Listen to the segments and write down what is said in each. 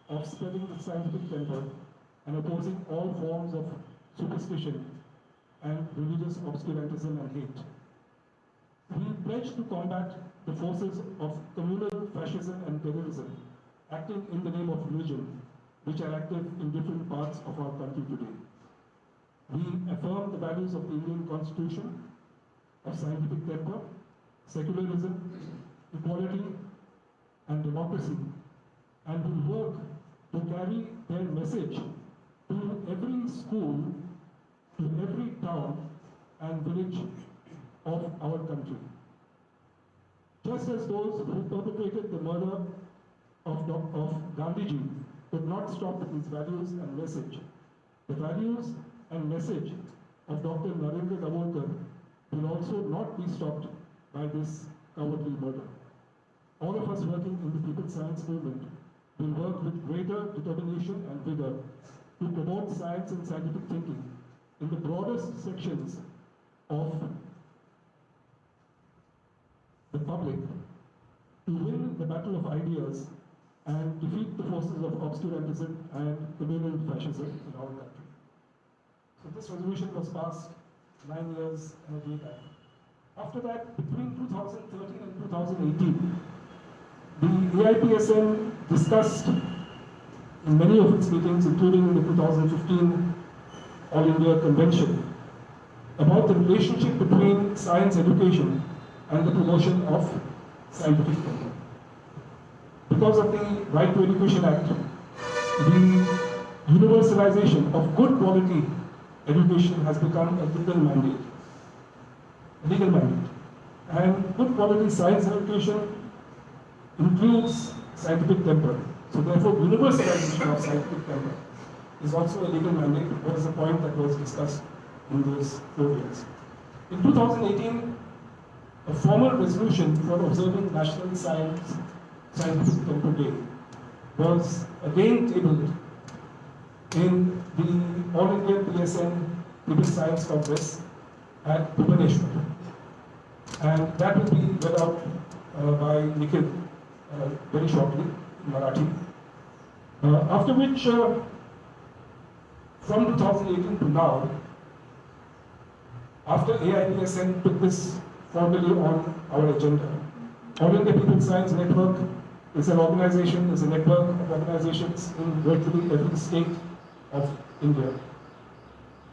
of spreading the scientific temper and opposing all forms of superstition and religious obscurantism and hate. We pledge to combat the forces of communal fascism and terrorism acting in the name of religion, which are active in different parts of our country today. We affirm the values of the Indian Constitution, of scientific temper, secularism, equality, and democracy, and will work to carry their message to every school, to every town and village of our country. Just as those who perpetrated the murder of Gandhiji could not stop his values and message, the values and message of Dr. Narendra Dabholkar will also not be stopped by this cowardly murder. All of us working in the People's Science Movement will work with greater determination and vigor to promote science and scientific thinking in the broadest sections of the public to win the battle of ideas and defeat the forces of obscurantism and communal fascism in our country. So this resolution was passed 9 years and a day back. After that, between 2013 and 2018, the AIPSN discussed in many of its meetings, including the 2015 All India Convention, about the relationship between science education and the promotion of scientific thinking. Because of the Right to Education Act, the universalization of good quality education has become a legal mandate. And good quality science education includes scientific temper. So therefore, universalization of scientific temper is also a legal mandate. It was a point that was discussed in those 4 years. In 2018, a formal resolution for observing National Scientific Temper Day was again tabled in the All India PSN People's Science Congress at Bhubaneswar. And that will be read out by Nikhil very shortly in Marathi. After which, from 2018 to now, after AIPSN took this formally on our agenda, All India People's Science Network is an organization, is a network of organizations in virtually every state of India.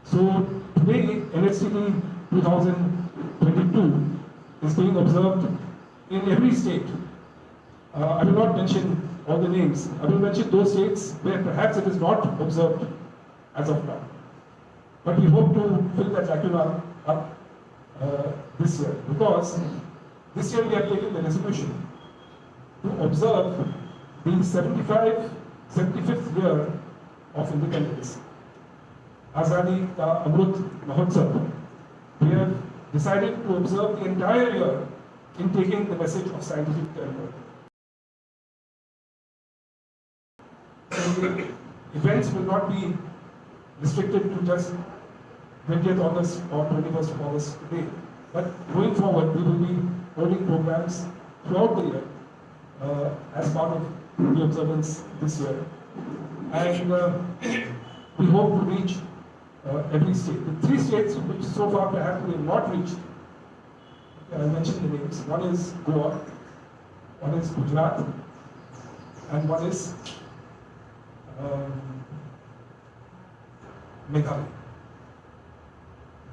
So today, NSTD 2022 is being observed in every state. I will not mention all the names. I will mention those states where perhaps it is not observed as of now. But we hope to fill that lacuna up this year, because this year we have taken the resolution to observe the 75th year of independence. Azadi Ka Amrut Mahotsav. We have decided to observe the entire year in taking the message of scientific temper. So the events will not be restricted to just 20th August or 21st of August today. But going forward, we will be holding programs throughout the year as part of the observance this year. And we hope to reach every state. The 3 states which so far perhaps we have not reached, I'll mention the names. One is Goa, one is Gujarat, and one is Meghalaya.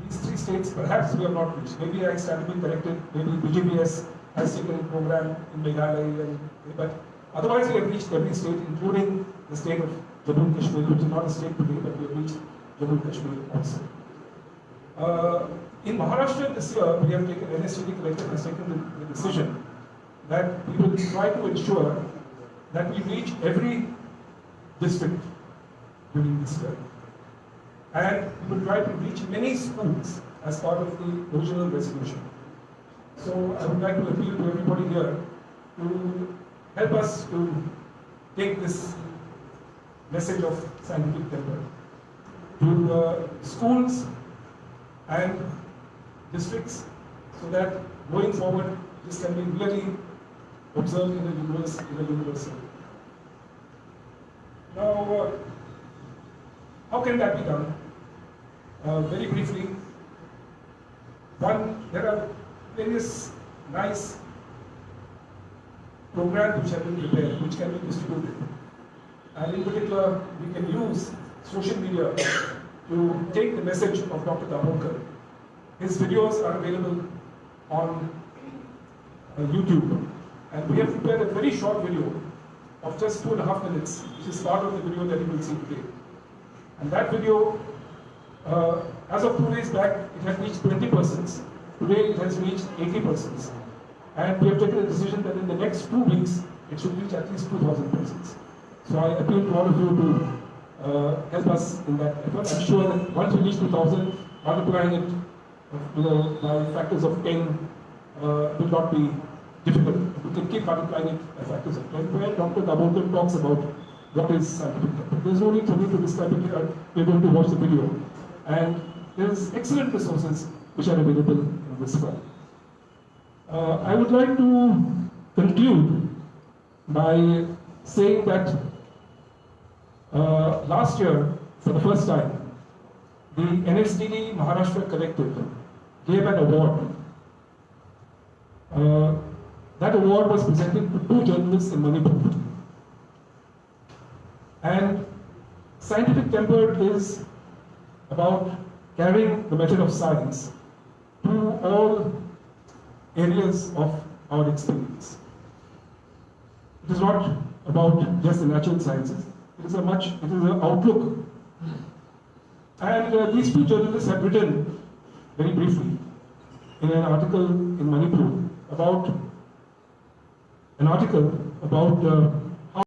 These 3 states perhaps we have not reached. Maybe I stand to be corrected. Maybe BJPS has taken a program in Meghalaya, but otherwise we have reached every state, including the state of Jammu and Kashmir, which is not a state today, but we have reached Jammu and Kashmir also. In Maharashtra this year, we have taken, NSTD collective has taken the decision that we will try to ensure that we reach every district during this year. And we will try to reach many schools as part of the original resolution. So I would like to appeal to everybody here to help us to take this message of scientific temper to schools and districts, so that going forward this can be really observed in a universal. Now, how can that be done? Very briefly, one, there are various nice programs which have been prepared, which can be distributed. And in particular, we can use social media to take the message of Dr. Dabholkar. His videos are available on YouTube. And we have prepared a very short video of just 2.5 minutes, which is part of the video that you will see today. And that video, as of 2 days back, it had reached 20 persons. Today it has reached 80 persons. And we have taken a decision that in the next 2 weeks, it should reach at least 2,000 persons. So I appeal to all of you to help us in that effort. I'm sure that once we reach 2,000, multiplying it by factors of 10 will not be difficult. We can keep multiplying it by factors of 10, where Dr. Dabholkar talks about what is scientific temper. There's no need for me to describe it here. We're going to watch the video. And there's excellent resources which are available in this form. I would like to conclude by saying that last year, for the first time, the NSTD Maharashtra Collective gave an award. That award was presented to 2 journalists in Manipur. And scientific temper is about carrying the method of science to all areas of our experience. It is not about just the natural sciences. It is an outlook. And these 2 journalists have written, very briefly, in an article in Manipur about how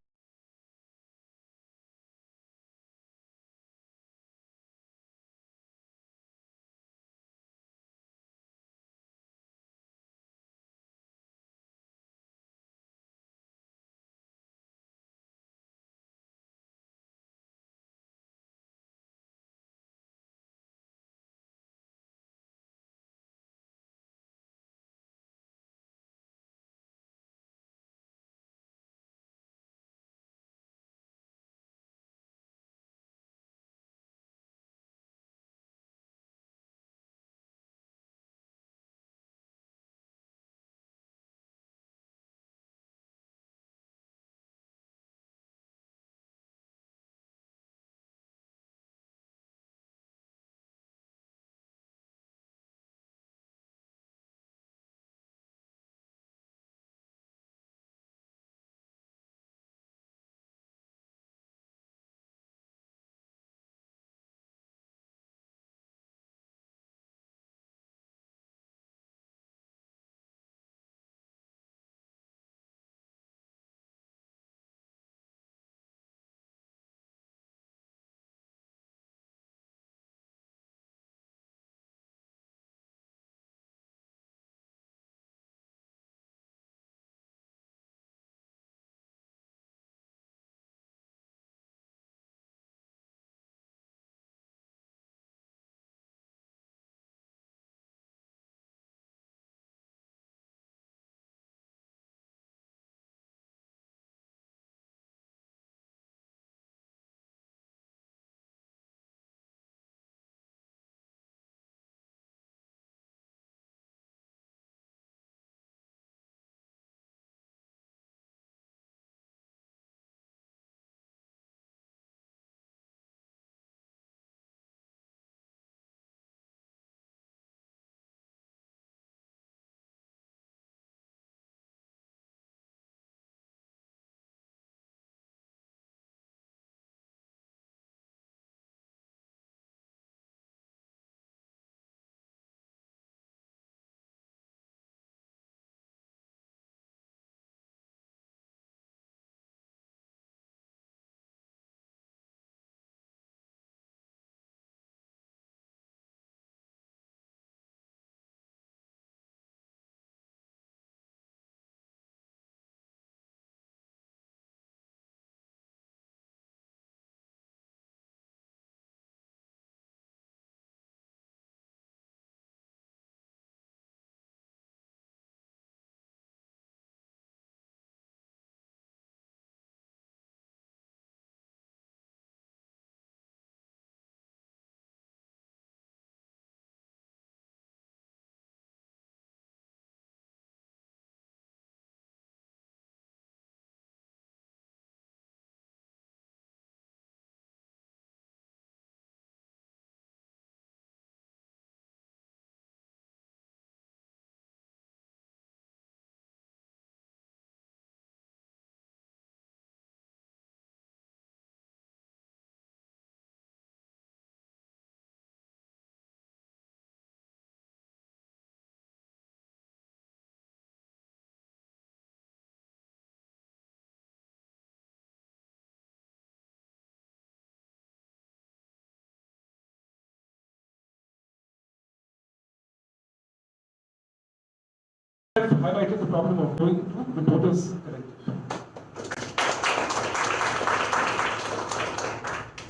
have highlighted the problem of going to reporters collective.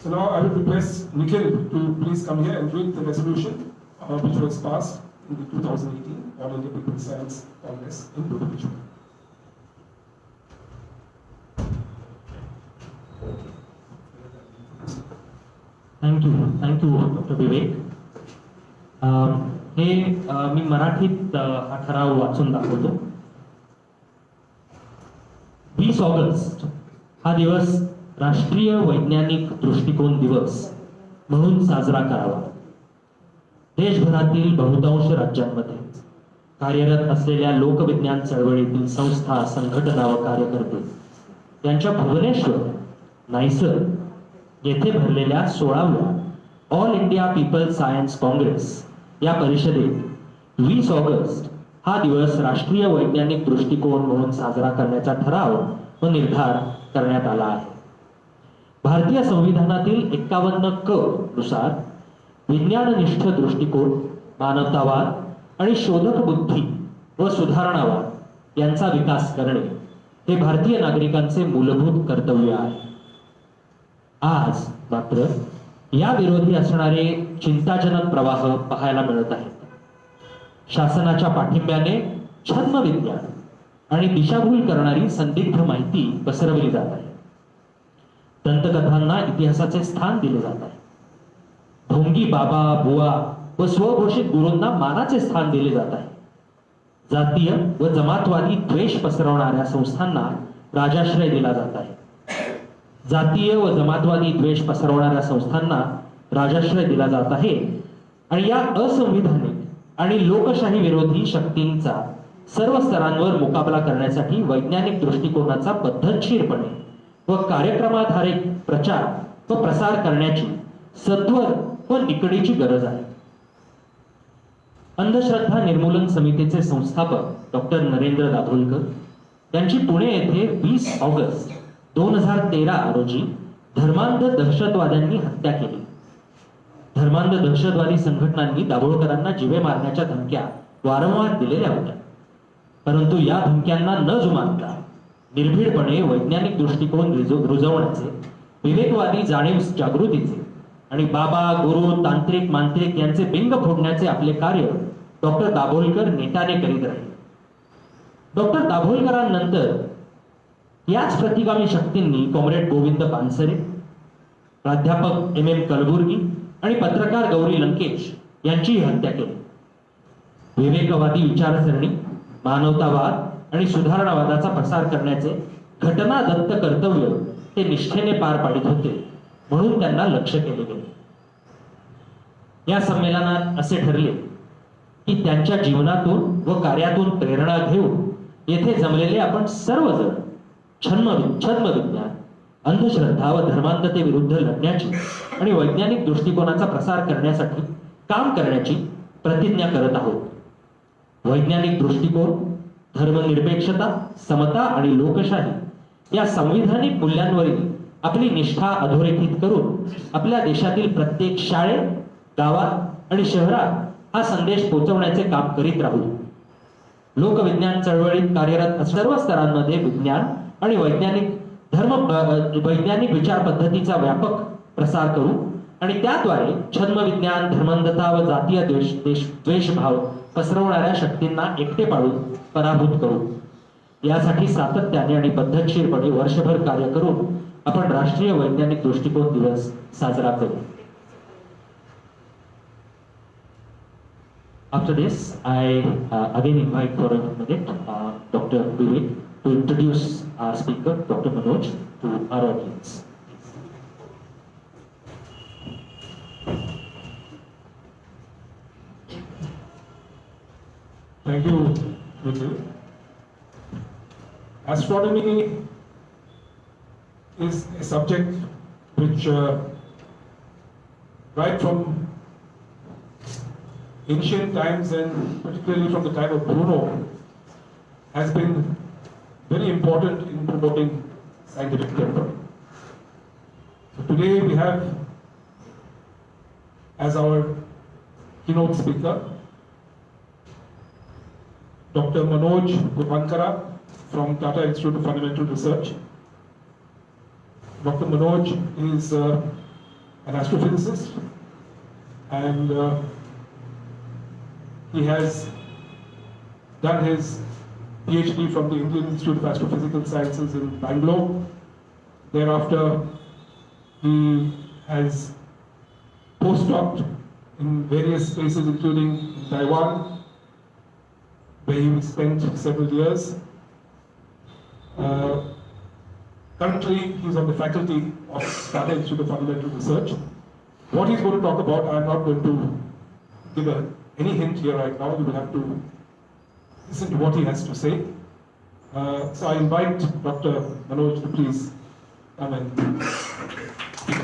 So now I will request Nikhil to please come here and read the resolution which was passed in the 2018 All India People's Science Congress in Bhubaneswar. Thank you, Dr. Vivek. मी मराठीत हा ठराव वाचून दाखवतो. 20 August हा दिवस राष्ट्रीय वैज्ञानिक दृष्टिकोन दिवस म्हणून साजरा करावा. देशभरातील बहुतांश राज्यांमध्ये कार्यरत असलेल्या लोकविज्ञान चळवळीतील संस्था, संघटना व कार्यकर्ते यांच्या भुवनेश्वर, नाईसर येथे भरलेल्या 16व्या All India People Science Congress या परिषदेत 20 ऑगस्ट हा दिवस राष्ट्रीय वैज्ञानिक दृष्टिकोन म्हणून साजरा करण्याचा ठराव व निर्धार करण्यात आला आहे. भारतीय संविधानातील 51 क नुसार विज्ञाननिष्ठ दृष्टिकोन, मानवतावाद आणि शोधक बुद्धी व सुधारणावाद यांचा विकास करणे हे भारतीय नागरिकांचे मूलभूत कर्तव्य आहे. आज मात्र या विरोधी असणारे चिंताजनक प्रवाह पाहायला मिळत आहेत. शासनाच्या पाठिंब्याने छद्म विज्ञान आणि दिशाभूल करणारी संदिग्ध माहिती पसरवली जात आहे. दंतकथांना इतिहासाचे स्थान दिले जात आहे. ढोंगी बाबा, बुवा व स्वघोषित गुरूंना मानाचे स्थान दिले जात आहे. जातीय व जमातवादी द्वेष पसरवणाऱ्या संस्थांना राजाश्रय दिला जात आहे. जातीय व जमातवादी द्वेष पसरवणाऱ्या संस्थांना राजाश्रय दिला जात आहे आणि या असंविधानिक आणि लोकशाही विरोधी शक्तींचा सर्व स्तरांवर मुकाबला करण्यासाठी वैज्ञानिक दृष्टिकोनाचा पद्धतशीरपणे व कार्यक्रमाधारित प्रचार व प्रसार करण्याची सत्वर व निकडीची गरज आहे. अंधश्रद्धा निर्मूलन समितीचे संस्थापक डॉक्टर नरेंद्र दाभोलकर यांची पुणे येथे 20 ऑगस्ट 2013 रोजी धर्मांध दहशतवाद्यांनी हत्या केली. धर्मांध दहशतवादी संघटनांनी दाभोळकरांना जीवे मारण्याच्या धमक्या वारंवार दिलेल्या होत्या. परंतु या धमक्यांना न जुमानता निर्भीडपणे वैज्ञानिक दृष्टिकोन रुजवण्याचे, विवेकवादी जाणीव जागृतीचे आणि बाबा, गुरु, तांत्रिक, मांत्रिक यांचे बिंग फोडण्याचे आपले कार्य डॉक्टर दाभोलकर नेटाने करीत राहिले. डॉक्टर दाभोलकरांनंतर याच प्रतिगामी शक्तींनी कॉम्रेड गोविंद पानसरे, प्राध्यापक MM कलबुर्गी आणि पत्रकार गौरी लंकेश यांचीही हत्या केली. विवेकवादी विचारसरणी, मानवतावाद आणि सुधारणावादाचा प्रसार करण्याचे घटनादत्त कर्तव्य ते निष्ठेने पार पाडित होते म्हणून त्यांना लक्ष्य केले गेले. या संमेलनात असे ठरले की त्यांच्या जीवनातून व कार्यातून प्रेरणा घेऊन येथे जमलेले आपण सर्वजण छद्म विज्ञान, अंधश्रद्धा व धर्मांधते विरुद्ध लढण्याची आणि वैज्ञानिक दृष्टिकोनाचा प्रसार करण्यासाठी काम करण्याची प्रतिज्ञा करत आहोत. वैज्ञानिक दृष्टिकोन, धर्मनिरपेक्षता, समता आणि लोकशाही या संविधानिक मूल्यांवरील आपली निष्ठा अधोरेखित करून आपल्या देशातील प्रत्येक शाळेत, गावात आणि शहरात हा संदेश पोहोचवण्याचे काम करीत राहू. लोकविज्ञान चळवळीत कार्यरत सर्व स्तरांमध्ये विज्ञान आणि वैज्ञानिक विचार पद्धतीचा व्यापक प्रसार करू आणि त्याद्वारे छद्मविज्ञान, धर्मांधता व जातीय द्वेषभाव पसरवणाऱ्या शक्तींना एकटे पाडून पराभूत करू. यासाठी सातत्याने आणि पद्धतशीरपणे वर्षभर कार्य करून आपण राष्ट्रीय वैज्ञानिक दृष्टिकोन दिवस साजरा करू. After this, I again invite for a minute Dr. Vivek to introduce our speaker, Dr. Manoj, to our audience. Thank you, Nikhil. Astronomy is a subject which, right from ancient times and particularly from the time of Bruno, has been very important in promoting scientific temper. So today we have as our keynote speaker Dr. Manoj Purvankara from Tata Institute of Fundamental Research. Dr. Manoj is an astrophysicist, and he has done his PhD from the Indian Institute of Astrophysical Sciences in Bangalore. Thereafter, he has postdoced in various places, including in Taiwan, where he spent several years. Currently, he's on the faculty of Tata Institute of Fundamental Research. What he's going to talk about, I'm not going to give any hint here right now. You will have to listen to what he has to say. So I invite Dr. Manoj to please come and speak.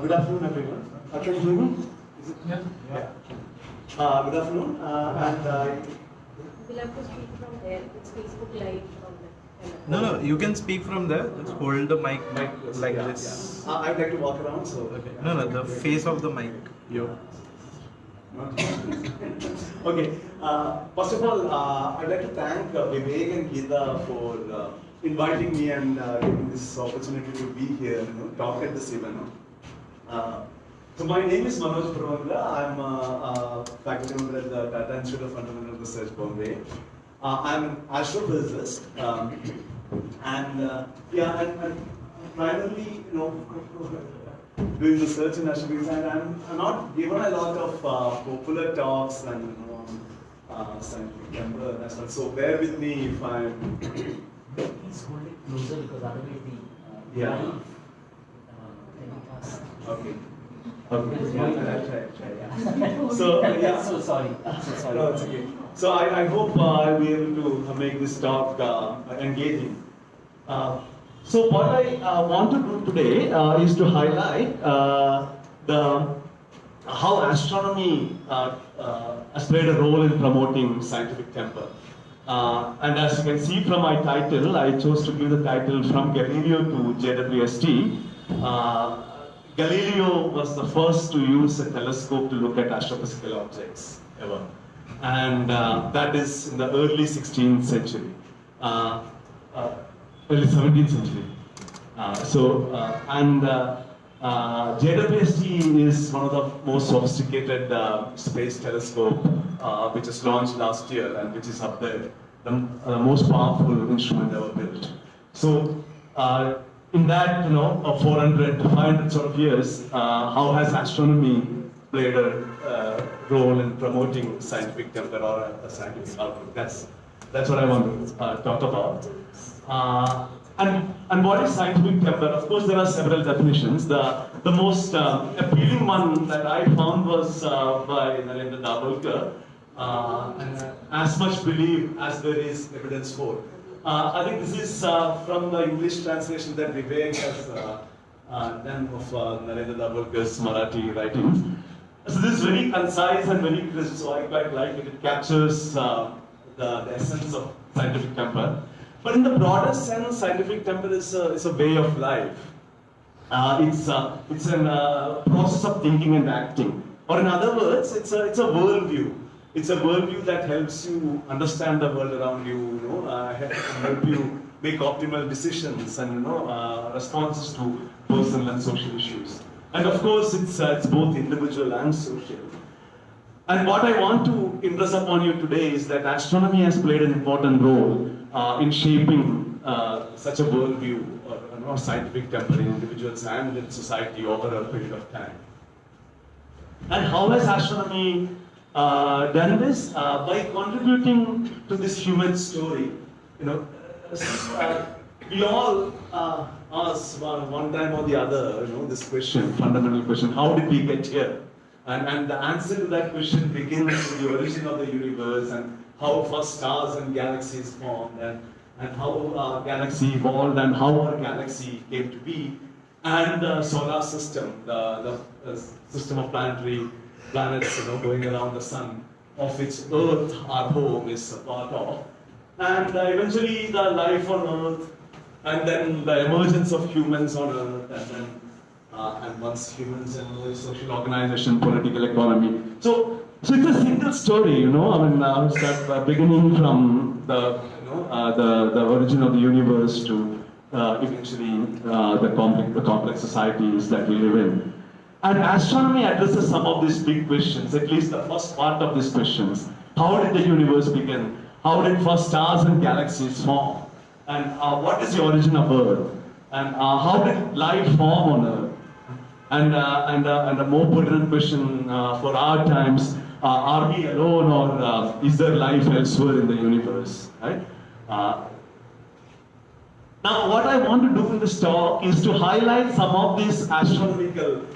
Good afternoon, everyone. Can you hear me? Is it? Yeah. Good afternoon. We'll have to speak from there. It's Facebook Live from there. No, you can speak from there. Just hold the mic like this. Yeah. I'd like to walk around, so. Okay. No, the face of the mic. Okay. First of all, I'd like to thank Vivek and Geeta for inviting me and giving this opportunity to be here, talk at this event. So my name is Manoj Purvankara. I'm a faculty member at the Tata Institute of Fundamental Research, Bombay. I'm an astrophysicist, and primarily, doing research in astrophysics, and I'm not given a lot of popular talks and scientific temper as well. So bear with me if I'm. Please hold it closer because otherwise the Yeah. Okay. Okay. Yeah. So yeah. So sorry. No, it's okay. So I hope I'll be able to make this talk engaging. So what I want to do today is to highlight how astronomy has played a role in promoting scientific temper. And as you can see from my title, I chose to give the title From Galileo to JWST. Galileo was the first to use a telescope to look at astrophysical objects ever. And that is in the early 16th century, early 17th century. JWST is one of the most sophisticated space telescope which was launched last year and which is up there, the most powerful instrument ever built. So in that, 400 to 500 sort of years, how has astronomy played a role in promoting scientific temper or a scientific outlook? That's what I want to talk about. And what is scientific temper? Of course, there are several definitions. The most appealing one that I found was by Narendra Dabholkar, as much belief as there is evidence for. I think this is from the English translation that Vivek has done of Narendra Dabholkar's Marathi writings. So this is very concise and very crisp, so I quite like it. It captures the essence of scientific temper. But in the broader sense, scientific temper is a way of life. It's a process of thinking and acting. Or in other words, it's a worldview. It's a worldview that helps you understand the world around you, help you make optimal decisions and responses to personal and social issues. And of course, it's both individual and social. And what I want to impress upon you today is that astronomy has played an important role in shaping such a worldview or scientific temper in individuals and in society over a period of time. And how has astronomy done this? By contributing to this human story. we all ask one time or the other, this question, fundamental question: how did we get here? And the answer to that question begins with the origin of the universe and how first stars and galaxies formed, and how our galaxy evolved, and how our galaxy came to be, and the solar system, the system of planets, going around the sun, of which Earth, our home, is a part of, and eventually the life on Earth, and then the emergence of humans on Earth, and then and once humans and social organization, political economy. So it's a single story, start beginning from the origin of the universe to eventually the complex societies that we live in. And astronomy addresses some of these big questions, at least the first part of these questions. How did the universe begin? How did first stars and galaxies form? And what is the origin of Earth? And how did life form on Earth? And a more pertinent question for our times: are we alone, or is there life elsewhere in the universe? Right? Now, what I want to do in this talk is to highlight some of these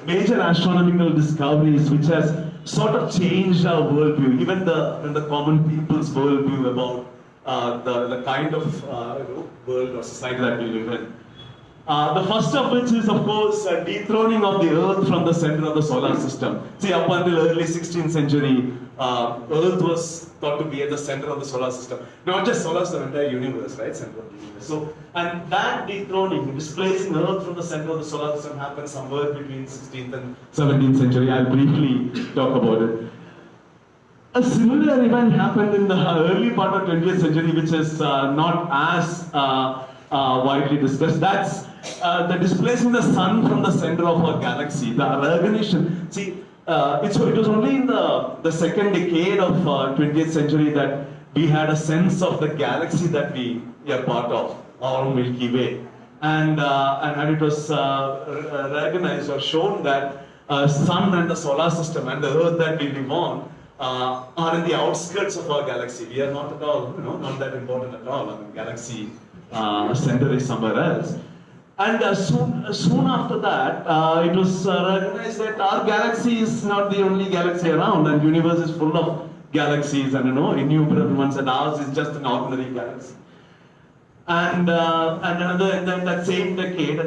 major astronomical discoveries, which has sort of changed our worldview, even the common people's worldview about the kind of world or society that we live in. The first of which is, of course, dethroning of the Earth from the center of the solar system. See, up until early 16th century, Earth was thought to be at the center of the solar system. Not just solar system, entire universe, right? Center of the universe. So, and that dethroning, displacing Earth from the center of the solar system, happened somewhere between 16th and 17th century. I'll briefly talk about it. A similar event happened in the early part of 20th century, which is not as widely discussed. That's the displacing the sun from the center of our galaxy, the organization. See, it was only in the second decade of 20th century that we had a sense of the galaxy that we are part of, our Milky Way, and it was recognized or shown that sun and the solar system and the Earth that we live on are in the outskirts of our galaxy. We are not at all, not that important at all. I mean, galaxy center is somewhere else. And soon after that, it was recognized that our galaxy is not the only galaxy around, and universe is full of galaxies, and innumerable ones, and ours is just an ordinary galaxy. And then that same decade,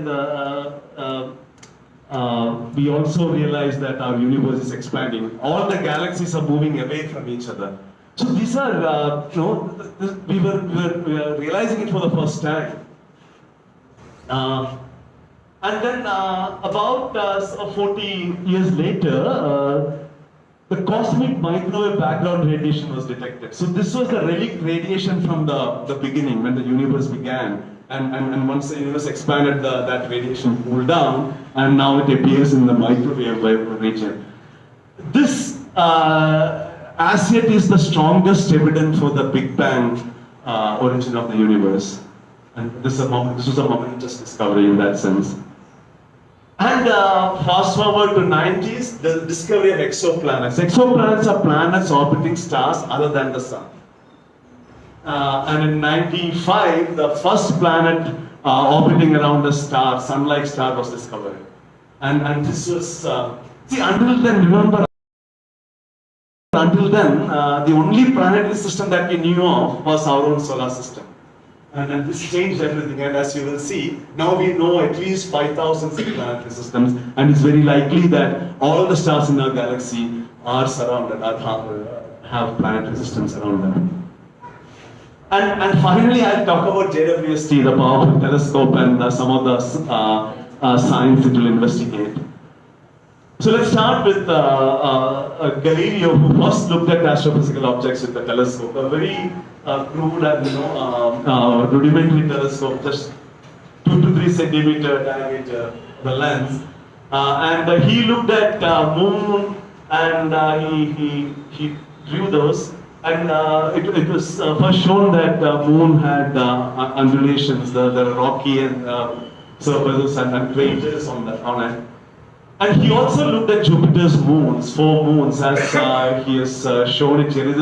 we also realized that our universe is expanding. All the galaxies are moving away from each other. So these are, we were realizing it for the first time. And then about 40 years later, the cosmic microwave background radiation was detected. So this was the relic radiation from the beginning, when the universe began. And once the universe expanded, that radiation cooled down, and now it appears in the microwave region. This, as yet, is the strongest evidence for the Big Bang origin of the universe. And this was a momentous discovery in that sense. And fast forward to 90s, the discovery of exoplanets. Exoplanets are planets orbiting stars other than the sun. And in 95, the first planet orbiting around a star, sun-like star, was discovered. And this was, until then, the only planetary system that we knew of was our own solar system. And this changed everything, and as you will see, now we know at least 5,000 planetary systems, and it's very likely that all the stars in our galaxy are surrounded, have planetary systems around them. And finally, I'll talk about JWST, the powerful telescope, and some of the science it will investigate. So let's start with Galileo, who first looked at astrophysical objects with the telescope, a very crude and rudimentary telescope, just 2 to 3 centimeter diameter, the lens, and he looked at moon, and he drew those, and it was first shown that moon had undulations, the rocky and surfaces and craters on it. And he also looked at Jupiter's moons, 4 moons, as he has shown it here.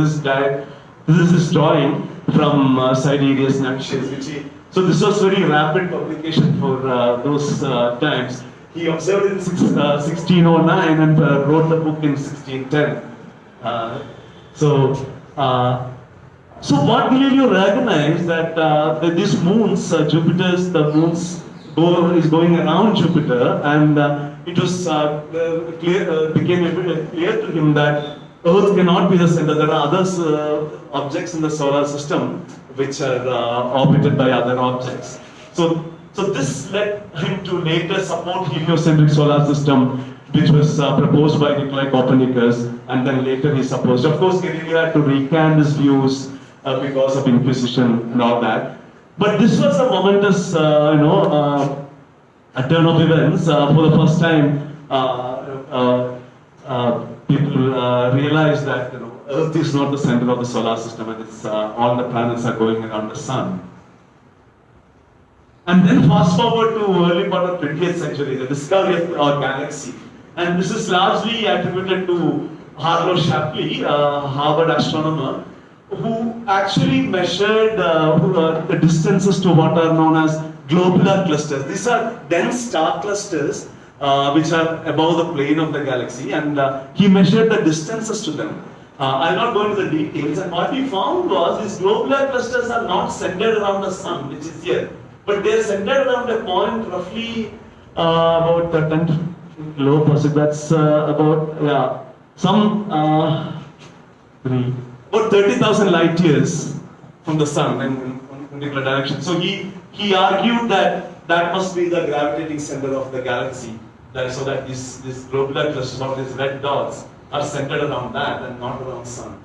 This is his drawing from Sidereus Nuptials, which he So this was very rapid publication for those times. He observed in 1609 and wrote the book in 1610. So what Galileo recognized that these moons, Jupiter's, the moons is going around Jupiter, and it was became clear to him that Earth cannot be the center. There are other objects in the solar system which are orbited by other objects. So this led him to later support heliocentric solar system, which was proposed by Nikolai Copernicus, and then later he supposed. Of course, Galileo had to recant his views because of Inquisition and all that. But this was a momentous, a turn of events. For the first time, people realized that Earth is not the center of the solar system, and it's all the planets are going around the sun. And then fast forward to early part of 20th century, the discovery of our galaxy. And this is largely attributed to Harlow Shapley, Harvard astronomer, who actually measured the distances to what are known as globular clusters. These are dense star clusters which are above the plane of the galaxy, and he measured the distances to them. I'll not go into the details, and what he found was these globular clusters are not centered around the sun, which is here, but they are centered around a point roughly about 10 low percent. That's about about 30,000 light years from the sun in particular direction. So he argued that must be the gravitating center of the galaxy. So that these globular clusters or these red dots are centered around that and not around sun.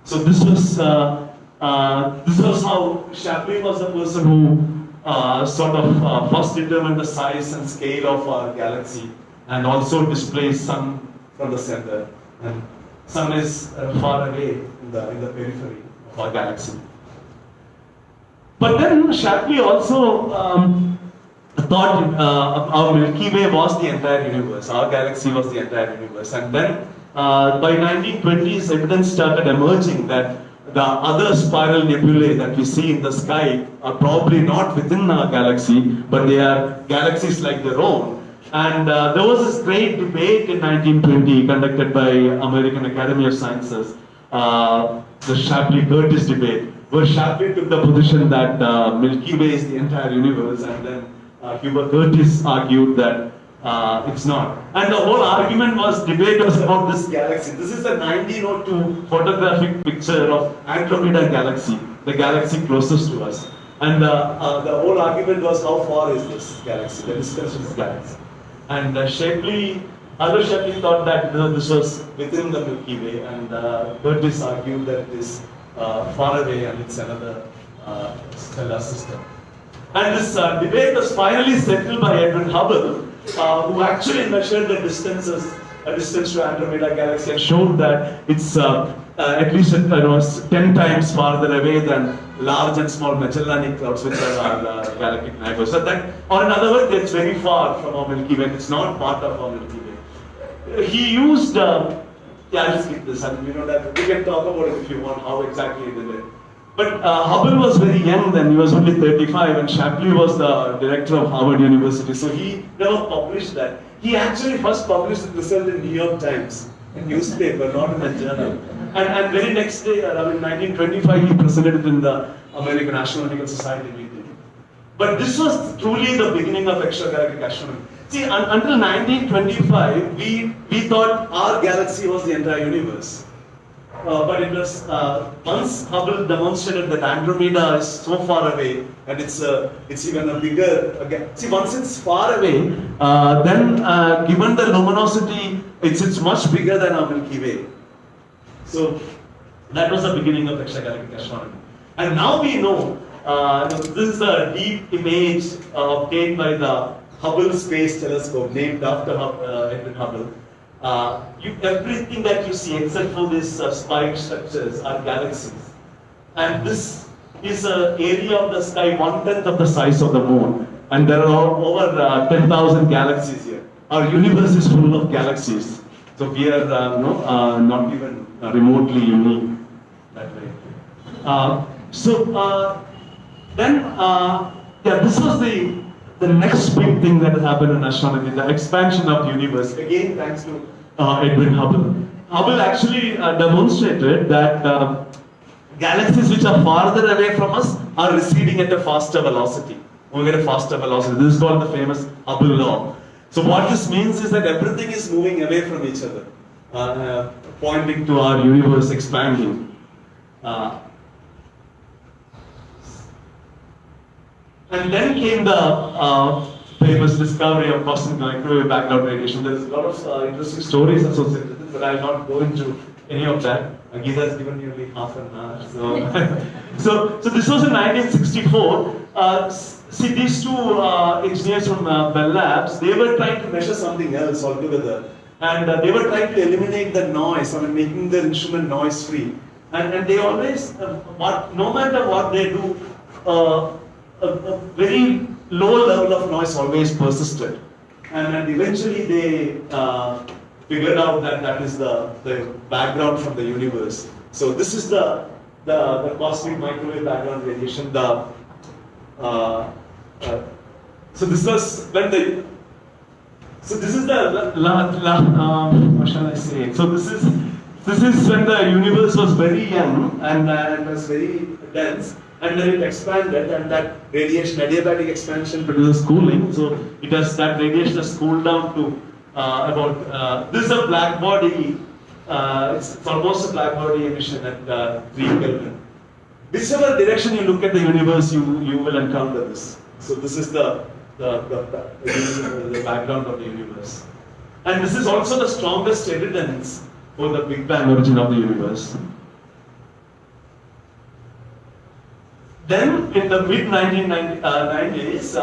So this was how Shapley was the person who sort of first determined the size and scale of our galaxy, and also displays sun from the center. And sun is far away in the periphery of our galaxy. But then Shapley also thought our Milky Way was the entire universe, our galaxy was the entire universe. And then by 1920s, evidence started emerging that the other spiral nebulae that we see in the sky are probably not within our galaxy, but they are galaxies like their own. And there was this great debate in 1920 conducted by American Academy of Sciences, the Shapley-Curtis debate, where Shapley took the position that Milky Way is the entire universe, and then Hubert Curtis argued that it's not. And the whole debate was about this galaxy. This is a 1902 photographic picture of Andromeda galaxy, the galaxy closest to us. And the whole argument was, how far is this galaxy, the distance to this galaxy. And Shapley thought that this was within the Milky Way, and Curtis argued that it is far away and it's another stellar system. And this debate was finally settled by Edwin Hubble, who actually measured the distance to Andromeda galaxy and showed that it's at least 10 times farther away than large and small Magellanic Clouds, which are our galactic neighbors. So that, or in other words, it's very far from our Milky Way. It's not part of our Milky Way. He used, I'll just skip this, and we can talk about it if you want, how exactly he did it. But Hubble was very young then, he was only 35, and Shapley was the director of Harvard University, so he never published that. He actually first published the result in New York Times, a newspaper, not in a journal. And very next day, in 1925, he presented it in the American Astronomical Society meeting. But this was truly the beginning of extragalactic astronomy. See, until 1925, we thought our galaxy was the entire universe. But it was once Hubble demonstrated that Andromeda is so far away, and it's even a bigger. See, once it's far away, then given the luminosity, it's much bigger than our Milky Way. So that was the beginning of extragalactic astronomy. And now we know this is a deep image obtained by the Hubble Space Telescope, named after Edwin Hubble. Everything that you see except for these spiked structures are galaxies. And this is an area of the sky 1/10 of the size of the moon. And there are over 10,000 galaxies here. Our universe is full of galaxies. So we are not even remotely unique that way. Then Yeah, this was the next big thing that happened in astronomy, the expansion of universe. Again, thanks to Edwin Hubble. Hubble actually demonstrated that galaxies which are farther away from us are receding at a faster velocity. Moving at a faster velocity. This is called the famous Hubble law. So what this means is that everything is moving away from each other, pointing to our universe expanding. And then came the famous discovery of cosmic microwave background radiation. There's a lot of interesting stories associated with it, but I'll not go into any of that. Gita has given me only half an hour. So this was in 1964. See, these two engineers from Bell Labs, they were trying to measure something else altogether. And they were trying to eliminate the noise, making their instrument noise free. And they always, no matter what they do, a very low level of noise always persisted. And eventually they figured out that that is the background from the universe. So this is the cosmic microwave background radiation. So this was when the, so this is the, what shall I say? So this is when the universe was very young and it was very dense, and then it expanded, and that radiation, adiabatic expansion produces cooling. So that radiation has cooled down to about, this is a black body, it's almost a black body emission at 3 Kelvin. Whichever direction you look at the universe, you will encounter this. So this is the background of the universe. And this is also the strongest evidence for the Big Bang origin of the universe. Then, in the mid-1990s,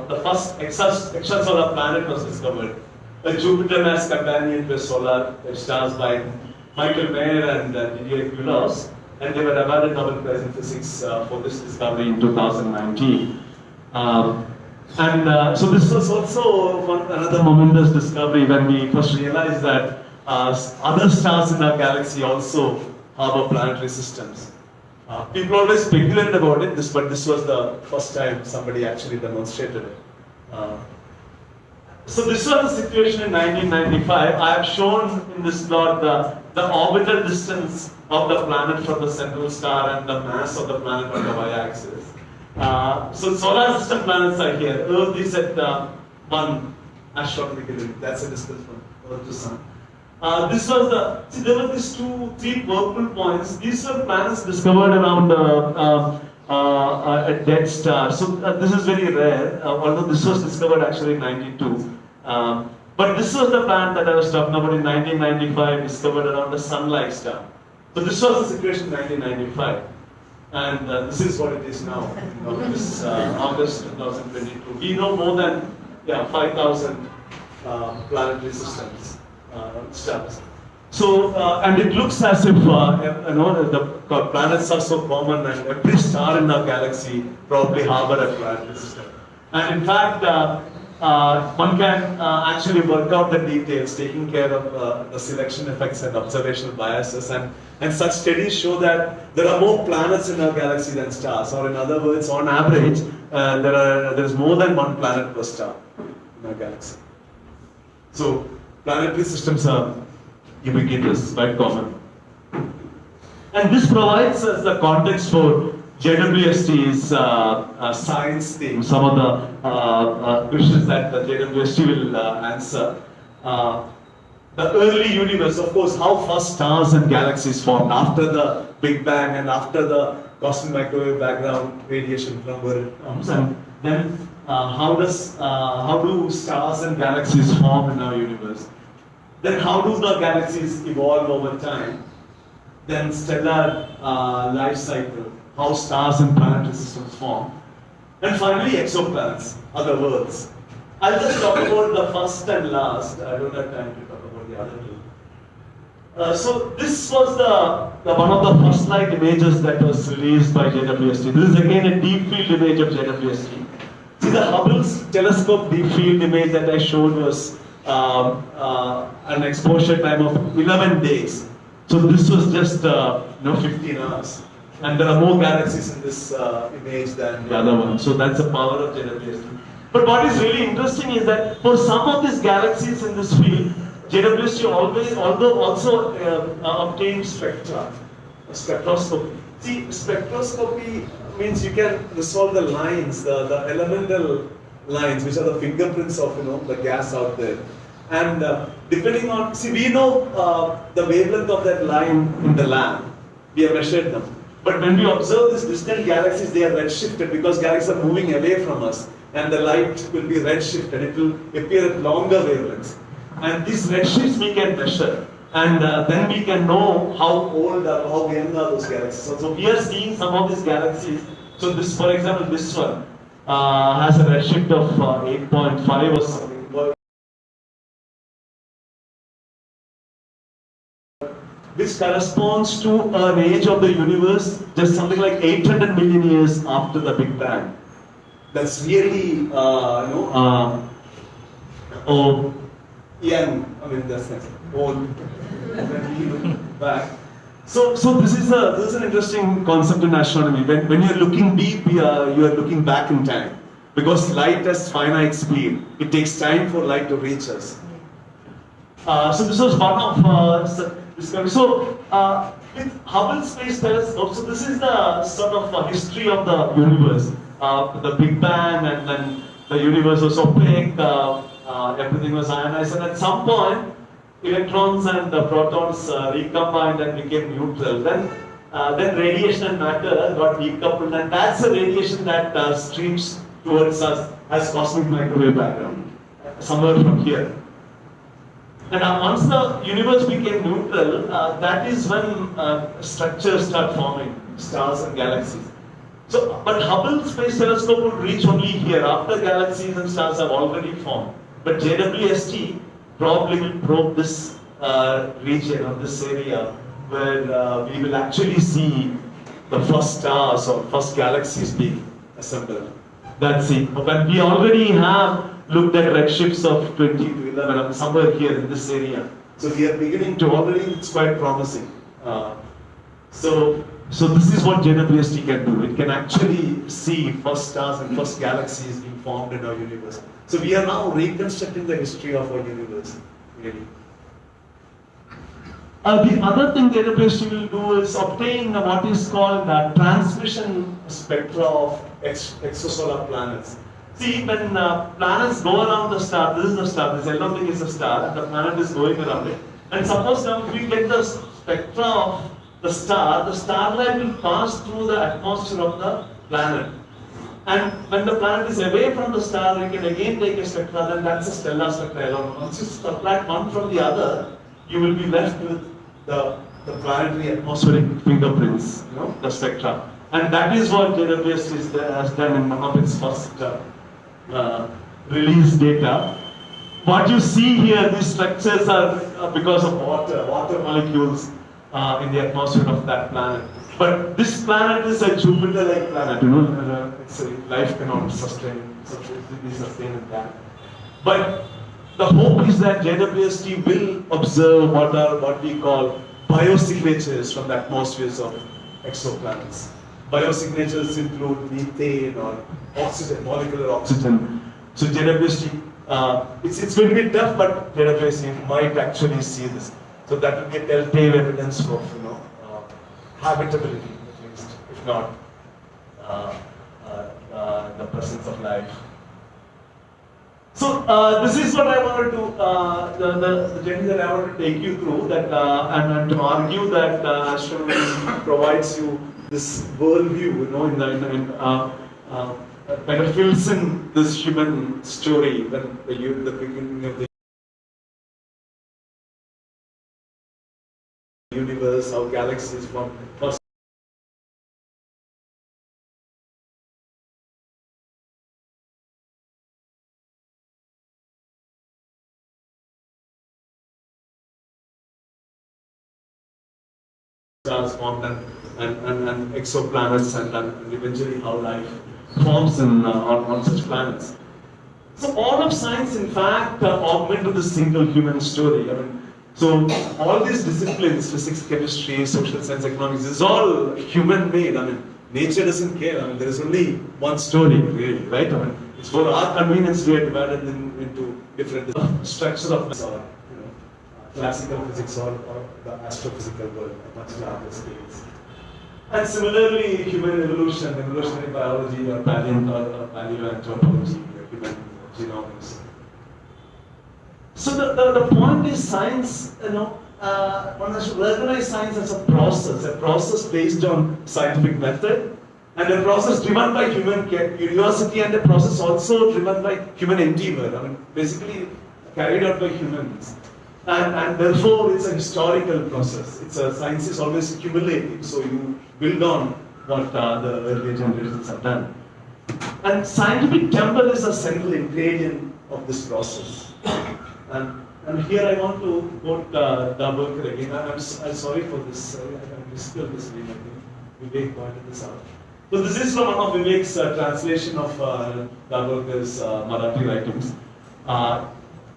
the first extrasolar planet was discovered. A Jupiter-mass companion to a solar stars by Michael Mayer and Didier Queloz, and they were awarded Nobel Prize in Physics for this discovery in 2019. So this was also another momentous discovery when we first realized that other stars in our galaxy also harbor planetary systems. People always speculated about it, but this was the first time somebody actually demonstrated it. So this was the situation in 1995. I have shown in this plot the orbital distance of the planet from the central star and the mass of the planet on the y-axis. So solar system planets are here. Earth is at 1 astronomical unit. That's the distance from Earth to Sun. This was there were these 3 purple points. These were planets discovered around a dead star. So this is very rare, although this was discovered actually in 92. But this was the planet that I was talking about in 1995, discovered around a sun-like star. So this was the situation in 1995. And this is what it is now, this August 2022. We know more than 5,000 planetary systems, stars. So, and it looks as if, the planets are so common and every star in our galaxy probably harbor a planetary system. And in fact, one can actually work out the details, taking care of the selection effects and observational biases, and such studies show that there are more planets in our galaxy than stars, or in other words, on average, there is more than 1 planet per star in our galaxy. So, planetary systems are ubiquitous, quite common. And this provides us the context for JWST's science theme, some of the questions that the JWST will answer. The early universe, of course, how first stars and galaxies formed after the Big Bang and after the cosmic microwave background radiation from where it comes, and then how do stars and galaxies form in our universe? Then how do the galaxies evolve over time? Then stellar life cycle, how stars and planetary systems form. And finally, exoplanets, other worlds. I'll just talk about the first and last. I don't have time to talk about the other 2. So this was one of the first light images that was released by JWST. This is again a deep field image of JWST. See, the Hubble's telescope deep field image that I showed was an exposure time of 11 days. So this was just 15 hours. And there are more galaxies in this image than the other one. So that's the power of JWST. But what is really interesting is that for some of these galaxies in this field, JWST also obtains spectra, spectroscopy. See, spectroscopy means you can resolve the lines, the elemental lines, which are the fingerprints of the gas out there. And depending on, see, we know the wavelength of that line in the lab. We have measured them. But when we observe these distant galaxies, they are redshifted because galaxies are moving away from us. And the light will be redshifted. It will appear at longer wavelengths. And these redshifts we can measure. And then we can know how old or how young are those galaxies. So we are seeing some of these galaxies. So this, for example, this one has a redshift of 8.5 or something. Which corresponds to an age of the universe just something like 800 million years after the Big Bang. That's really, old, young. I mean, that's old. When we look back. So this is an interesting concept in astronomy. When you're looking deep, you are looking back in time, because light has finite speed. It takes time for light to reach us. So this was one of discovery. So with Hubble Space Telescope, so this is the sort of history of the universe. The Big Bang, and then the universe was opaque. Everything was ionized, and at some point, electrons and protons recombined and became neutral. Then radiation and matter got decoupled, and that's the radiation that streams towards us as cosmic microwave background, somewhere from here. And once the universe became neutral, that is when structures start forming, stars and galaxies. So, but Hubble Space Telescope would reach only here after galaxies and stars have already formed. But JWST probably will probe this region or this area where we will actually see the first stars or first galaxies being assembled. That's it. But we already have looked at redshifts of 20 to 11, somewhere here in this area. So we are beginning to already, it's quite promising. So this is what JWST can do. It can actually see first stars and first galaxies being formed in our universe. So we are now reconstructing the history of our universe, really. The other thing JWST will do is obtain what is called transmission spectra of exosolar planets. See, when planets go around the star, this is the star, this yellow thing is the star, and the planet is going around it. And suppose now if we get the spectra of the starlight will pass through the atmosphere of the planet. And when the planet is away from the star, we can again take a spectra, then that's a stellar spectra alone. Once you subtract one from the other, you will be left with the planetary atmospheric fingerprints, the spectra. And that is what JWST has done in one of its first release data. What you see here, these structures are because of water molecules in the atmosphere of that planet. But this planet is a Jupiter-like planet, life cannot be sustained in that. But the hope is that JWST will observe what we call biosignatures from the atmospheres of exoplanets. Biosignatures include methane or oxygen, molecular oxygen. So JWST, it's going to be tough, but JWST might actually see this. So that will be a telltale evidence of habitability, at least, if not the presence of life. So this is what I wanted to, the journey that I wanted to take you through, that and to argue that astronomy provides you this worldview, kind of fills in this human story when the beginning of the universe, how galaxies form. Stars formed and exoplanets and eventually how life forms on such planets. So all of science, in fact, augment to this single human story. I mean, So all these disciplines, physics, chemistry, social science, economics, is all human-made. I mean, nature doesn't care. I mean, there is only one story, really, right? I mean, it's for our convenience we are divided into different structures of or, classical physics or the astrophysical world, much larger scales. And similarly, human evolution, evolutionary biology or paleoanthropology, human genomics. So the point is science, one has to recognize science as a process based on scientific method, and a process driven by human curiosity, and a process also driven by human endeavor. I mean, basically carried out by humans. And therefore, it's a historical process. Science is always cumulative, so you build on what the earlier generations have done. And scientific temper is a central ingredient of this process. And here I want to quote Dabholkar again. I'm sorry for this. I misspelled this name. I think Vivek pointed this out. So this is from one of Vivek's translation of Dabholkar's Marathi writings.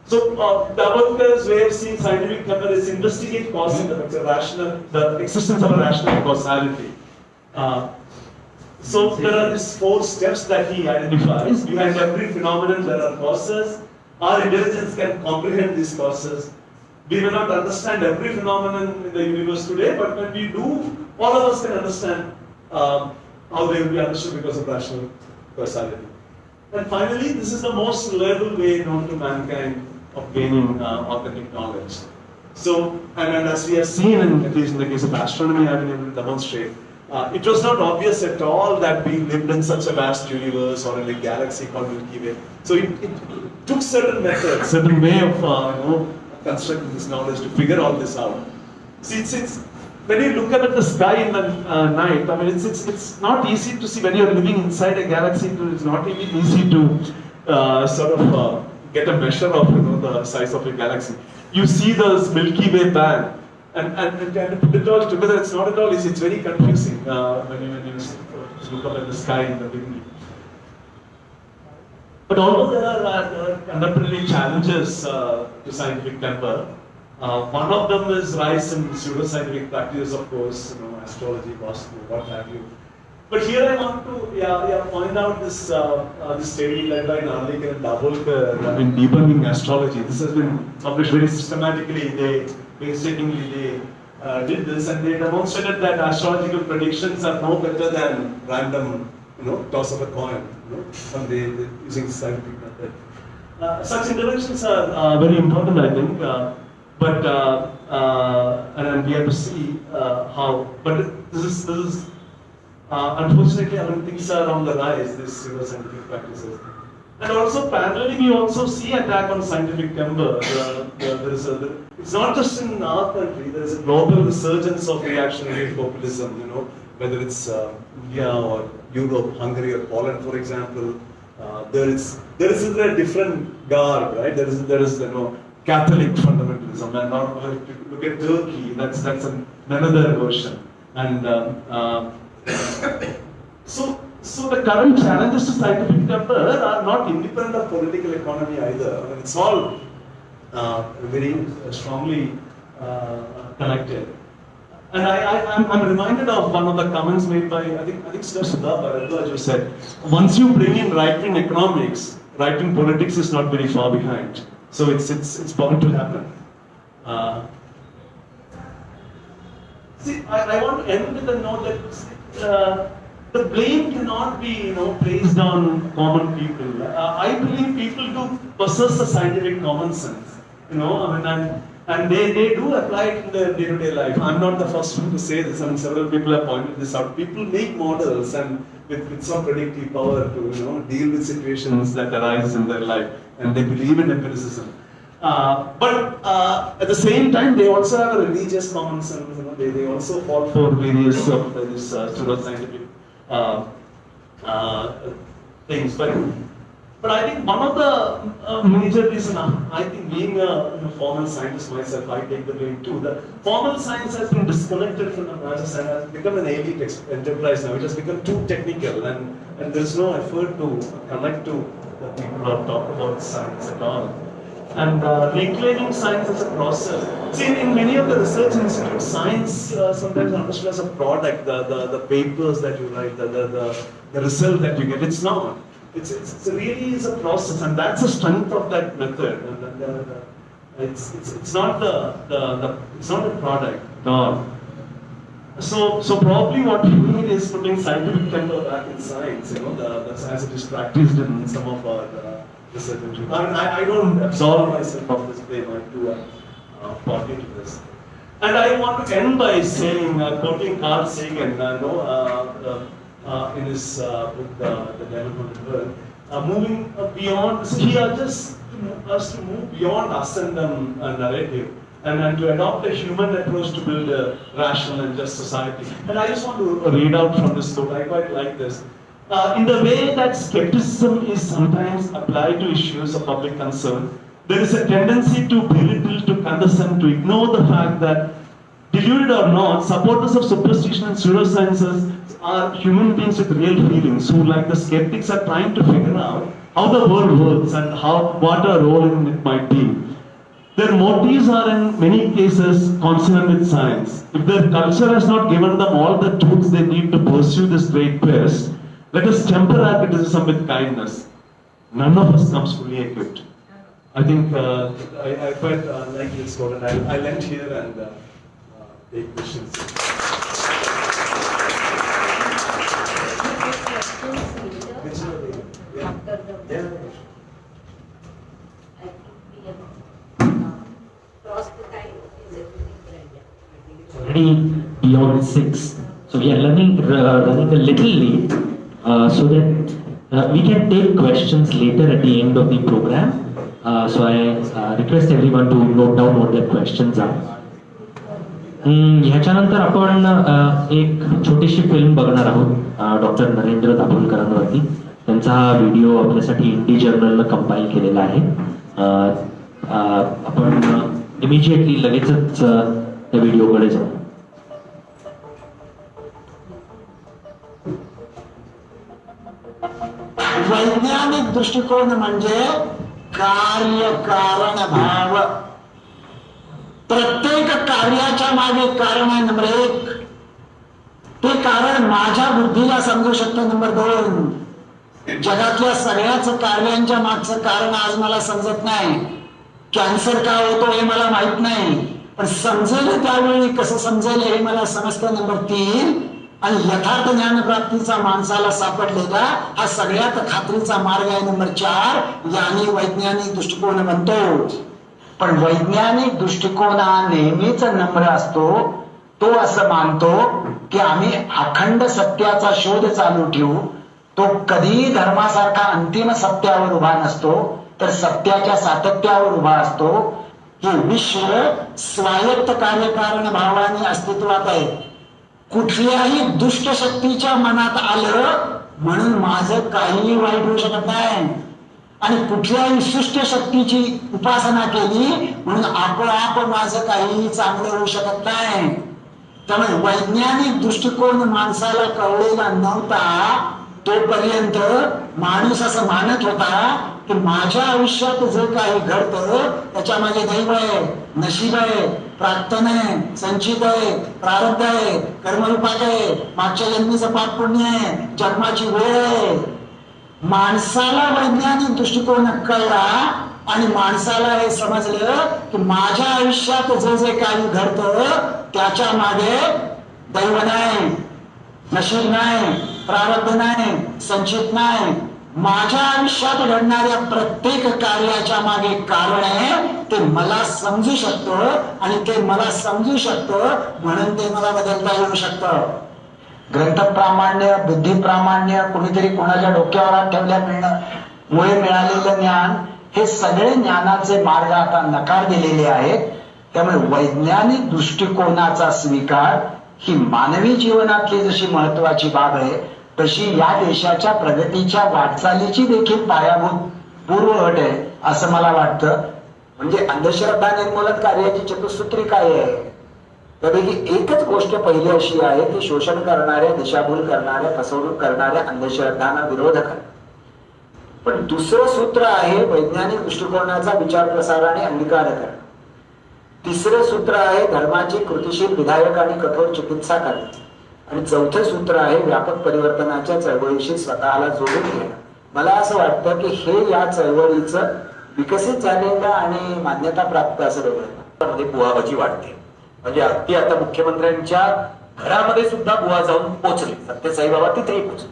So Dabholkar's way of seeing scientific temper is investigate cause and effect, the existence of a rational causality. So there are these 4 steps that he identifies. Behind every phenomenon there are causes. Our intelligence can comprehend these causes. We may not understand every phenomenon in the universe today, but when we do, all of us can understand how they will be understood because of rational causality. And finally, this is the most reliable way known to mankind of gaining authentic knowledge. So, and as we have seen, at least in the case of astronomy, I've been able to demonstrate, it was not obvious at all that we lived in such a vast universe or in a galaxy called Milky Way. So it took certain methods, certain way of constructing this knowledge to figure all this out. See, it's when you look at the sky in the night, I mean, it's not easy to see when you're living inside a galaxy. It's not even easy to sort of get a measure of the size of a galaxy. You see the Milky Way band. And to put it all together, it's not at all easy. It's very confusing when you look up at the sky in the beginning. But although there are contemporary challenges to scientific temper, one of them is rise in pseudoscientific practices, of course, astrology, cosmology, what have you. But here I want to point out this study led by Narendra and Dabholkar, I mean, debunking astrology. This has been published very systematically. Painstakingly they did this, and they demonstrated that astrological predictions are no better than random, toss of a coin, and they using scientific method. Such interventions are very important, I think. And we have to see how. But this is unfortunately, I mean, things are on the rise. These scientific practices. And also, parallelly, we also see attack on scientific temper. It's not just in our country. There is a global resurgence of reactionary populism. Whether it's India or Europe, Hungary or Poland, for example. There is a different garb, right? There is Catholic fundamentalism, and now if you look at Turkey, that's another version. And So the current challenges to scientific temper are not independent of political economy either. I mean, it's all very strongly connected. And I'm reminded of one of the comments made by I think Sir Sudha just said, once you bring in right-wing economics, right-wing politics is not very far behind. So it's bound to happen. See, I want to end with a note that the blame cannot be, placed on common people. I believe people do possess a scientific common sense, and they do apply it in their day-to-day life. I'm not the first one to say this. I mean, several people have pointed this out. People make models and with some predictive power to, deal with situations that arise in their life, and they believe in empiricism. But at the same time, they also have a religious common sense. They also fall for various pseudoscientific things. But I think one of the major reasons, I think being a formal scientist myself, I take the blame too. The formal science has been disconnected from the masses and has become an elite enterprise now. It has become too technical, and there's no effort to connect to the people who talk about science at all. And reclaiming science as a process. See, in many of the research institutes, science sometimes understood as a product, the papers that you write, the result that you get. It's not. It's really is a process, and that's the strength of that method. And it's not it's not a product. No. So probably what we need is putting scientific temper back in science. You know, the science that is practiced in some of our research institutes. I mean, I don't absolve myself of this blame. I do party to this. And I want to end by saying, quoting Carl Sagan, in his book, The Diamond Haunted World, moving beyond, he urges us to move beyond us and narrative and to adopt a human approach to build a rational and just society. And I just want to read out from this book, I quite like this. In the way that skepticism is sometimes applied to issues of public concern, there is a tendency to belittle, to condescend, to ignore the fact that, deluded or not, supporters of superstition and pseudosciences are human beings with real feelings who, like the skeptics, are trying to figure out how the world works and what a role in it might be. Their motives are in many cases consonant with science. If their culture has not given them all the tools they need to pursue this great quest, let us temper our criticism with kindness. None of us comes fully equipped. I think I quite like this quote, and I'll end here and take questions. Cross the time is everything Already beyond 6, so we are running a little late, so that we can take questions later at the end of the program. So I request everyone to note down what their questions are. ह्याच्यानंतर आपण एक छोटीशी film बघणार आहोत doctor Narendra दाभोलकरांवरती. त्यांचा हा video आपल्यासाठी Indi जर्नलनं compile केलेला आहे. आपण इमिजिएटली लगेचच त्या व्हिडिओकडे जाऊ. वैज्ञानिक दृष्टिकोन म्हणजे कार्य कारण भाव. प्रत्येक कार्याच्या मागे कारण आहे नंबर 1. ते कारण माझ्या बुद्धीला समजू शकतं नंबर 2. जगातल्या सगळ्याच कार्यांच्या मागचं कारण आज मला समजत नाही. कॅन्सर का होतो हे मला माहित नाही, पण समजेल त्यावेळी कसं समजेल हे मला समजतं नंबर 3. आणि यथार्थ ज्ञानप्राप्तीचा माणसाला सापडलेला हा सगळ्यात खात्रीचा मार्ग आहे नंबर 4. याने वैज्ञानिक दृष्टिकोन बनतो. पण वैज्ञानिक दृष्टिकोन हा नेहमीच नम्र असतो. तो असं मानतो की आम्ही अखंड सत्याचा शोध चालू ठेवू. तो कधीही धर्मासारखा अंतिम सत्यावर उभा नसतो, तर सत्याच्या सातत्यावर उभा असतो. हे विश्व स्वायत्त कार्यकारण भावाने अस्तित्वात आहे. कुठल्याही दुष्ट शक्तीच्या मनात आलं म्हणून माझं काहीही वाईट होऊ शकत नाही, आणि कुठल्याही सुष्ट शक्तीची उपासना केली म्हणून आपोआप माझं काहीही चांगलं होऊ शकत नाही. त्यामुळे वैज्ञानिक दृष्टिकोन माणसाला कळलेला नव्हता तोपर्यंत माणूस असं मानत होता की माझ्या आयुष्यात जे काही घडतं त्याच्या मागे दैव आहे, नशीब आहे, प्रार्थना आहे, संचित आहे, प्रारब्ध आहे, कर्मविपाक आहे, मागच्या जन्मीचं पाप पुण्य आहे, जन्माची वेळ आहे. माणसाला वैज्ञानिक दृष्टिकोन कळला आणि माणसाला हे समजलं की माझ्या आयुष्यात जे जे काही घडतं त्याच्या मागे दैव नाही, नशीब नाही, प्रारब्ध नाही, संचित नाही. माझ्या आयुष्यात घडणाऱ्या प्रत्येक कार्याच्या मागे कारण आहे. ते मला समजू शकतं आणि ते मला समजू शकतं म्हणून ते मला बदलता येऊ शकतं. ग्रंथ प्रामाण्य, बुद्धी प्रामाण्य, कुणीतरी कोणाच्या डोक्यावर हात ठेवल्यामुळे मिळालेलं ज्ञान, हे सगळे ज्ञानाचे मार्ग आता नकार दिलेले आहेत. त्यामुळे वैज्ञानिक दृष्टिकोनाचा स्वीकार ही मानवी जीवनातली जशी महत्वाची बाब आहे तशी या देशाच्या प्रगतीच्या वाटचालीची देखील पायाभूत पूर्वअट आहे असं मला वाटतं. म्हणजे अंधश्रद्धा निर्मूलन कार्याची चतुसूत्री काय आहे? त्यापैकी एकच गोष्ट पहिली अशी आहे की शोषण करणाऱ्या, दिशाभूल करणाऱ्या, फसवणूक करणाऱ्या अंधश्रद्धांना विरोध करा. पण दुसरं सूत्र आहे वैज्ञानिक दृष्टिकोनाचा विचार प्रसार आणि अंगीकार करणे. तिसरं सूत्र आहे धर्माची कृतिशील विधायक आणि कठोर चिकित्सा करणे. आणि चौथं सूत्र आहे व्यापक परिवर्तनाच्या चळवळीशी स्वतःला जोडून घेणं. मला असं वाटतं की हे या चळवळीचं विकसित झालेलं आणि मान्यता प्राप्त असं वेगळं बुवा भाजी वाढते. म्हणजे अगदी आता मुख्यमंत्र्यांच्या घरामध्ये सुद्धा बुवा जाऊन पोहोचले. सत्यसाई बाबा तिथेही पोहोचले.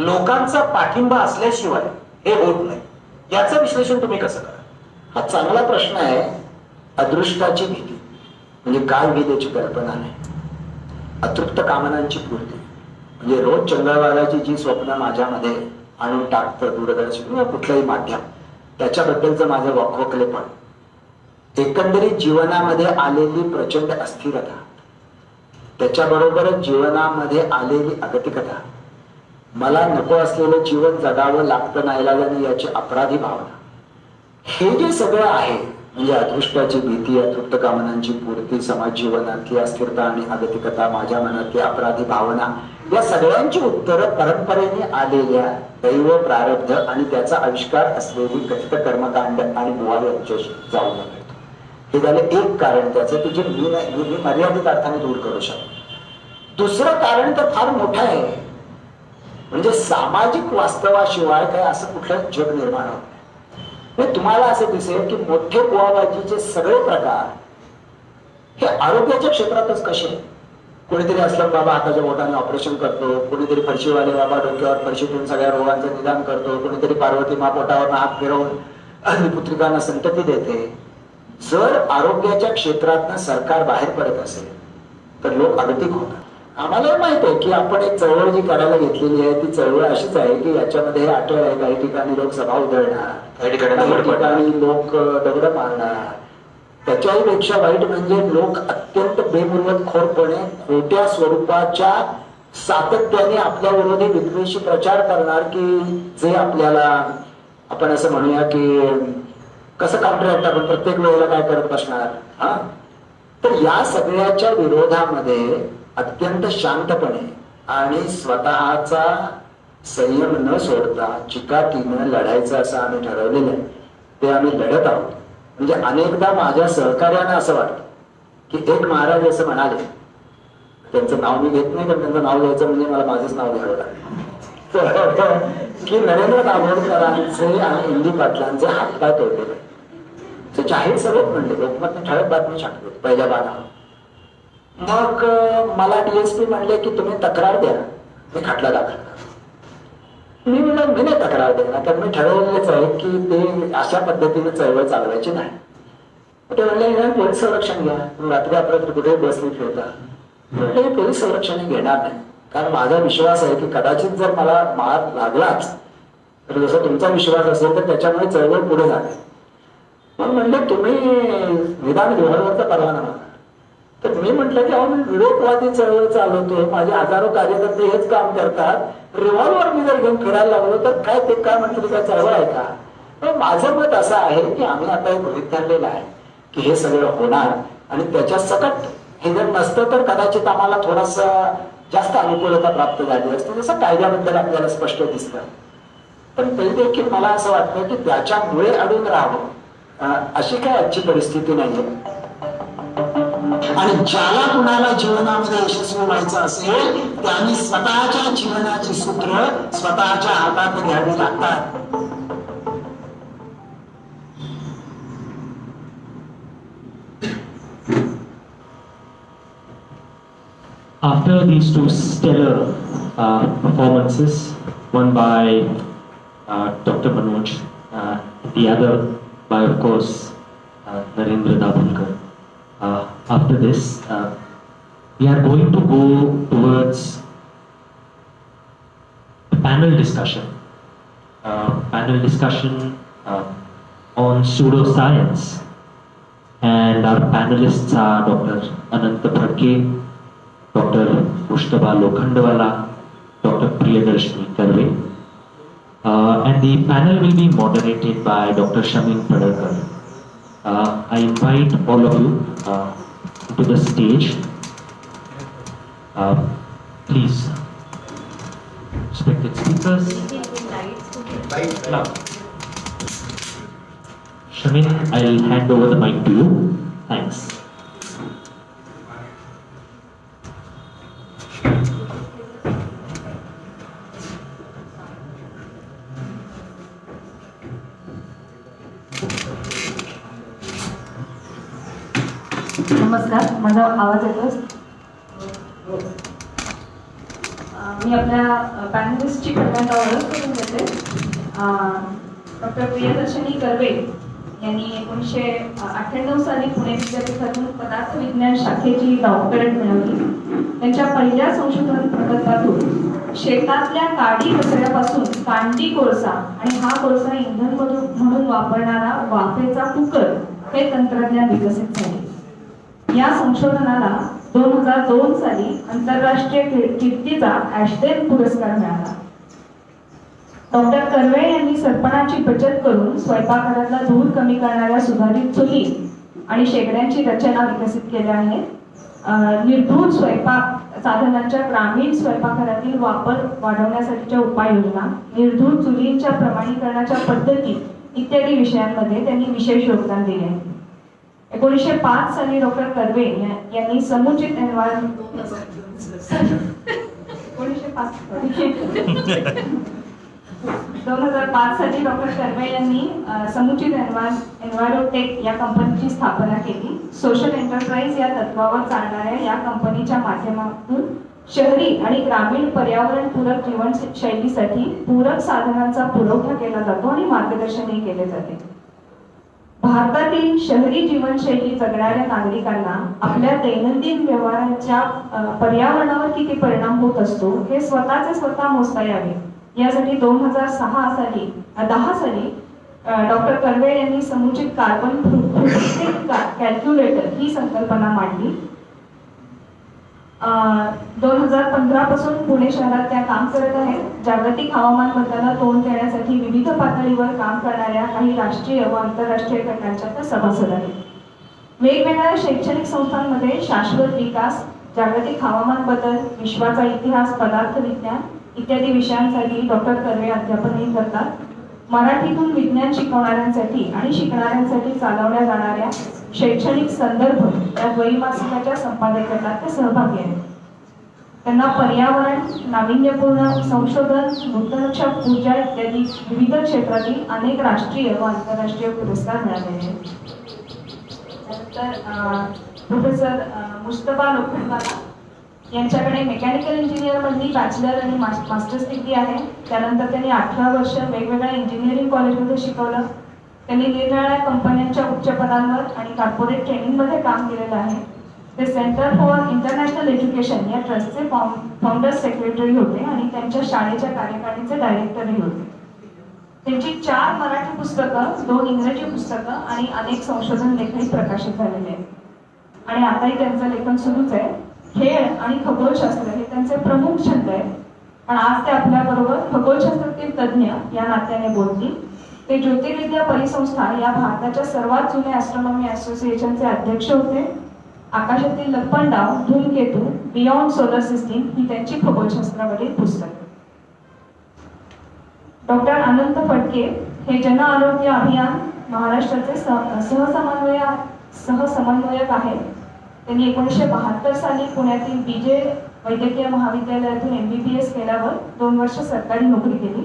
लोकांचा पाठिंबा असल्याशिवाय हे होत नाही. याचं विश्लेषण तुम्ही कसं करा? हा चांगला प्रश्न आहे. अदृष्टाची भीती म्हणजे काय होईल याची कल्पना नाही. अतृप्त कामनांची पूर्ती म्हणजे रोज चंद्रवादाची जी स्वप्न माझ्यामध्ये आणून टाकतं दूरदर्शन किंवा कुठलंही माध्यम, त्याच्याबद्दलचं माझं वखवकलेपण, एकंदरीत जीवनामध्ये आलेली प्रचंड अस्थिरता, त्याच्याबरोबरच जीवनामध्ये आलेली अगतिकता, मला नको असलेलं जीवन जगावं लागतं नाईलाजाने याची अपराधी भावना, हे जे सगळं आहे म्हणजे अदृष्टाची भीती, अतृप्त कामनांची पूर्ती, समाज जीवनातली अस्थिरता आणि अगतिकता, माझ्या मनातली अपराधी भावना, या सगळ्यांची उत्तरं परंपरेने आलेल्या दैव, प्रारब्ध आणि त्याचा आविष्कार असलेली कथित कर्मकांड आणि बुवा यांच्याशी जाऊन मिळतो. हे झालं एक कारण त्याचं की जे मी मर्यादित अर्थाने दूर करू शकतो. दुसरं कारण तर फार मोठं आहे. म्हणजे सामाजिक वास्तवाशिवाय काय असं कुठलं जग निर्माण होत. तुम्हाला असं दिसेल की मोठे बुवाबाजीचे सगळे प्रकार हे आरोग्याच्या क्षेत्रातच कसे. कोणीतरी असलं बाबा हाताच्या बोटाने ऑपरेशन करतो, कोणीतरी फरशीवाले बाबा डोक्यावर फरशी ठेवून सगळ्या रोगांचं निदान करतो, कोणीतरी पार्वती मा पोटावर हात फिरवून पुत्रिकांना संतती देते. जर आरोग्याच्या क्षेत्रातनं सरकार बाहेर पडत असेल तर लोक अगतिक होतात. आम्हाला माहित आहे की आपण एक चळवळ जी करायला घेतलेली आहे ती चळवळ अशीच आहे की याच्यामध्ये हे अटळ आहे. काही ठिकाणी लोक सभा उधळणार, काही ठिकाणी लोक दगड मारणार. त्याच्याही पेक्षा वाईट म्हणजे लोक अत्यंत बेमुरवतखोरपणे खोट्या स्वरूपाच्या सातत्याने आपल्या विरोधी विद्वेषी प्रचार करणार की जे आपल्याला आपण असं म्हणूया की कसं काउंटर आपण प्रत्येक वेळेला काय करत बसणार. हा तर या सगळ्याच्या विरोधामध्ये अत्यंत शांतपणे आणि स्वतःचा संयम न सोडता चिकाटीनं लढायचं असं आम्ही ठरवलेलं आहे. ते आम्ही लढत आहोत. म्हणजे अनेकदा माझ्या सहकार्यानं असं वाटतं की एक महाराज असं म्हणाले, त्यांचं नाव मी घेत नाही कारण त्यांचं नाव घ्यायचं म्हणजे मला माझंच नाव घ्यावं लागेल, की नरेंद्र दाभोळकरांचे आणि इंदी पाटलांचे हातपाय तोडलेले. ते जाहीर सभेत म्हणले, लोकमतने ठळक बातमी छापली पहिल्या बाणावर. मग मला DSP म्हणले की तुम्ही तक्रार द्या, मी खटला दाखल करतो. मी म्हणलं मी नाही तक्रार देणार कारण मी ठरवलेलंच आहे की ते अशा पद्धतीने चळवळ चालवायची नाही. ते म्हणले पोलीस संरक्षण घ्या, रात्री आपल्याकडे कुठे बसली फिरता. म्हणले पोलीस संरक्षण घेणार नाही कारण माझा विश्वास आहे की कदाचित जर मला मार लागलाच तर जसं तुमचा विश्वास असेल तर त्याच्यामुळे चळवळ पुढे जाते. मग म्हणले तुम्ही निदान रिव्हॉल्वरचा परवाना मागा. तर मी म्हटलं की अहो मी विरोधवादी चळवळ चालवतो, माझे हजारो कार्यकर्ते हेच काम करतात, रिव्हॉल्वर मी जर घेऊन फिरायला लागलो तर काय ते काय म्हणतो काय चळवळ आहे का. पण माझं मत असं आहे की आम्ही आता एक गृहीत धरलेलं आहे की हे सगळं होणार आणि त्याच्या सकट हे जर नसतं तर कदाचित आम्हाला थोडासा जास्त अनुकूलता प्राप्त झाली असते, जसं कायद्याबद्दल आपल्याला स्पष्ट दिसतं. पण तरी देखील मला असं वाटतं की त्याच्यामुळे अडून राहावं अशी काय आजची परिस्थिती नाहीये. आणि ज्याला कुणाला जीवनामध्ये यशस्वी व्हायचं असेल त्यांनी स्वतःच्या जीवनाची सूत्र स्वतःच्या हातात घ्यावी लागतात. After these two stellar performances, one by Dr. Manoj, the other by, of course, Narendra Dabholkar. After this, we are going to go towards the panel discussion. Panel discussion on pseudoscience. And our panelists are Dr. Anant Phadake, Dr. Mujtaba Lokhandwala, Dr. Priyadarshini Karve. And the panel will be moderated by Dr. Shamin Padalkar. I invite all of you to the stage. Please, respected speakers. discuss? Lights. Now, Shamin, I'll hand over the mic to you. Thanks. नमस्कार, माझा आवाज येतोय? मी आपल्या पॅनलिस्टची पहिल्यांदा ओळख करून देते. Doctor Priyadarshini Karve यांनी 1998 साली पुणे विद्यापीठातून पदार्थ विज्ञान शाखेची डॉक्टरेट मिळवली. त्यांच्या पहिल्या संशोधन प्रकल्पातून शेतातल्या काडी कचऱ्यापासून कांडी कोळसा आणि हा कोळसा इंधन म्हणून वापरणारा वाफेचा कुकर हे तंत्रज्ञान विकसित झाले. या संशोधनाला 2002 साली आंतरराष्ट्रीय कीर्तीचा ॲशडेन पुरस्कार मिळाला. डॉक्टर कर्वे यांनी सरपणाची बचत करून स्वयंपाकघरातला धूर कमी करणाऱ्या सुधारित चुली आणि शेगड्यांची रचना विकसित केल्या आहेत. निर्धूत स्वयंपाक साधनांच्या ग्रामीण स्वयंपाकघरातील वापर वाढवण्यासाठीच्या उपाययोजना, निर्धूत चुलींच्या प्रमाणीकरणाच्या पद्धती इत्यादी विषयांमध्ये त्यांनी विशेष योगदान दिले आहे. 1905 साली डॉक्टर कर्वे यांनी समुचित एन्व्हायरमेंट 2005 साली डॉक्टर कर्वे यांनी समुचित एन्व्हायरोटेक या कंपनीची स्थापना केली. सोशल एंटरप्राइज या तत्वावर चालणाऱ्या या कंपनीच्या माध्यमातून शहरी आणि ग्रामीण पर्यावरणपूरक जीवनशैलीसाठी पूरक साधनांचा पुरवठा केला जातो आणि मार्गदर्शनही केले जाते. भारतातील शहरी जीवनशैली जगणाऱ्या नागरिकांना आपल्या दैनंदिन व्यवहारांच्या पर्यावरणावर किती परिणाम होत असतो हे स्वतः मोजता यावे यासाठी 2010 साली डॉक्टर कर्वे यांनी समुचित कार्बन फुटप्रिंट कॅल्क्युलेटर ही संकल्पना मांडली. 2015 पासून पुणे शहरात त्या काम करत आहेत. जागतिक हवामान बदलाला तोंड देण्यासाठी विविध पातळीवर काम करणाऱ्या काही राष्ट्रीय व आंतरराष्ट्रीय गटांच्या त्या सभासद आहेत. वेगवेगळ्या शैक्षणिक संस्थांमध्ये शाश्वत विकास, जागतिक हवामान बदल, विश्वाचा इतिहास, पदार्थ विज्ञान इत्यादी विषयांसाठी डॉक्टर कर्वे अध्यापनही करतात. मराठीतून विज्ञान शिकवणाऱ्यांसाठी आणि शिकणाऱ्यांसाठी चालवल्या जाणाऱ्या शैक्षणिक संदर्भ या द्वैमासिकाच्या संपादक गटात ते सहभागी आहेत. त्यांना पर्यावरण, नाविन्यपूर्ण संशोधन, नूतनक्षा ऊर्जा इत्यादी विविध क्षेत्रातील अनेक राष्ट्रीय व आंतरराष्ट्रीय पुरस्कार मिळालेले आहेत. त्यानंतर प्रोफेसर मुजतबा लोखंडवाला यांच्याकडे मेकॅनिकल इंजिनियर मधली बॅचलर आणि मास्टर्स डिग्री आहे. त्यानंतर त्यांनी 18 वर्ष वेगवेगळ्या इंजिनिअरिंग कॉलेजमध्ये शिकवलं. त्यांनी निरनिराळ्या कंपन्यांच्या उच्च पदांवर आणि कॉर्पोरेट ट्रेनिंगमध्ये काम केलेलं आहे. ते सेंटर फॉर इंटरनॅशनल एज्युकेशन या ट्रस्टचे फाउंडर सेक्रेटरी होते आणि त्यांच्या शाळेच्या कार्यकारिणीचे डायरेक्टरही होते. त्यांची 4 मराठी पुस्तकं, 2 इंग्रजी पुस्तकं आणि अनेक संशोधन लेखही प्रकाशित झालेले आहेत. आणि आताही त्यांचं लेखन सुरूच आहे. खेळ आणि खगोलशास्त्र हे त्यांचे प्रमुख छंद आहेत. पण आज ते आपल्याबरोबर खगोलशास्त्रातील तज्ज्ञ या नात्याने बोलतील. ते ज्योतिर्विद्या परिसंस्था या भारताच्या सर्वात जुन्या ॲस्ट्रॉनॉमी असोसिएशनचे अध्यक्ष होते. आकाशातील लपंडाव, धूमकेतू, बियॉन्ड सोलर सिस्टीम ही त्यांची खगोलशास्त्रावरील पुस्तक. डॉक्टर अनंत फडके हे जन आरोग्य अभियान महाराष्ट्राचे सहसमन्वयक आहेत. त्यांनी 1972 साली पुण्यातील BJ वैद्यकीय महाविद्यालयातून MBBS केल्यावर 2 वर्ष सरकारी नोकरी केली.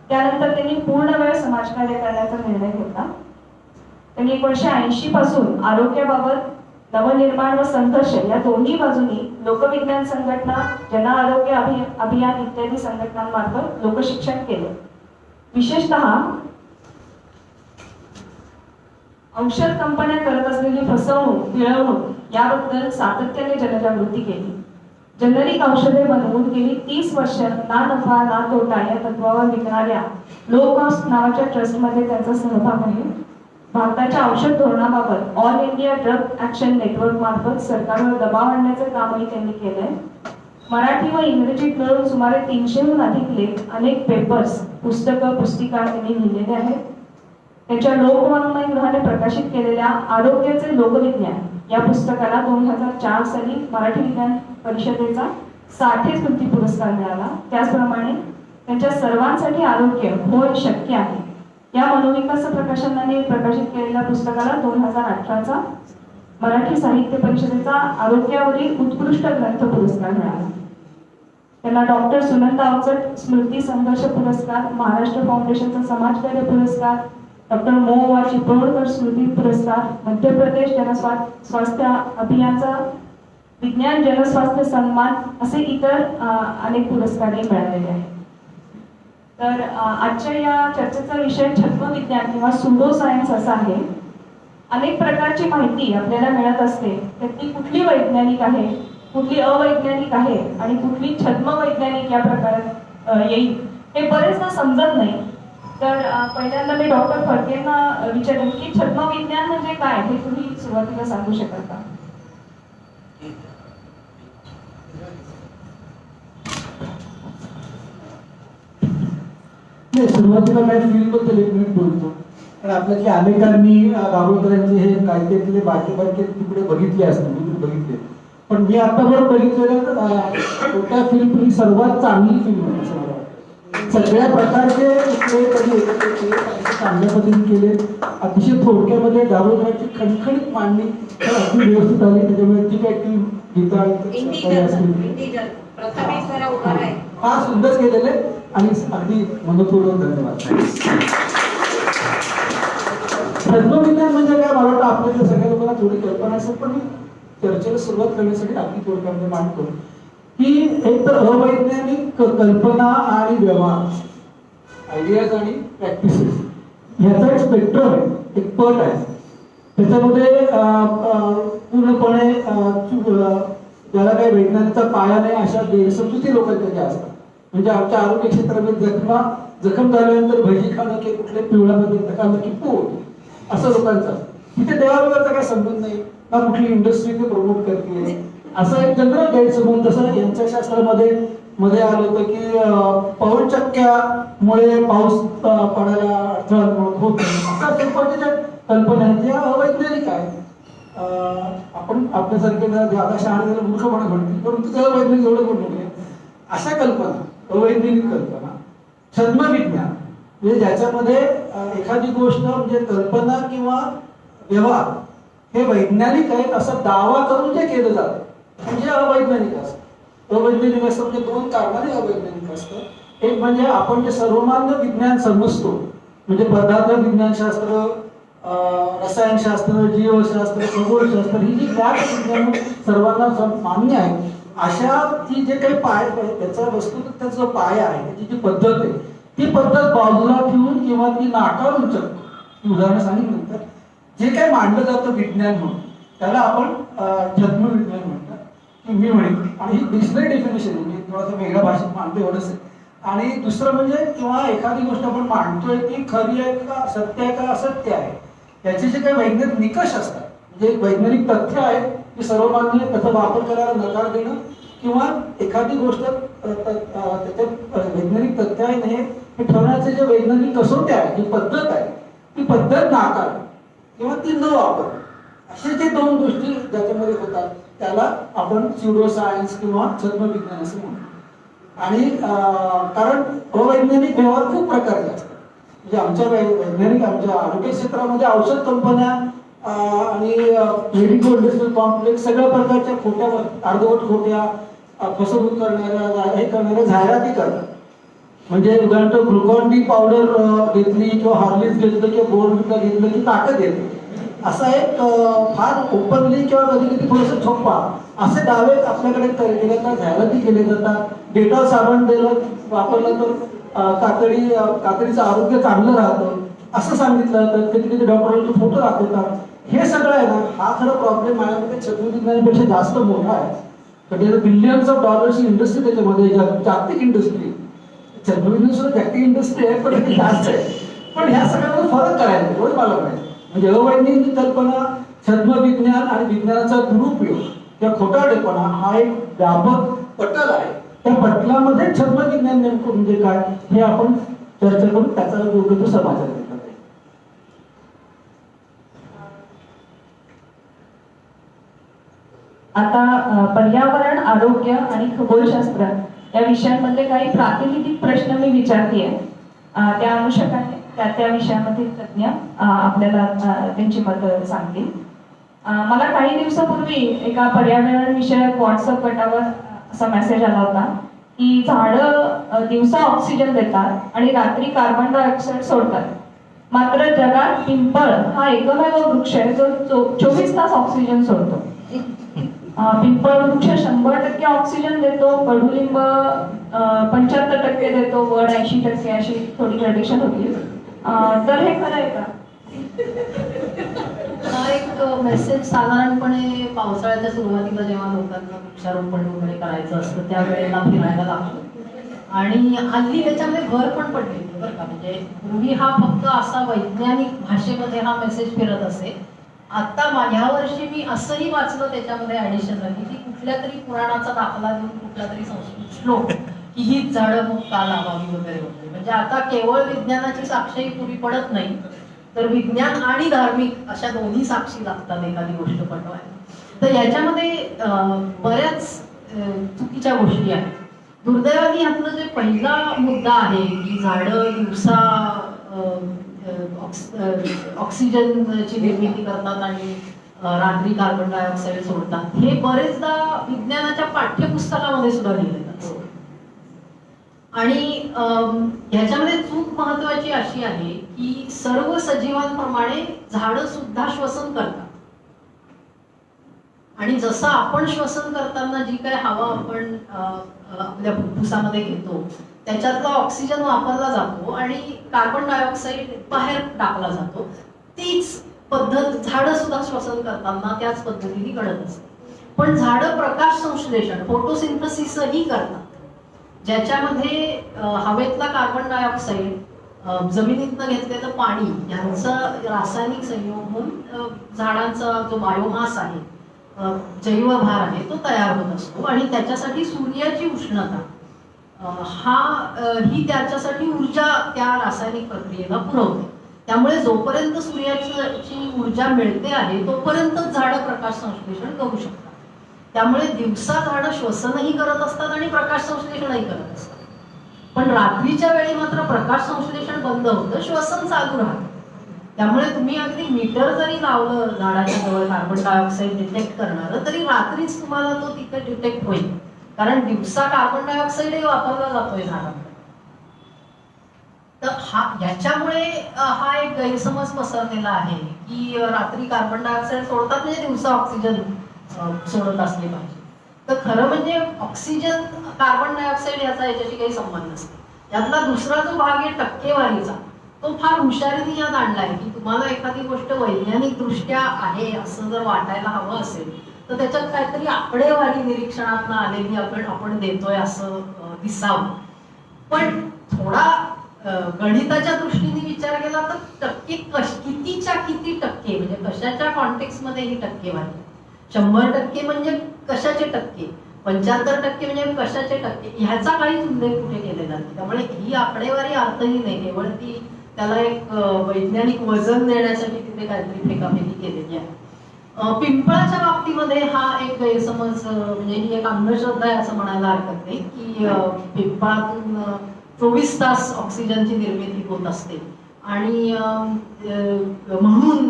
त्यानंतर त्यांनी पूर्ण वेळ समाजकार्य करण्याचा निर्णय घेतला. त्यांनी 1980 पासून आरोग्याबाबत नवनिर्माण व संघर्ष या दोन्ही बाजूंनी लोकविज्ञान संघटना, जन आरोग्य अभियान इत्यादी संघटनांमार्फत लोकशिक्षण केले. विशेषतः औषध कंपन्या करत असलेली फसवणूक, पिळवणूक याबद्दल सातत्याने जनजागृती केली. जेनेरिक औषधे बनवून गेली 30 वर्ष ना नफा ना तोटा या तत्वावर विकणाऱ्या लो कॉस्ट नावाच्या ट्रस्टमध्ये त्यांचा सहभाग आहे. भारताच्या औषध धोरणाबाबत all India drug action network मार्फत सरकारवर दबाव आणण्याचे कामही त्यांनी केलंय. मराठी व इंग्रजीत मिळून सुमारे 300हून अधिक लेख, अनेक पेपर्स, पुस्तकं, पुस्तिका त्यांनी लिहिलेले आहेत. त्यांच्या लोकवाङ्मय गृहाने प्रकाशित केलेल्या आरोग्याचे लोकविज्ञान या पुस्तकाला 2004 साली मराठी विज्ञान परिषदेचा 60 स्मृती पुरस्कार मिळाला. त्याचप्रमाणे त्यांच्या सर्वांसाठी आरोग्य होय शक्य आहे या मनोविकास प्रकाशनाने प्रकाशित केलेल्या पुस्तकाला 2018चा मराठी साहित्य परिषदेचा आरोग्यावरील उत्कृष्ट ग्रंथ पुरस्कार मिळाला. त्याला डॉक्टर सुनंदा अवचट स्मृती संघर्ष पुरस्कार, महाराष्ट्र फाउंडेशनचा समाजकार्य पुरस्कार, डॉक्टर मोवा चिपळूणकर स्मृती पुरस्कार, मध्य प्रदेश जनस्वास्थ्य अभियानचा विज्ञान जनस्वास्थ्य सन्मान असे इतर अनेक पुरस्कारही मिळालेले आहेत. तर आजच्या या चर्चेचा विषय छद्मविज्ञान किंवा सुडो सायन्स असा आहे. अनेक प्रकारची माहिती आपल्याला मिळत असते, त्यातली कुठली वैज्ञानिक आहे, कुठली अवैज्ञानिक आहे आणि कुठली छद्म वैज्ञानिक या प्रकारात येईल हे बरेचदा समजत नाही. तर पहिल्यांदा मी डॉक्टर फडकेंना विचारेन की छद्म विज्ञान म्हणजे काय हे तुम्ही सुरुवातीला सांगू शकाल का? सुरुवातीला काय फील्ड बद्दल एक मिनिट बोलतो. पण आपल्यातल्या अनेकांनी दाभोळकरांचे हे कायद्यातले बाकी तिकडे बघितले असतील, मी बघितले. पण मी आतापर्यंत बघितलेलं त्या फिल्म ही सर्वात चांगली फिल्म आहे असं मला वाटतं. सगळ्या प्रकारचे कधी एकत्र केले, चांगल्या पद्धतीने केले, अतिशय थोडक्यामध्ये दाभोळकरांची खणखणीत मांडणी अगदी व्यवस्थित आली. त्याच्यामुळे जी काय टीम गीता हा सुंदर केलेले आणि अगदी मनपूर्वक धन्यवाद. छद्मविज्ञान म्हणजे काय मला वाटतं आपल्या सगळ्या लोकांना थोडी कल्पना असेल, पण मी चर्चेला सुरुवात करण्यासाठी अगदी थोडक्यामध्ये मांडतो की एक तर अवैज्ञानिक कल्पना आणि व्यवहार, आयडियाज आणि प्रॅक्टिसेस ह्याचा एक स्पेक्ट्रम आहे, एक पट आहे. त्याच्यामध्ये पूर्णपणे ज्याला काही वैज्ञानिकचा पाया नाही अशा गैरसमजुती लोकांच्या ज्या असतात. म्हणजे आमच्या आरोग्य क्षेत्रामध्ये जखम झाल्यानंतर भजी खाणं की कुठल्या पिवळ्या पद्धतीने खाणं की पोट असं लोकांचं. तिथे देवाबरोबरचा काही संबंध नाही ना, कुठली इंडस्ट्री ते प्रमोट करते असा एक जनरल गैरसमज. जसं यांच्या शास्त्रामध्ये मध्ये आलं होतं की पवनचक्क्यामुळे पाऊस पडायला अडथळा होत नाही अशा स्वरूपाच्या कल्पना आहेत त्या अवैज्ञानिक आहेत. आपण आपल्यासारखे ज्यादा शहाणे मूर्खपणा घडतील, परंतु त्याला वैज्ञानिक एवढं घडलं नाही. अशा कल्पना, अवैज्ञानिक कल्पना, छद्मविज्ञान म्हणजे ज्याच्यामध्ये एखादी गोष्ट म्हणजे कल्पना किंवा व्यवहार हे वैज्ञानिक आहेत असा दावा करून जे केलं जातं म्हणजे अवैज्ञानिक असतं. अवैज्ञानिक असतं म्हणजे दोन कारणाने अवैज्ञानिक असतं. एक म्हणजे आपण जे सर्वमान्य विज्ञान समजतो म्हणजे पदार्थ विज्ञानशास्त्र, रसायनशास्त्र, जीवशास्त्र, खगोलशास्त्र ही जी विज्ञान सर्वांना मान्य आहे अशा ती जे काही पाय त्याचा वस्तुतः जो पाया आहे त्याची जी पद्धत आहे ती पद्धत बाजूला ठेवून किंवा ती नाकारून शकतो. उदाहरण सांगितलं तर जे काही मांडलं जातं विज्ञान म्हणून त्याला आपण छद्मविज्ञान म्हणतात की मी म्हणेन. आणि ही डिक्शनरी डेफिनेशन आहे, मी थोडासा वेगळ्या भाषेत मांडतो एवढंच आहे. आणि दुसरं म्हणजे किंवा एखादी गोष्ट आपण मांडतोय ती खरी आहे का, सत्य आहे का असत्य आहे, याचे जे काही वैज्ञानिक निकष असतात म्हणजे वैज्ञानिक तथ्य आहे की सर्वमान्य त्याचा वापर करायला नकार देणं किंवा एखादी गोष्ट त्याच्यात वैज्ञानिक तथ्य आहे नाही हे ठरवण्याचे जे वैज्ञानिक कसोटी आहे, जी पद्धत आहे ती पद्धत नाकार किंवा ती न वापर असे जे दोन गोष्टी ज्याच्यामध्ये होतात त्याला आपण स्युडो सायन्स किंवा छद्मविज्ञान असं म्हणतो. आणि कारण अवैज्ञानिक व्यवहार खूप प्रकारचे असतात. म्हणजे आमच्या वैज्ञानिक आमच्या आरोग्य क्षेत्रामध्ये औषध कंपन्या आणि मेडिकल इंडस्ट्रियल कॉम्प्लेक्स सगळ्या प्रकारच्या खोट्या अर्धवट खोट्या फसवणूक करणाऱ्या हे करणाऱ्या जाहिराती करतात. म्हणजे उदाहरणार्थ ग्लुकॉन डी पावडर घेतली किंवा हार्लिक्स घेतलं किंवा बोर्नविटा घेतलं की ताकद येते असा एक फार ओपनली किंवा कधी कधी थोडंसं छप्पा असे दावे आपल्याकडे केले जातात, जाहिराती केले जातात. डेटॉल साबण दिलं वापरलं तर कातडीचं आरोग्य चांगलं राहतं असं सांगितलं जातं. कधी कधी डॉक्टरांचे फोटो दाखवतात. हे सगळं आहे ना, हा खरं प्रॉब्लेम माझ्यामध्ये छद्मविज्ञानापेक्षा जास्त मोठा आहे. म्हणजे बिलियन्स ऑफ डॉलर्सची इंडस्ट्री त्याच्यामध्ये जागतिक इंडस्ट्री. छद्मविज्ञान सुद्धा जागतिक इंडस्ट्री आहे पण ते जास्त आहे. पण ह्या सगळ्यामध्ये फरक करायचा एवढं मला माहिती. म्हणजे अवैज्ञानिक कल्पना, छद्मविज्ञान आणि विज्ञानाचा दुरुपयोग किंवा खोटारडेपणा हा एक व्यापक पटल आहे. त्या पटलामध्ये छद्मविज्ञान नेमकं म्हणजे काय हे आपण चर्चा करून त्याचा योग्य तो समाचार देतात. आता पर्यावरण, आरोग्य आणि खगोलशास्त्र या विषयांमधले काही प्रातिनिधिक प्रश्न मी विचारते. त्या अनुषंगाने त्या विषयामधील तज्ज्ञ आपल्याला त्यांची मतं सांगतील. मला काही दिवसापूर्वी एका पर्यावरण विषयक व्हॉट्सअप गटावर असा मेसेज आला होता की झाडं दिवसा ऑक्सिजन देतात आणि रात्री कार्बन डायऑक्साईड सोडतात, मात्र जगात पिंपळ हा एकमेव वृक्ष आहे जो 24 तास ऑक्सिजन सोडतो. पिंपळ वृक्ष 100% ऑक्सिजन देतो, कडुलिंब 75% देतो, वड 80%, अशी थोडी प्रेडिक्शन होती. तर हे खरं आहे का? हा एक मेसेज साधारणपणे पावसाळ्याच्या सुरुवातीला जेव्हा लोकांना वृक्षारोपण वगैरे करायचं असतं त्यावेळेला फिरायला लागतो आणि हल्ली त्याच्यामध्ये भर पण पडली बरं का. म्हणजे पूर्वी हा फक्त असा वैज्ञानिक भाषेमध्ये हा मेसेज फिरत असे. आता ह्या वर्षी मी असंही वाचलं त्याच्यामध्ये ऍडिशन की कुठल्या तरी पुराणाचा दाखला देऊन कुठला तरी संस्कृत श्लोक की हीच झाडं मग का लावावी वगैरे वगैरे. म्हणजे आता केवळ विज्ञानाची साक्षीही पुरी पडत नाही, तर विज्ञान आणि धार्मिक अशा दोन्ही साक्षी लागतात एखादी गोष्ट पटवायला. तर याच्यामध्ये बऱ्याच चुकीच्या गोष्टी आहेत. दुर्दैवाने यातलं जे पहिला मुद्दा आहे की झाडं दिवसा ऑक्सिजनची निर्मिती करतात आणि रात्री कार्बन डायऑक्साईड सोडतात, हे बरेचदा विज्ञानाच्या पाठ्यपुस्तकामध्ये सुद्धा लिहिलेलं असतं. आणि ह्याच्यामध्ये चूक महत्वाची अशी आहे की सर्व सजीवांप्रमाणे झाडं सुद्धा श्वसन करतात आणि जसं आपण श्वसन करताना जी काय हवा आपण आपल्या फुफ्फुसामध्ये घेतो त्याच्यातला ऑक्सिजन वापरला जातो आणि कार्बन डायऑक्साईड बाहेर टाकला जातो, तीच पद्धत झाडं सुद्धा श्वसन करताना त्याच पद्धतीने घडत असते. पण झाडं प्रकाश संश्लेषण फोटोसिंथसिसही करतात, ज्याच्यामध्ये हवेतला कार्बन डायऑक्साईड जमिनीतनं घेतलेलं पाणी यांचं रासायनिक संयोग होऊन झाडांचा जो बायोमास आहे, जैवभार आहे, तो तयार होत असतो आणि त्याच्यासाठी सूर्याची उष्णता ही त्याच्यासाठी ऊर्जा त्या रासायनिक प्रक्रियेला पुरवते. त्यामुळे जोपर्यंत सूर्याची ऊर्जा मिळते आहे तोपर्यंत झाडं प्रकाश संश्लेषण करू शकतात. त्यामुळे दिवसा झाडं श्वसनही करत असतात आणि प्रकाश संश्लेषणही करत असतात. पण रात्रीच्या वेळी मात्र प्रकाश संश्लेषण बंद होतं, श्वसन चालू राहतं. त्यामुळे तुम्ही अगदी मीटर जरी लावलं झाडाच्या जवळ कार्बन डायऑक्साईड डिटेक्ट करणारं, तरी रात्रीच तुम्हाला तो तिथे डिटेक्ट होईल, कारण दिवसा कार्बन डायऑक्साईडही वापरला जातोय झाडांना. तर याच्यामुळे हा एक गैरसमज पसरलेला आहे की रात्री कार्बन डायऑक्साईड सोडतात म्हणजे दिवसा ऑक्सिजन सोडत असले पाहिजे. तर खरं म्हणजे ऑक्सिजन कार्बन डायऑक्साईड याचा याच्याशी काही संबंध नसतो. यातला दुसरा जो भाग आहे टक्केवारीचा, तो फार हुशारीने यात आणलाय की तुम्हाला एखादी गोष्ट वैज्ञानिक दृष्ट्या आहे असं जर वाटायला हवं असेल तर त्याच्यात काहीतरी आकडेवारी निरीक्षणातून आलेली आपण देतोय असं दिसावं. पण थोडा गणिताच्या दृष्टीने विचार केला तर टक्के कितीच्या किती टक्के, म्हणजे कशाच्या कॉन्टेक्स्ट मध्ये ही टक्केवारी. 100% म्हणजे कशाचे टक्के, 75% म्हणजे कशाचे टक्के, ह्याचा काहीच उल्लेख कुठे केलेला नाही. त्यामुळे ही आकडेवारी अर्थही नाही, केवळ ती त्याला एक वैज्ञानिक वजन देण्यासाठी तिथे काहीतरी फेकाफेकी केलेली आहे. पिंपळाच्या बाबतीमध्ये हा एक गैरसमज, म्हणजे ही एक अंधश्रद्धा आहे असं म्हणायला हरकत नाही की पिंपळातून 24 तास ऑक्सिजनची निर्मिती होत असते आणि म्हणून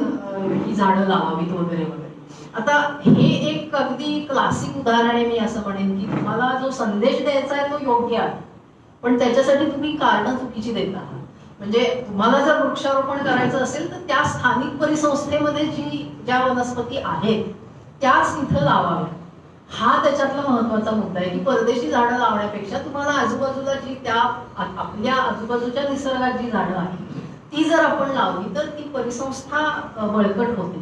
ही झाडं लावावीत वगैरे वगैरे. आता हे एक अगदी क्लासिक उदाहरण आहे. मी असं म्हणेन की तुम्हाला जो संदेश द्यायचा आहे तो योग्य आहे, पण त्याच्यासाठी तुम्ही कारणं चुकीची देत आहात. म्हणजे तुम्हाला जर वृक्षारोपण करायचं असेल तर त्या स्थानिक परिसंस्थेमध्ये ज्या वनस्पती आहेत त्याच इथं लावाव्या, हा त्याच्यातला महत्वाचा मुद्दा आहे. की परदेशी झाडं लावण्यापेक्षा तुम्हाला आजूबाजूला जी त्या आपल्या आजूबाजूच्या निसर्गात जी झाडं आहेत ती जर आपण लावली तर ती परिसंस्था बळकट होते.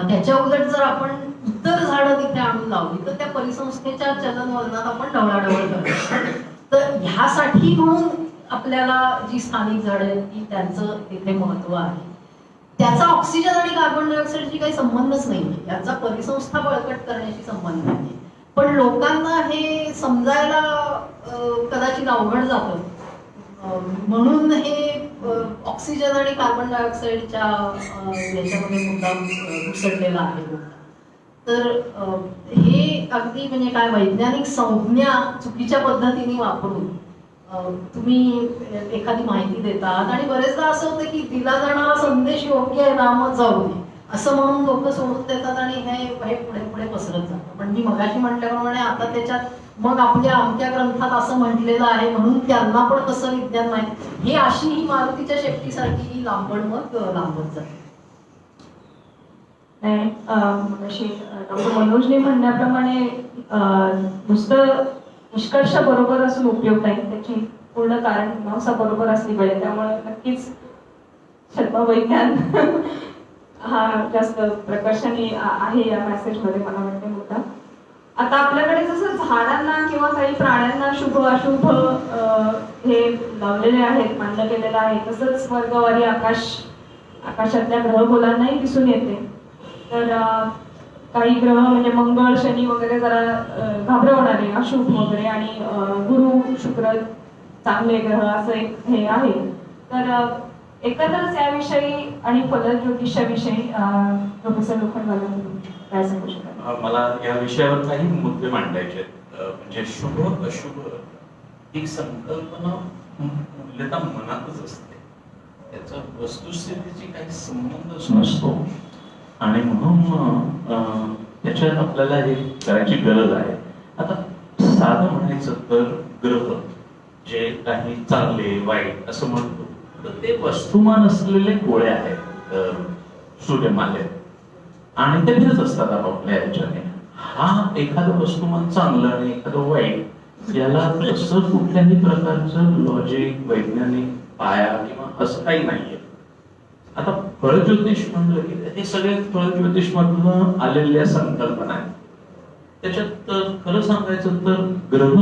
त्याच्या उलट जर आपण इतर झाडं तिथे आणून लावली तर त्या परिसंस्थेच्या चलनवलनात आपण ढवळाढवळ करतो. तर ह्यासाठी म्हणून आपल्याला जी स्थानिक झाडं आहेत ती त्यांचं तिथे महत्व आहे. त्याचा ऑक्सिजन आणि कार्बन डायऑक्साईडशी काही संबंधच नाही, याचा परिसंस्था बळकट करण्याशी संबंध आहे. पण लोकांना हे समजायला कदाचित अवघड जातं, म्हणून हे ऑक्सिजन आणि कार्बन डायऑक्साईडच्या याच्यामध्ये मुद्दा घुसडलेला आहे. तर हे अगदी म्हणजे काय वैज्ञानिक संज्ञा चुकीच्या पद्धतीने वापरून तुम्ही एखादी माहिती देतात आणि बरेचदा असं होतं की दिला जाणारा संदेश योग्य आहे रामच जाऊ दे असं म्हणून लोक सोडून देतात आणि हे पुढे पुढे पसरत जातं. पण मी मगाशी म्हटल्याप्रमाणे आता त्याच्यात मग आपल्या अमक्या ग्रंथात असं म्हटलेलं आहे म्हणून त्यांना पण कसं विज्ञान माहिती, हे अशी ही मारुतीच्या शेपटीसारखी ही लांबड मग लांबत जाते. डॉक्टर मनोजने म्हणण्याप्रमाणे नुसतं निष्कर्ष बरोबर असून उपयोग नाही, त्याची पूर्ण कारण मीमांसा बरोबर असली पाहिजे. त्यामुळे नक्कीच शल्पविज्ञान हा जास्त प्रकर्षणी आहे या मेसेजमध्ये मला वाटते मुद्दा. आता आपल्याकडे जसं झाडांना किंवा काही प्राण्यांना शुभ अशुभ हे लावलेले आहेत, मान्य केलेलं आहे, तसंच वर्गवारी आकाशातल्या ग्रहगोलांनाही दिसून येते. तर काही ग्रह म्हणजे मंगळ शनी वगैरे जरा घाबरवणारे अशुभ वगैरे आणि गुरु शुक्र चांगले ग्रह असं एक हे आहे. तर एकंदरच याविषयी आणि फलज्योतिषाविषयी प्रोफेसर लोखंडवाला काय सांगू शकाल? मला या विषयावर काही मुद्दे मांडायचे आहेत. म्हणजे शुभ अशुभ ही संकल्पना मूल्यतः मनातच असते, त्याचा वस्तुस्थितीची काही संबंधच नसतो आणि म्हणून त्याच्यात आपल्याला हे करायची गरज आहे. आता साधं म्हणायचं तर ग्रह जे काही चांगले वाईट असं म्हणतो तर ते वस्तुमान असलेले गोळे आहेत सूर्यमालेत आणि ते फिरत असतात आपापल्या ह्याच्याने. हा एखादं वस्तुमान चांगलं आणि एखादं वाईट याला असं कुठल्याही प्रकारचं लॉजिक वैज्ञानिक पाया किंवा असं काही नाहीये. आता फळज्योतिष म्हणलं की हे सगळे फळज्योतिष मधून आलेल्या संकल्पना आहेत. त्याच्यात खरं सांगायचं तर ग्रह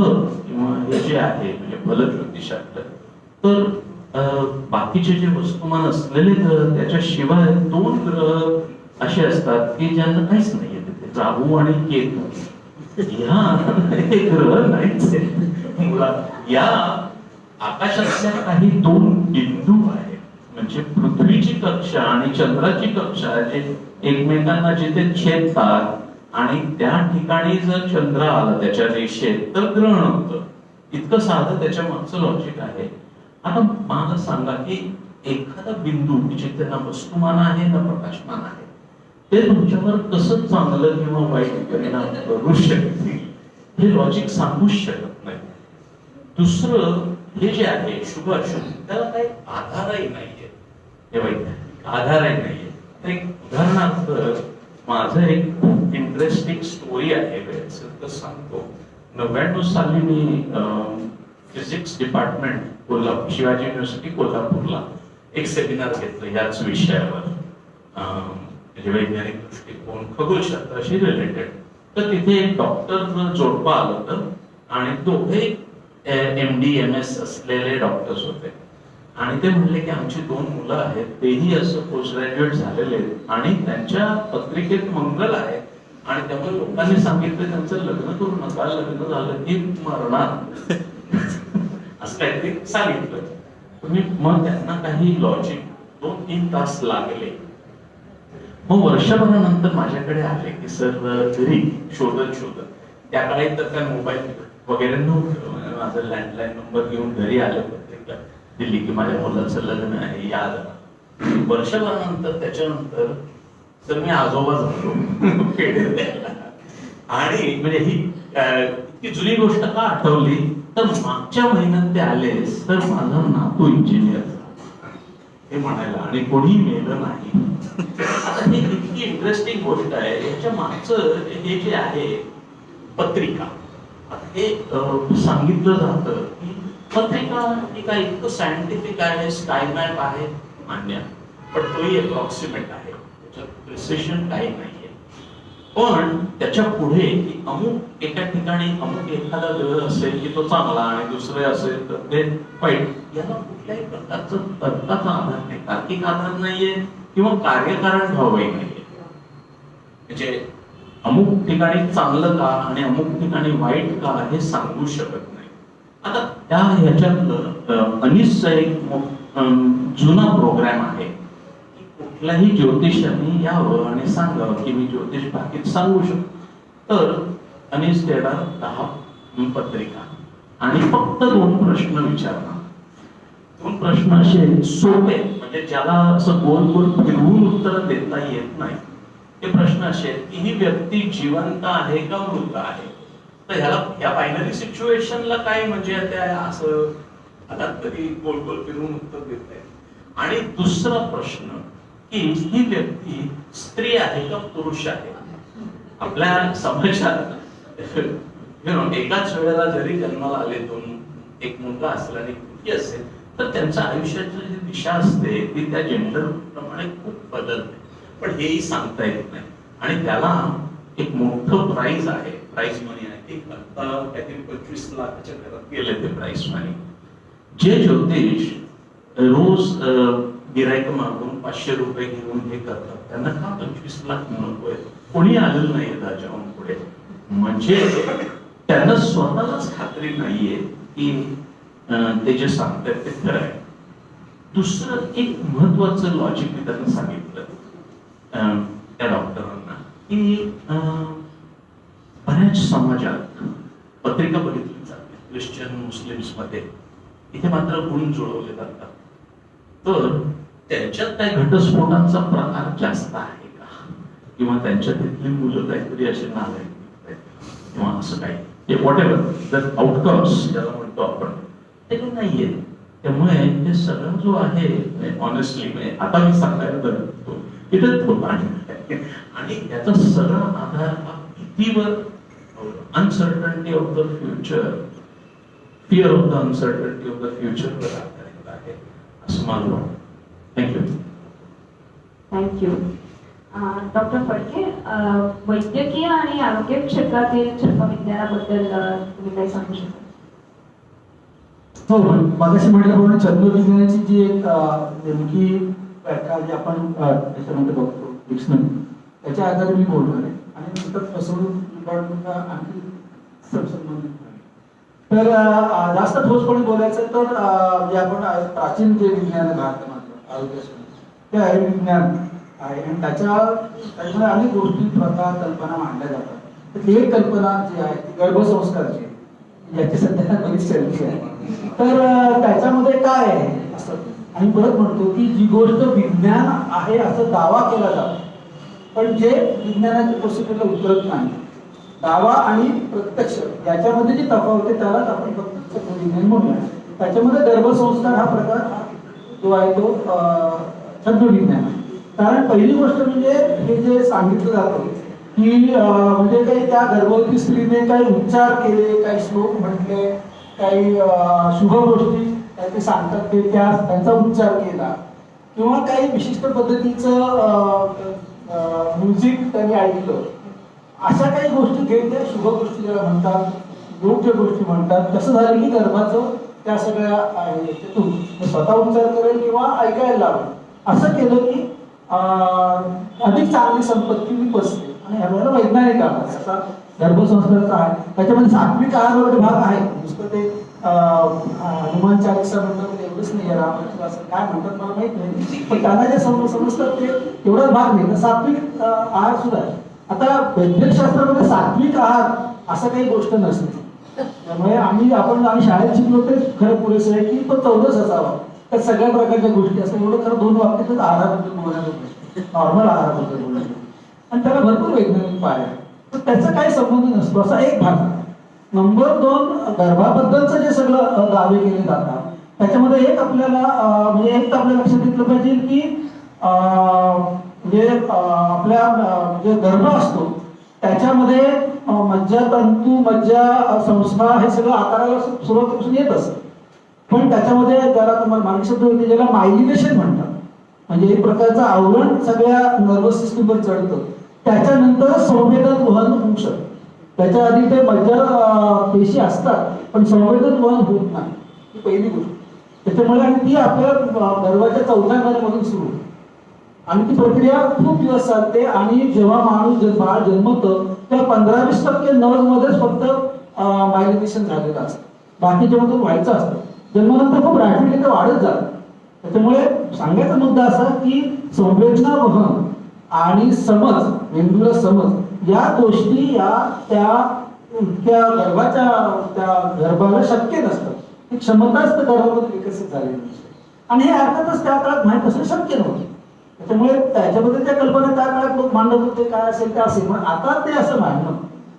किंवा हे जे आहे म्हणजे फलज्योतिषातलं तर बाकीचे जे वस्तुमान असलेले ग्रह त्याच्याशिवाय 2 ग्रह असे असतात की ज्यांना काहीच नाहीये तिथे, राहू आणि केतू. ह्या हे ग्रह नाहीच मुळात. या आकाशातल्या काही 2 बिंदू आहेत म्हणजे पृथ्वीची कक्षा आणि चंद्राची कक्षा जे एकमेकांना जिथे छेदतात आणि त्या ठिकाणी जर चंद्र आला त्याच्या रेषेत तर ग्रहण होतं. इतकं साधं त्याच्या मागचं लॉजिक आहे. आता मला सांगा की एखादा बिंदू जिथे ना वस्तुमान आहे ना प्रकाशमान आहे ते तुमच्यावर कसं चांगलं किंवा वाईट परिणाम करू शकते हे लॉजिक सांगूच शकत नाही. दुसरं हे जे आहे शुभ अशुभ त्याला काही आधारही नाहीये, हे वैज्ञानिक आधारही नाहीये. तर एक उदाहरणार्थ माझं एक खूप इंटरेस्टिंग स्टोरी आहे वेळेचं तर सांगतो. 99 साली मी physics department Kolhapur Shivaji university कोल्हापूरला एक सेमिनार घेतलं याच विषयावर म्हणजे वैज्ञानिक दृष्टिकोन खगोलशास्त्राशी रिलेटेड. तर तिथे एक डॉक्टर जोडपं आलं होतं आणि दोघे MD MS असलेले डॉक्टर्स होते आणि ते म्हणले की आमची 2 मुलं आहेत, तेही असं पोस्ट ग्रॅज्युएट झालेले आहेत आणि त्यांच्या पत्रिकेत मंगल आहे आणि त्यामुळे लोकांनी सांगितलं त्यांचं लग्न करू नका, लग्न झालं की मरणार असं काहीतरी सांगितलं. तुम्ही मग त्यांना काही लॉजिक 2-3 तास लागले. मग वर्षभरानंतर माझ्याकडे आले की सर घरी शोधत त्या काळी तर काय मोबाईल वगैरे नव्हतं. माझा लँडलाईन नंबर घेऊन घरी आले, पत्रिका दिली की माझ्या मुलाचं लग्न आहे या जरा. वर्षभरानंतर त्याच्यानंतर तर मी आजोबा झालो पेढे द्यायला. आणि म्हणजे ही इतकी जुनी गोष्ट का आठवली तर मागच्या महिन्यात ते आले तर माझा नातू इंजिनियर हे म्हणायला आणि कोणी मेलं नाही. आता ही इतकी इंटरेस्टिंग गोष्ट आहे. याच्या मागचं हे जे आहे पत्रिका हे सांगितलं जातं की पत्रिका ही काय इतकं सायंटिफिक आहे, स्काय मॅप आहे मान्य, पण तोही अप्रॉक्सिमेट आहे, त्याच्यात प्रिसिशन काही नाहीये. पण त्याच्या पुढे की अमुक एका ठिकाणी अमुक एखादा ग्रह असेल की तो चांगला आणि दुसरे असेल तर ते वाईट, याला कुठल्याही प्रकारचं तर्काचा आधार नाही, तार्किक आधार नाहीये किंवा कार्यकारण भावही नाहीये. म्हणजे अमुक ठिकाणी चांगलं का आणि अमुक ठिकाणी वाईट का हे सांगू शकत नाही. आता त्या ह्याच्यातलं अनिसचा एक जुना प्रोग्राम आहे की कुठल्याही ज्योतिषाने यावं आणि सांगावं की मी ज्योतिष बाकीत सांगू शकतो, तर NSTD 10 पत्रिका आणि फक्त 2 प्रश्न विचारणार. 2 प्रश्न असे सोपे, म्हणजे ज्याला असं गोल गोल फिरवून उत्तर देता येत नाही. ते प्रश्न असे आहेत की ही व्यक्ती जिवंत आहे का मृत आहे. तर ह्या बायनरी सिच्युएशनला काय म्हणजे असं आता तरी गोल गोल फिरवून उत्तर देत आहे. आणि दुसरा प्रश्न की ही व्यक्ती स्त्री आहे का पुरुष आहे. आपल्या समाजात एकाच वेळेला जरी जन्माला आले एक मुलगा असला आणि मुलगी असेल तर त्यांच्या आयुष्याची जी दिशा असते ती त्या जेंडर प्रमाणे खूप बदलते. पण हेही सांगता येत नाही. आणि त्याला एक मोठं प्राइज आहे, प्राइज मनी आहे. आता काहीतरी 25 लाखाच्या घरात गेले ते प्राइज मनी. जे ज्योतिष रोज गिरायक मागून 500 रुपये घेऊन हे करतात त्यांना का 25 लाख नकोय. कोणी आलेलं नाही त्याच्याहून पुढे. म्हणजे त्यांना स्वतःलाच खात्री नाहीये की ते जे सांगतात ते खरं आहे. दुसरं एक महत्वाचं लॉजिक मी त्यांना सांगितलं त्या डॉक्टरांना की बऱ्याच समाजात पत्रिका बघितली जाते ख्रिश्चन मुस्लिम्स मध्ये, इथे मात्र गुण जुळवले जातात. तर त्यांच्यात काही घटस्फोटांचा प्रकार जास्त आहे का, किंवा त्यांच्या तिथली मुलं काहीतरी असे नावे किंवा असं काही व्हॉट एव्हर आउटकम्स ज्याला म्हणतो आपण ते काही नाहीये. त्यामुळे ते सगळं जो आहे ऑनेस्टली आता मी सांगायला बघतो इथे आणि याचा सगळा आधार हा भीतीवर, uncertainty of the future, fear of the uncertainty of the future वर आधारित आहे असं मला वाटतं. थँक्यू. थँक्यू. डॉक्टर फडके, वैद्यकीय आणि आरोग्य क्षेत्रातील जन्मविज्ञानाबद्दल तुम्ही काही सांगू शकता? हो, मगाशी म्हटल्याप्रमाणे जन्मविज्ञानाची जी एक नेमकी व्याख्या जी आपण त्याच्यामध्ये बघतो डिक्शनरी, त्याच्या आधारे मी बोलणार आहे आणि नंतर फसवणूक डिपार्टमेंटला आणखी संबंधित आहे. तर जास्त ठोसपणे बोलायचं तर जे आपण प्राचीन जे विज्ञान आहे भारतामध्ये आरोग्यासाठी ते आयुर्विज्ञान आहे आणि त्याच्यामध्ये अनेक गोष्टी, प्रथा, कल्पना मांडल्या जातात. त्यातली एक कल्पना जी आहे ती गर्भसंस्कारची आहे, याची सध्या बरीच चर्चा आहे. तर त्याच्यामध्ये काय आहे असं, आणि परत म्हणतो की जी गोष्ट विज्ञान आहे असं दावा केला जातो पण जे विज्ञानाच्या प्रोसिजरला उतरत नाही, दावा आणि प्रत्यक्ष याच्यामध्ये जी तफावत आहे त्यालाच आपण फक्त विज्ञान म्हणूया. त्याच्यामध्ये गर्भसंस्कार हा प्रकार जो आहे तो छद्मविज्ञान आहे. कारण पहिली गोष्ट म्हणजे हे जे सांगितलं जातं की म्हणजे काही त्या गर्भवती स्त्रीने काही उच्चार केले, काही श्लोक म्हटले, काही शुभ गोष्टी ते सांगतात ते त्यांचा उच्चार केला, किंवा काही विशिष्ट पद्धतीचं म्युझिक त्यांनी ऐकलं, अशा काही गोष्टी घेत त्या शुभ गोष्टी ज्याला म्हणतात, योग्य गोष्टी म्हणतात. तसं झालं की गर्भाचं त्या सगळ्या याच्यातून स्वतः उच्चार करेल किंवा ऐकायला लावेल. असं केलं की अधिक चांगली संपत्ती विकसते आणि ह्याला वैज्ञानिक आहार असा गर्भसंस्काराचा आहे. त्याच्यामध्ये सात्विक आहार वगैरे भाग आहे. नुसतं ते हनुमान चालीसा म्हणतात एवढंच नाही, राम असं काय म्हणतात मला माहित नाही, पण त्यांना जे समजतात ते एवढाच भाग नाही. सात्विक आहार सुद्धा आहे. आता वैद्यकशास्त्रामध्ये सात्विक आहार असं काही गोष्ट नसते. त्यामुळे आपण शाळेत शिकलो ते खरं पुरेसं आहे की तो 14च असावा. त्या सगळ्या प्रकारच्या गोष्टी असतात. एवढं खरं 2 वाक्यातच आहाराबद्दल बोलायचं, नॉर्मल आहाराबद्दल बोलायचं, आणि त्याला भरपूर वैज्ञानिक पाय आहे. तर त्याचा काही संबंध नसतो असा एक भाग. नंबर 2, गर्भाबद्दलचं जे सगळं दावे केले जातात त्याच्यामध्ये एक आपल्याला म्हणजे एक आपल्या लक्षात घेतलं पाहिजे की म्हणजे आपल्या जे गर्भ असतो त्याच्यामध्ये मज्जातंतू, मज्जा संस्था हे सगळं आकाराला सुरुवातीपासून येत असतं. पण त्याच्यामध्ये ज्याला तुम्हाला मानसिक शब्द होते ज्याला मायलिनेशन म्हणतात, म्हणजे एक प्रकारचं आवरण सगळ्या नर्वस सिस्टीमवर चढतं. त्याच्यानंतर संवेदन वहन होऊ शकतं. त्याच्या आधी ते मज्जा पेशी असतात पण संवेदन वहन होत नाही, ही पहिली गोष्ट. त्याच्यामुळे आणि ती आपल्या गर्भाच्या 4थ्या महिन्यामधून सुरू होते आणि ती प्रक्रिया खूप दिवस चालते. आणि जेव्हा माणूस बाळ जन्मतं तेव्हा 15-20% नर्व्हमध्येच फक्त मायलिनेशन झालेलं असतं, बाकीच्यामधून व्हायचं असतं. जन्मानंतर खूप रॅपिडली ते वाढत जातं. त्याच्यामुळे सांगायचा मुद्दा असा की संवेदना वहन आणि समज, मेंदूला समज, या गोष्टी या त्या इतक्या गर्भाला शक्य नसतं. ही क्षमताच तर गर्भामध्ये विकसित झालेली नसते. आणि हे अर्थातच त्या काळात माहीत असणं शक्य नव्हतं. त्याच्यामुळे त्याच्याबद्दल त्या कल्पना त्या काळात लोक मांडत होते, काय असेल ते असेल. पण आता ते असं मांडणं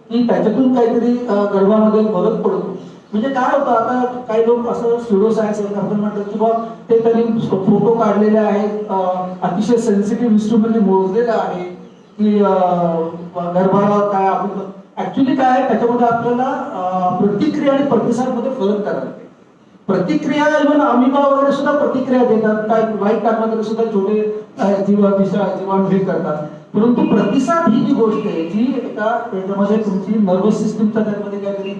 की त्याच्यातून काहीतरी गर्भामध्ये फरक पडतो. म्हणजे काय होतं, आता काही लोक असं स्युडोसायन्स आपण म्हणतात की बाबा ते त्यांनी फोटो काढलेले आहेत, अतिशय सेन्सिटिव्ह इन्स्ट्रुमेंटने मोजलेलं आहे की गर्भाला काय आपण ऍक्च्युली काय त्याच्यामध्ये आपल्याला प्रतिक्रिया आणि प्रतिसादमध्ये फरक करायला लागते. प्रतिक्रिया इव्हन अमिबा वगैरे सुद्धा प्रतिक्रिया देतात, काय वाईट टाकण्यामध्ये सुद्धा छोटे जीवाणू हे करतात. परंतु प्रतिसाद ही जी गोष्ट आहे जी एका त्याच्यामध्ये तुमची नर्वस सिस्टीमचा त्यामध्ये काहीतरी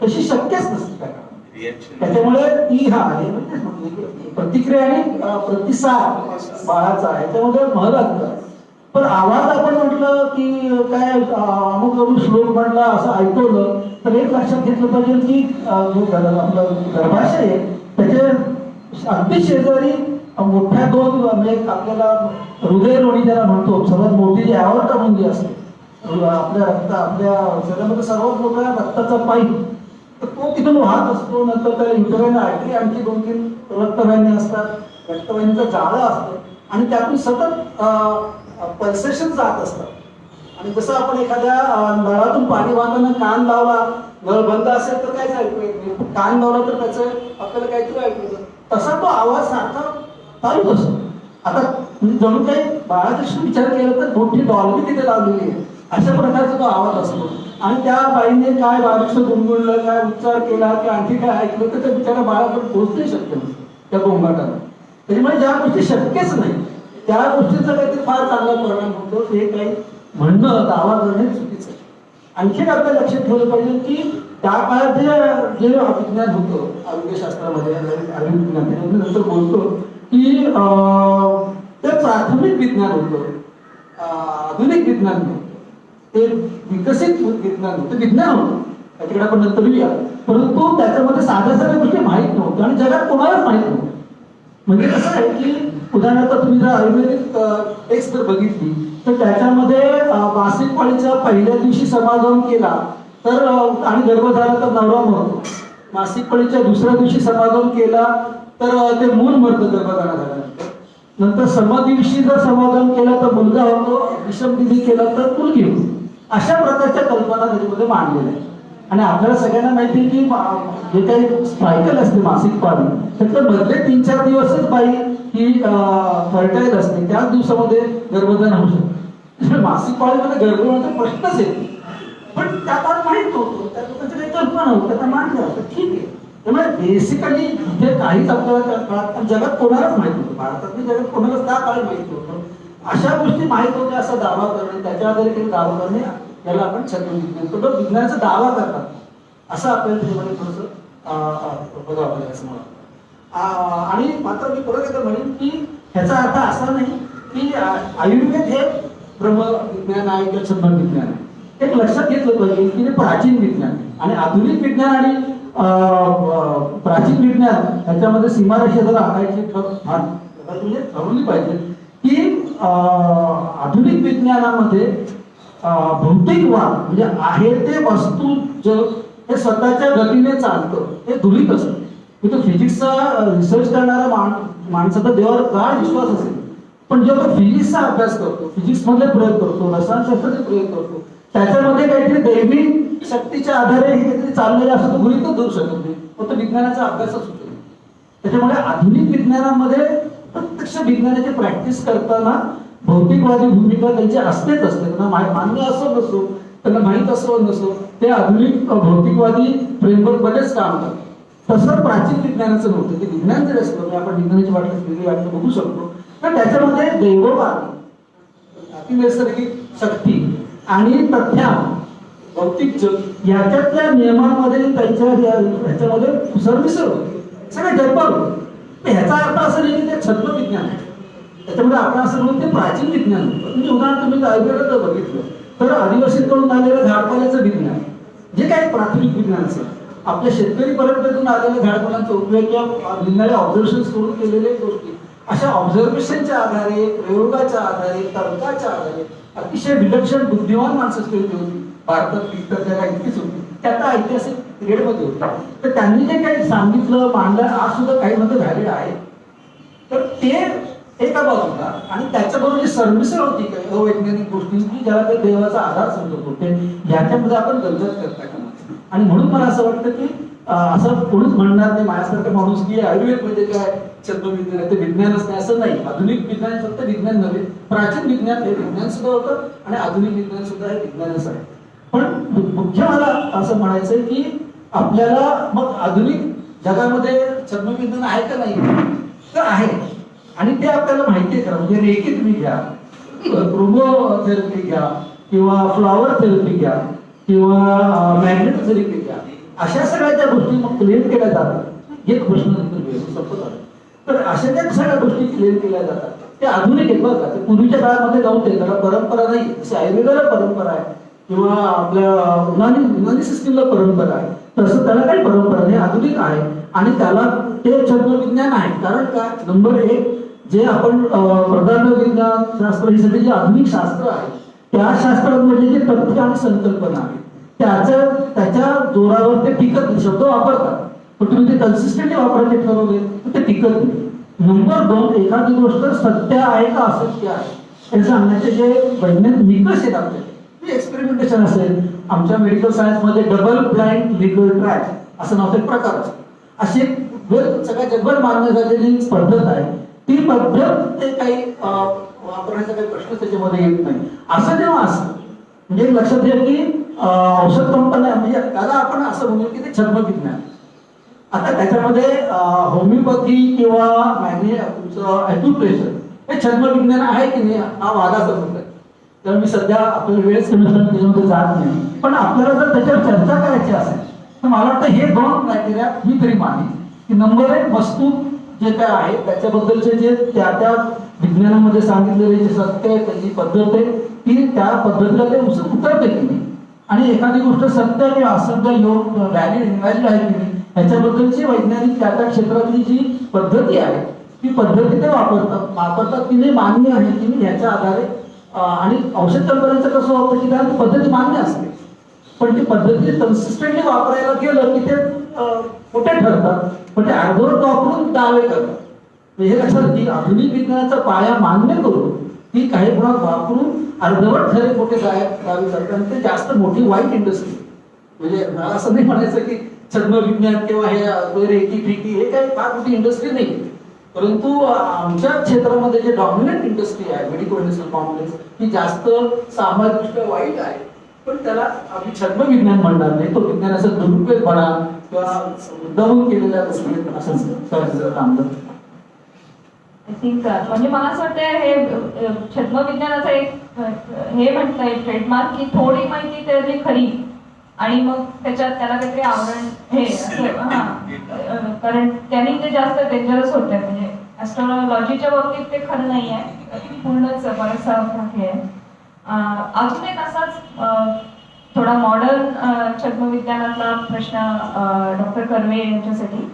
तशी शक्यच नसते. त्याच्यामुळे ती प्रतिक्रिया आणि प्रतिसाद बाळाचा आहे त्यामध्ये महत्त्वाचा. पण आवाज आपण म्हटलं की काय अमुक श्लोक म्हटला असं ऐकवलं तर एक लक्षात घेतलं पाहिजे की जो आपलं गर्भाशय आहे त्याचे अगदी शेजारी मोठ्या दोन म्हणजे आपल्याला हृदयरोणी ज्याला म्हणतो, सर्वात मोठी जी ॲओर्टा मुंगी असते आपल्या शरीरामध्ये सर्वात मोठा रक्ताचा पाईप, तर तो तिथून वाहत असतो. नंतर त्याला युटेराइन आर्टरी आणखी 2-3 रक्तवाहिन्या असतात, रक्तवाहिनीचं जाळं असतं आणि त्यातून सतत पल्सेशन जात असतात. आणि जसं आपण एखाद्या नळातून पाणी वाहताना कान लावला, नळ बंद असेल तर काहीच ऐकू येत नाही, कान लावला तर त्याचं आपल्याला काहीतरी ऐकू येतं. तसा तो आवाज सारखा चालूच असतो. आता जणू काही बाळाचा विचार केला तर मोठी डॉल्बी तिथे लावलेली आहे, अशा प्रकारचा तो आवाज असतो. आणि त्या बाईने काय बारीकसं गुणगुणलं, काय उच्चार केला की आणखी काय ऐकलं तर त्या बिचारा बाळाकडे पोहोचणं शक्य नसतं त्या गोंगाटाला. त्याच्यामुळे ज्या गोष्टी शक्यच नाही त्या गोष्टीचा काहीतरी फार चांगला परिणाम होतो. हे काही म्हणणं दावा करणे चुकीचं आहे. आणखी आपल्याला लक्षात ठेवलं पाहिजे की त्या काळात जे विज्ञान होतं आरोग्यशास्त्रामध्ये, आयुर्विज्ञान नंतर बोलतो की ते प्राथमिक विज्ञान होतं, आधुनिक विज्ञान नव्हतं, ते विकसित विज्ञान होतं, विज्ञान होतं. त्याच्याकडे आपण नंतर येऊया. परंतु त्याच्यामध्ये साध्या साध्या गोष्टी माहीत नव्हत्या आणि जगात कोणालाच माहीत नव्हतं. म्हणजे कसं आहे की उदाहरणार्थ तुम्ही जर आयुर्वेदिक टेक्स्ट जर बघितली तर त्याच्यामध्ये मासिक पाळीच्या पहिल्या दिवशी समागम केला तर आणि गर्भ झाला तर नवरा मरतो. मासिक पाळीच्या दुसऱ्या दिवशी समागम केला तर ते मूल मरतं गर्भधारणा झाल्यानंतर. नंतर समदिवशी जर समागम केला तर मुलगा होतो, विषमदिनी केला तर मुलगी होती. अशा प्रकारच्या कल्पना त्याच्यामध्ये मांडलेल्या आहेत. आणि आपल्याला सगळ्यांना माहिती आहे की जे काही सायकल असते मासिक पाळी त्यातले मधले 3-4 दिवसच बाई ही फर्टाईल असते, त्याच दिवसामध्ये गर्भधारण होऊ शकते. मासिक पाळीमध्ये गर्भधारणाचा प्रश्नच येतो. पण त्या काळात माहीत नव्हतं, त्या लोकांची काही कल्पना नव्हतं, त्या मांडल्या होत्या, ठीक आहे. त्यामुळे बेसिकली इथे काहीच आपल्याला काळात जगात कोणालाच माहित नव्हतं, भारतातली जगात कोणालाच त्या काळात माहित नव्हतं. अशा गोष्टी माहीत होत्या असा दावा करणे, त्याच्या आधारे काही दावा करणे याला आपण छद्म विज्ञानाचा दावा करतात असं आपल्याला त्याच्यामध्ये थोडंसं बघावं लागेल असं मला. आणि मात्र मी परत एकदा म्हणेन की ह्याचा अर्थ असा नाही की आयुर्वेद हे ब्रह्म विज्ञान आहे किंवा छद्म विज्ञान आहे. एक लक्षात घेतलं पाहिजे की ते प्राचीन विज्ञान आणि आधुनिक विज्ञान आणि प्राचीन विज्ञान ह्याच्यामध्ये सीमारेषा जर आखायची म्हणजे ठरवली पाहिजे की आधुनिक विज्ञानामध्ये भौतिकवाद म्हणजे आहे ते वस्तू जग हे स्वतःच्या गतीने चालतं, हे धुळीत असतं. तो फिजिक्सचा रिसर्च करणारा माणसाचा देवावर गाढ विश्वास असेल, पण जेव्हा तो फिजिक्सचा अभ्यास करतो, फिजिक्स मधले प्रयोग करतो, रसायनशास्त्राचे प्रयोग करतो, त्याच्यामध्ये काहीतरी दैवी शक्तीच्या आधारे हे काहीतरी चाललेलं असं तो गृहीतच धरू शकत नाही, फक्त विज्ञानाचा अभ्यासच होतो. त्याच्यामुळे आधुनिक विज्ञानामध्ये प्रत्यक्ष विज्ञानाची प्रॅक्टिस करताना भौतिकवादी भूमिका त्यांची असतेच असते. त्यांना मान्य असो नसो, त्यांना माहीत असो नसो, ते आधुनिक भौतिकवादी फ्रेमवर्क मध्येच काम करतात. तसं प्राचीन विज्ञानाचं नव्हतं. ते विज्ञान जरी असलं, आपण विज्ञानाची वेगळी व्याख्या बघू शकतो, तर त्याच्यामध्ये दैववाद, अतिनैसर्गिक शक्ती आणि तथ्या भौतिक जग याच्यातल्या नियमांमध्ये त्यांच्या ह्याच्यामध्ये सरमिसळ होते, सगळं जगभर होतं. ह्याचा अर्थ असं नाही की ते छद्म विज्ञान आहे. त्याच्यामध्ये आपण असं म्हणून ते प्राचीन विज्ञान होतं. म्हणजे उदाहरण तुम्ही आयुर्वेदात जर बघितलं तर आदिवासींकडून आलेलं झाडपाल्याचं विज्ञान जे काही प्राथमिक विज्ञान असेल, आपल्या शेतकरी परंपरेतून आलेल्या झाडपाल्याचा उपयोग किंवा निघणारे ऑब्झर्वेशन्स करून केलेल्या गोष्टी अशा ऑब्झर्वेशनच्या आधारे, प्रयोगाच्या आधारे, तर्काच्या आधारे अतिशय विलक्षण बुद्धिमान माणसं होती भारतात, इतर जगा इतकीच होती. ते आता ऐतिहासिक पिरियडमध्ये होता. तर त्यांनी जे काही सांगितलं मांडलं आज सुद्धा काही मध्ये व्हॅलिड आहे. तर ते एका बाजूला, आणि त्याच्याबरोबर जी सरमिसळ होती काही अवैज्ञानिक गोष्टींची ज्याला ते देवाचा आधार समजत होते, याच्यामध्ये आपण गलजत करता का. आणि म्हणून मला असं वाटतं की असं कोणीच म्हणणार नाही माझ्यासारखं माणूस की आयुर्वेद म्हणजे काय छद्मविज्ञान आहे, ते विज्ञानच नाही असं नाही. आधुनिक विज्ञान फक्त विज्ञान नव्हे, प्राचीन विज्ञान हे विज्ञान सुद्धा होतं आणि आधुनिक विज्ञान सुद्धा हे विज्ञानच आहे. पण मुख्य मला असं म्हणायचंय की आपल्याला मग आधुनिक जगामध्ये छद्मविज्ञान आहे का नाही, तर आहे. आणि ते आपल्याला माहिती आहे. म्हणजे रेकी तुम्ही घ्या, क्रोमोथेरपी घ्या, किंवा फ्लॉवर थेरपी घ्या, किंवा मॅग्नेट थेरपी घ्या, अशा सगळ्या ज्या गोष्टी मग क्लेम केल्या जातात. एक प्रश्न संपत आला तर अशा ज्या सगळ्या गोष्टी क्लेम केल्या जातात ते आधुनिक आहेत बघा. ते पूर्वीच्या काळामध्ये नव्हते. त्याला परंपरा नाही. जसे आयुर्वेदाला परंपरा आहे किंवा आपल्या युनानी सिस्टीमला परंपरा आहे, तसं त्याला काही परंपरा नाही, आधुनिक आहे. आणि त्याला ते छद्मविज्ञान आहे. कारण काय, नंबर एक, जे आपण पदार्थ विज्ञान शास्त्र ही सगळी जी आधुनिक शास्त्र आहे त्या शास्त्रांमध्ये जे तथ्य आणि संकल्पना आहे त्याच्या जोरावर ते टिकत नाही. शब्द वापरतात पण तुम्ही ते कन्सिस्टंटली वापरायचे ठरवले तर ते टिकत नाही. नंबर दोन, एखादी गोष्ट सत्य आहे का असत्य आहे हे सांगण्याचे जे वैज्ञानिक निकष आहेत आपले, एक्सपेरिमेंटेशन असेल, आमच्या मेडिकल सायन्स मध्ये डबल ब्लाइंड लीगल ट्रॅक असं नाव एक प्रकार असतो. अशी सगळ्या जगभर मान्य झालेली पद्धत आहे. ती पद्धत ते काही वापरण्याचा काही प्रश्न त्याच्यामध्ये येत नाही. असं जेव्हा असतं म्हणजे लक्षात घ्या की औषध कंपन्या म्हणजे त्याला आपण असं म्हणू की ते छद्मविज्ञान. आता त्याच्यामध्ये होमिओपॅथी किंवा ॲक्युप्रेशर हे छद्मविज्ञान आहे की नाही हा वादाचा मुद्दा आहे. तर मी सध्या आपल्याला वेळच कमी असल्यामुळे त्याच्यामध्ये जात नाही. पण आपल्याला जर त्याच्यावर चर्चा करायची असेल तर मला वाटतं हे दोन क्रायटेरिया मी तरी मानेन की नंबर एक, वस्तू जे काय आहे त्याच्याबद्दलचे जे त्या विज्ञानामध्ये सांगितलेले जे सत्य आहे, त्याची पद्धत आहे, ती त्या पद्धतीला ते उतरते की नाही, आणि एखादी गोष्ट सत्य किंवा असत्य योग व्हॅलिड इनव्हॅलिड आहे की नाही ह्याच्याबद्दलची वैज्ञानिक त्या क्षेत्रातली जी पद्धती आहे ती पद्धती ते वापरतात की नाही मान्य आहे की नाही ह्याच्या आधारे. आणि औषध कंपन्यांचं कसं होतं की त्यांना पद्धती मान्य असते पण ती पद्धती कन्सिस्टंटली वापरायला गेलं की ते कुठे ठरतात, पण ते अर्धवट वापरून दावे करतात. हे लक्षात की आधुनिक विज्ञानाचा पाया मान्य करून ती काही गुणात वापरून अर्धवट खरे मोठे दावे करतात. आणि ते जास्त मोठी वाईट इंडस्ट्री. म्हणजे मला असं नाही म्हणायचं की छद्मविज्ञान किंवा हे रेकी फिकी हे काही फार मोठी इंडस्ट्री नाही, परंतु आमच्या क्षेत्रामध्ये जे डॉमिनंट इंडस्ट्री आहे मेडिकल इंडस्ट्रियल कॉम्प्लेक्स ही जास्त सामाजिकदृष्ट्या वाईट आहे. पण त्याला आम्ही छद्मविज्ञान म्हणणार नाही. तो विज्ञानाचा दुरुपयोगपणा किंवा मुद्दामून केलेल्या गोष्टी असं काम करतो. आय थिंक म्हणजे मला असं वाटतं हे छद्मविज्ञानाचं एक हे म्हणता येईल ट्रेडमार्क की थोडी माहिती त्याची खरी आणि मग त्याच्यात त्याला काहीतरी आवरण हे असं कारण त्याने ते जास्त डेंजरस होत आहे. म्हणजे ॲस्ट्रॉलॉजीच्या बाबतीत ते खरं नाही आहे, पूर्णच बराचसा हे आहे. अजून एक असाच थोडा मॉडर्न छद्मविज्ञानातला प्रश्न डॉक्टर कर्वे यांच्यासाठी.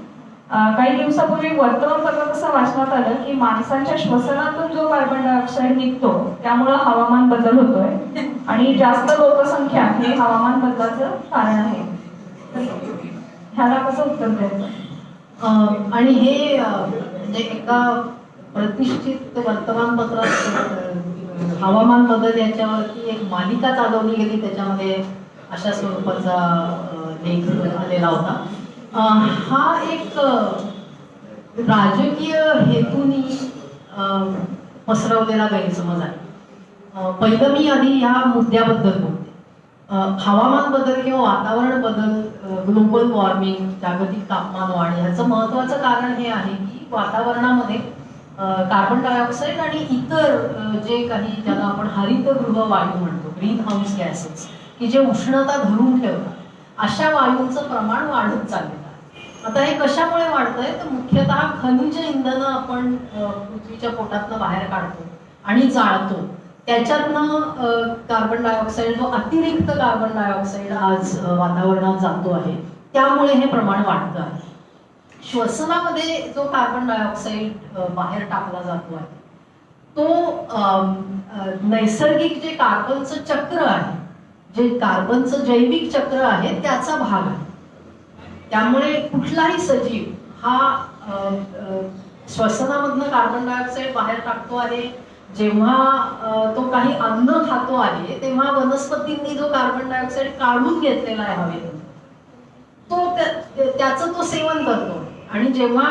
काही दिवसापूर्वी वर्तमानपत्रात असं वाचण्यात आलं की माणसांच्या श्वसनातून जो कार्बन डायऑक्साईड निघतो त्यामुळे हवामान बदल होतोय आणि जास्त लोकसंख्या हे हवामान बदलाचं कारण आहे. ह्याला कसं उत्तर द्यायचं? आणि हे म्हणजे एका प्रतिष्ठित वर्तमानपत्रात हवामान बदल याच्यावरती एक मालिका चालवली गेली, त्याच्यामध्ये अशा स्वरूपाचा लेख आलेला होता. हा एक राजकीय हेतूनी पसरवलेला गैरसमज आहे. पहिलं मी आधी ह्या मुद्द्याबद्दल बोलते. हवामान बदल किंवा वातावरण बदल, ग्लोबल वॉर्मिंग, जागतिक तापमान वाढ ह्याचं महत्त्वाचं कारण हे आहे की वातावरणामध्ये कार्बन डायऑक्साईड आणि इतर जे काही ज्याला आपण हरितगृह वायू म्हणतो, ग्रीन हाऊस गॅसेस, की जे उष्णता धरून ठेवतात, अशा वायूंचं प्रमाण वाढत चाललेलं आहे. आता हे कशामुळे वाढतंय तर मुख्यतः खनिज इंधनं आपण पृथ्वीच्या पोटातनं बाहेर काढतो आणि जाळतो, त्याच्यातनं कार्बन डायऑक्साईड जो अतिरिक्त कार्बन डायऑक्साईड आज वातावरणात जातो आहे त्यामुळे हे प्रमाण वाढतं आहे. श्वसनामध्ये जो कार्बन डायऑक्साईड बाहेर टाकला जातो आहे तो नैसर्गिक जे कार्बनचं चक्र आहे, जे कार्बनचं जैविक चक्र आहे त्याचा भाग आहे. त्यामुळे कुठलाही सजीव हा श्वसनामधनं कार्बन डायऑक्साईड बाहेर टाकतो आहे. जेव्हा तो काही अन्न खातो आहे तेव्हा वनस्पतींनी जो कार्बन डायऑक्साईड काढून घेतलेला आहे हवेतून तो त्याचं तो सेवन करतो. आणि जेव्हा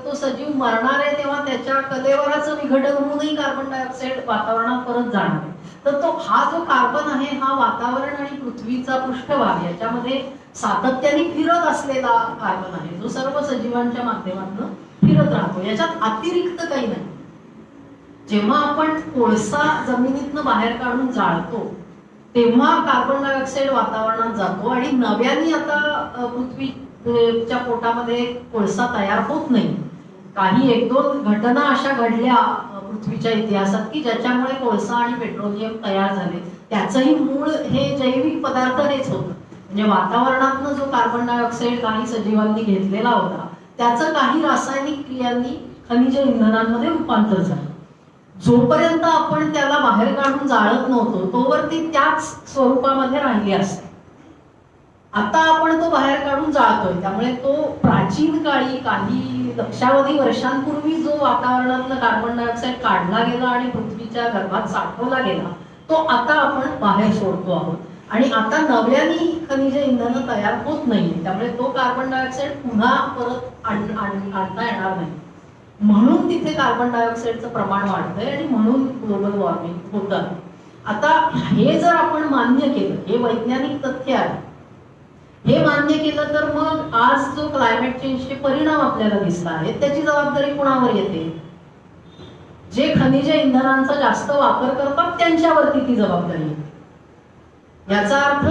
तो सजीव मरणार आहे तेव्हा त्याच्या कलेवराचं विघटन होऊनही कार्बन डायऑक्साईड वातावरणात परत जाणार आहे. तर तो हा जो कार्बन आहे हा वातावरण आणि पृथ्वीचा पृष्ठभाग याच्यामध्ये सातत्याने फिरत असलेला कार्बन आहे, जो सर्व सजीवांच्या माध्यमातून फिरत राहतो. याच्यात अतिरिक्त काही नाही. जेव्हा आपण कोळसा जमिनीतनं बाहेर काढून जाळतो तेव्हा कार्बन डायऑक्साईड वातावरणात जातो आणि नव्याने आता पृथ्वीच्या पोटामध्ये कोळसा तयार होत नाही. काही एक दोन घटना अशा घडल्या पृथ्वीच्या इतिहासात की ज्याच्यामुळे कोळसा आणि पेट्रोलियम तयार झाले. त्याचंही मूळ हे जैविक पदार्थ हेच होतं. म्हणजे वातावरणातनं जो कार्बन डायऑक्साईड काही सजीवांनी घेतलेला होता त्याचं काही रासायनिक क्रियांनी खनिज इंधनांमध्ये रूपांतर झालं. जोपर्यंत आपण त्याला बाहेर काढून जाळत नव्हतो तोवर ती त्याच स्वरूपामध्ये राहिली असते. आता आपण तो बाहेर काढून जाळतोय त्यामुळे तो प्राचीन काळी काही लक्षावधी वर्षांपूर्वी जो वातावरणातलं कार्बन डायऑक्साईड काढला गेला आणि पृथ्वीच्या गर्भात साठवला गेला तो आता आपण बाहेर सोडतो आहोत. आणि आता नव्याने खनिज इंधन तयार होत नाहीये. त्यामुळे तो कार्बन डायऑक्साईड पुन्हा परत आणता येणार नाही. म्हणून तिथे कार्बन डायऑक्साईडचं प्रमाण वाढतंय आणि म्हणून ग्लोबल वॉर्मिंग होतं. आता हे जर आपण मान्य केलं, हे वैज्ञानिक तथ्य आहे, हे मान्य केलं तर मग आज जो क्लायमेट चेंजचे परिणाम आपल्याला दिसत आहेत त्याची जबाबदारी कुणावर येते? जे खनिज इंधनांचा जास्त वापर करतात त्यांच्यावरती ती जबाबदारी येते. याचा अर्थ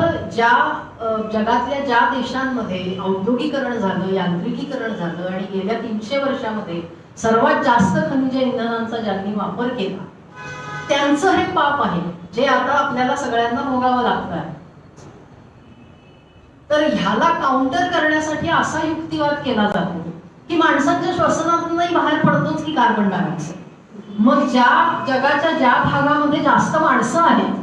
जगातल्या ज्या देशांमध्ये औद्योगिकरण झालं, यांत्रिकीकरण झालं आणि गेल्या 300 वर्षामध्ये सर्वात जास्त खनिज इंधनांचा ज्यांनी वापर केला त्यांचं हे पाप आहे जे आता आपल्याला सगळ्यांना भोगावं लागतं आहे. तर ह्याला काउंटर करण्यासाठी असा युक्तिवाद केला जातो की माणसांच्या श्वसनातूनही बाहेर पडतोच की कार्बन डायऑक्साईड. मग जगाच्या ज्या भागामध्ये जास्त माणसं आहेत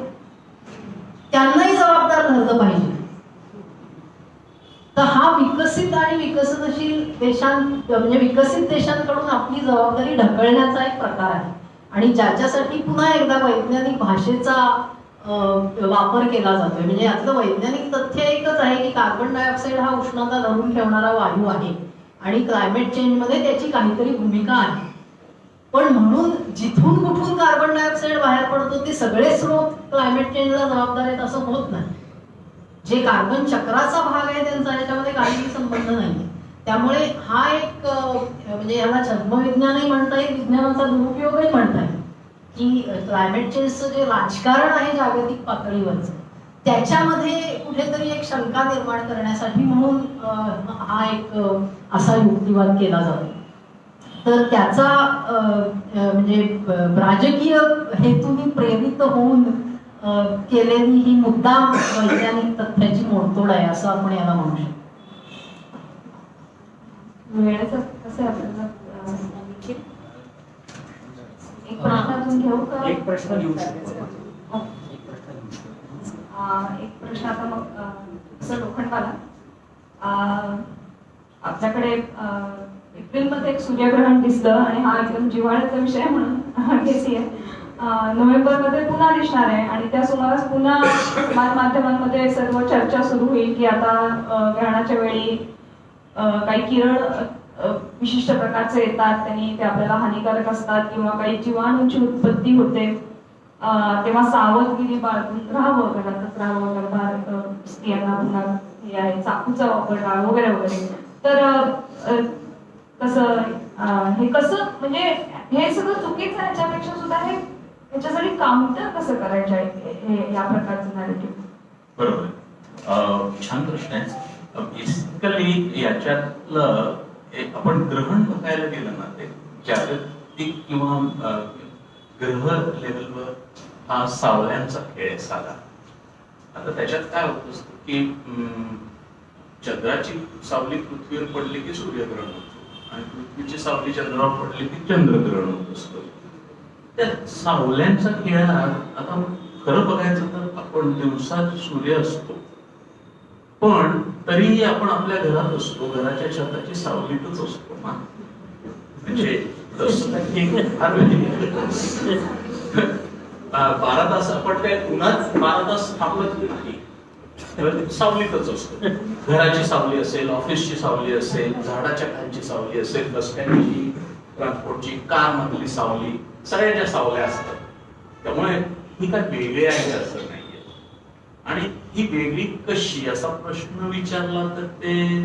त्यांनाही जबाबदार धरलं पाहिजे. तर हा विकसित आणि विकसनशील म्हणजे विकसित देशांकडून आपली जबाबदारी ढकलण्याचा एक प्रकार आहे. आणि ज्याच्यासाठी पुन्हा एकदा वैज्ञानिक भाषेचा वापर केला जातोय. म्हणजे यातलं वैज्ञानिक तथ्य एकच आहे की कार्बन डायऑक्साईड हा उष्णता धरून ठेवणारा वायू आहे आणि क्लायमेट चेंज मध्ये त्याची काहीतरी भूमिका आहे. पण म्हणून जिथून कुठून कार्बन डायऑक्साईड बाहेर पडतो ते सगळे स्रोत क्लायमेट चेंजला जबाबदार आहेत असं होत नाही. जे कार्बन चक्राचा भाग आहे त्यांचा याच्यामध्ये काहीही संबंध नाही. त्यामुळे हा एक म्हणजे याला जन्मविज्ञानही म्हणता येईल, विज्ञानाचा दुरुपयोगही म्हणता येईल की क्लायमेट चेंजचं जे राजकारण आहे जागतिक पातळीवरचं त्याच्यामध्ये कुठेतरी एक शंका निर्माण करण्यासाठी म्हणून हा एक असा युक्तिवाद केला जातो. तर त्याचा म्हणजे राजकीय हेतूने प्रेरित होऊन केलेली ही मुद्दाम वैज्ञानिक तथ्याची मोडतोड आहे असं आपण याला म्हणू शकतो. वेळेचं कसं आहे आपल्याला एक प्रश्नातून घेऊ का? एक प्रश्न घेऊ एक प्रश्न आता मग लोखंडवाला आपल्याकडे एप्रिलमध्ये एक सूर्यग्रहण दिसलं आणि हा एकदम जिव्हाळ्याचा विषय म्हणून घेतलीये. नोव्हेंबरमध्ये पुन्हा दिसणार आहे आणि त्या सुमारास पुन्हा माध्यमांमध्ये सर्व चर्चा सुरू होईल की आता ग्रहणाच्या वेळी काही किरण विशिष्ट प्रकारचे येतात त्यांनी ते आपल्याला हानिकारक असतात किंवा काही जीवाणूंची उत्पत्ती होते तेव्हा सावधगिरी बाळगून राहावं, घरातच राहावं, गर्भात स्त्रियांना पुन्हा हे आहे चाकूचा वापर टाळा वगैरे वगैरे. तर कसं हे कसं म्हणजे हे सगळं चुकीचं आहे याच्यापेक्षा सुद्धा हे याच्यासाठी काउंटर कसं करायचं आहे हे या प्रकारचं नॅरेटिव्ह? बरोबर, छान प्रश्न आहे. बेसिकली याच्यातलं आपण ग्रहण बघायला गेलं ना ते जागतिक किंवा ग्रह लेवलवर हा सावल्यांचा खेळ आहे साधा. आता त्याच्यात काय होत असतं की चंद्राची सावली पृथ्वीवर पडली की सूर्यग्रहण होतं आणि पृथ्वीची सावली चंद्रावर पडली की चंद्रग्रहण होत असतं. त्या सावल्यांचा खेळात आता खरं बघायचं तर आपण दिवसात सूर्य असतो, पण तरीही आपण आपल्या घरात असतो, घराच्या छताची सावलीतच असतो ना. म्हणजे तसं काही फार 12 तास आपण काय उन्हात 12 तास थांबत नाही, सावलीतच असतो. घराची सावली असेल, ऑफिसची सावली असेल, झाडाच्या खालची सावली असेल, रस्त्याची, ट्रान्सपोर्टची, कार मधली सावली, सगळ्यांच्या सावल्या असतात. त्यामुळे ही काय वेगळी आहे असं नाहीये. आणि ही वेगळी कशी असा प्रश्न विचारला तर ते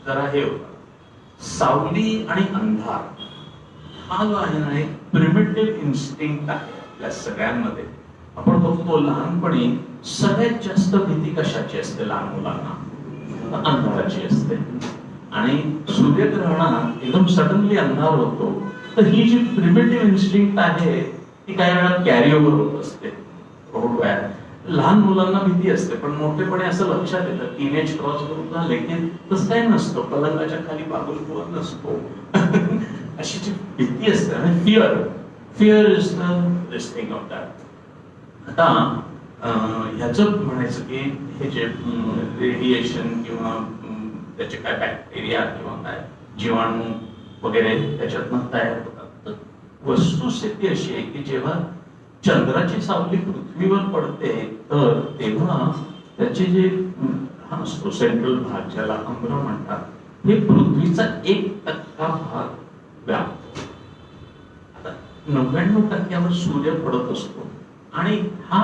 जरा हे होतं. सावली आणि अंधार हा जो आहे ना, एक प्रिमिटिव्ह इन्स्टिंक्ट आहे आपल्या सगळ्यांमध्ये. आपण बघतो लहानपणी सगळ्यात जास्त भीती कशाची असते लहान मुलांना? अंधाराची असते. आणि सूर्यग्रहणात एकदम सडनली अंधार होतो, तर ही जी प्रिमिटिव्ह इन्स्टिंक्ट आहे ती काही वेळा कॅरी ओव्हर होत असते. लहान मुलांना भीती असते, पण मोठेपणे असं लक्षात येतं टीनेज क्रॉस करून झाले की तसं काही नसतं, पलंगाच्या खाली बागुलपुरा नसतो. अशी जी भीती असते आणि fear is the thing of that. आता ह्याचं म्हणायचं की हे जे रेडिएशन किंवा त्याचे काय बॅक्टेरिया किंवा काय जीवाणू वगैरे त्याच्यातनं तयार होतात, तर वस्तुस्थिती अशी आहे की जेव्हा चंद्राची सावली पृथ्वीवर पडते तर तेव्हा त्याचे जे हा असतो सेंट्रल भाग ज्याला अम्र म्हणतात, हे पृथ्वीचा 1% भाग व्यापतो. आता 99% सूर्य पडत असतो आणि हा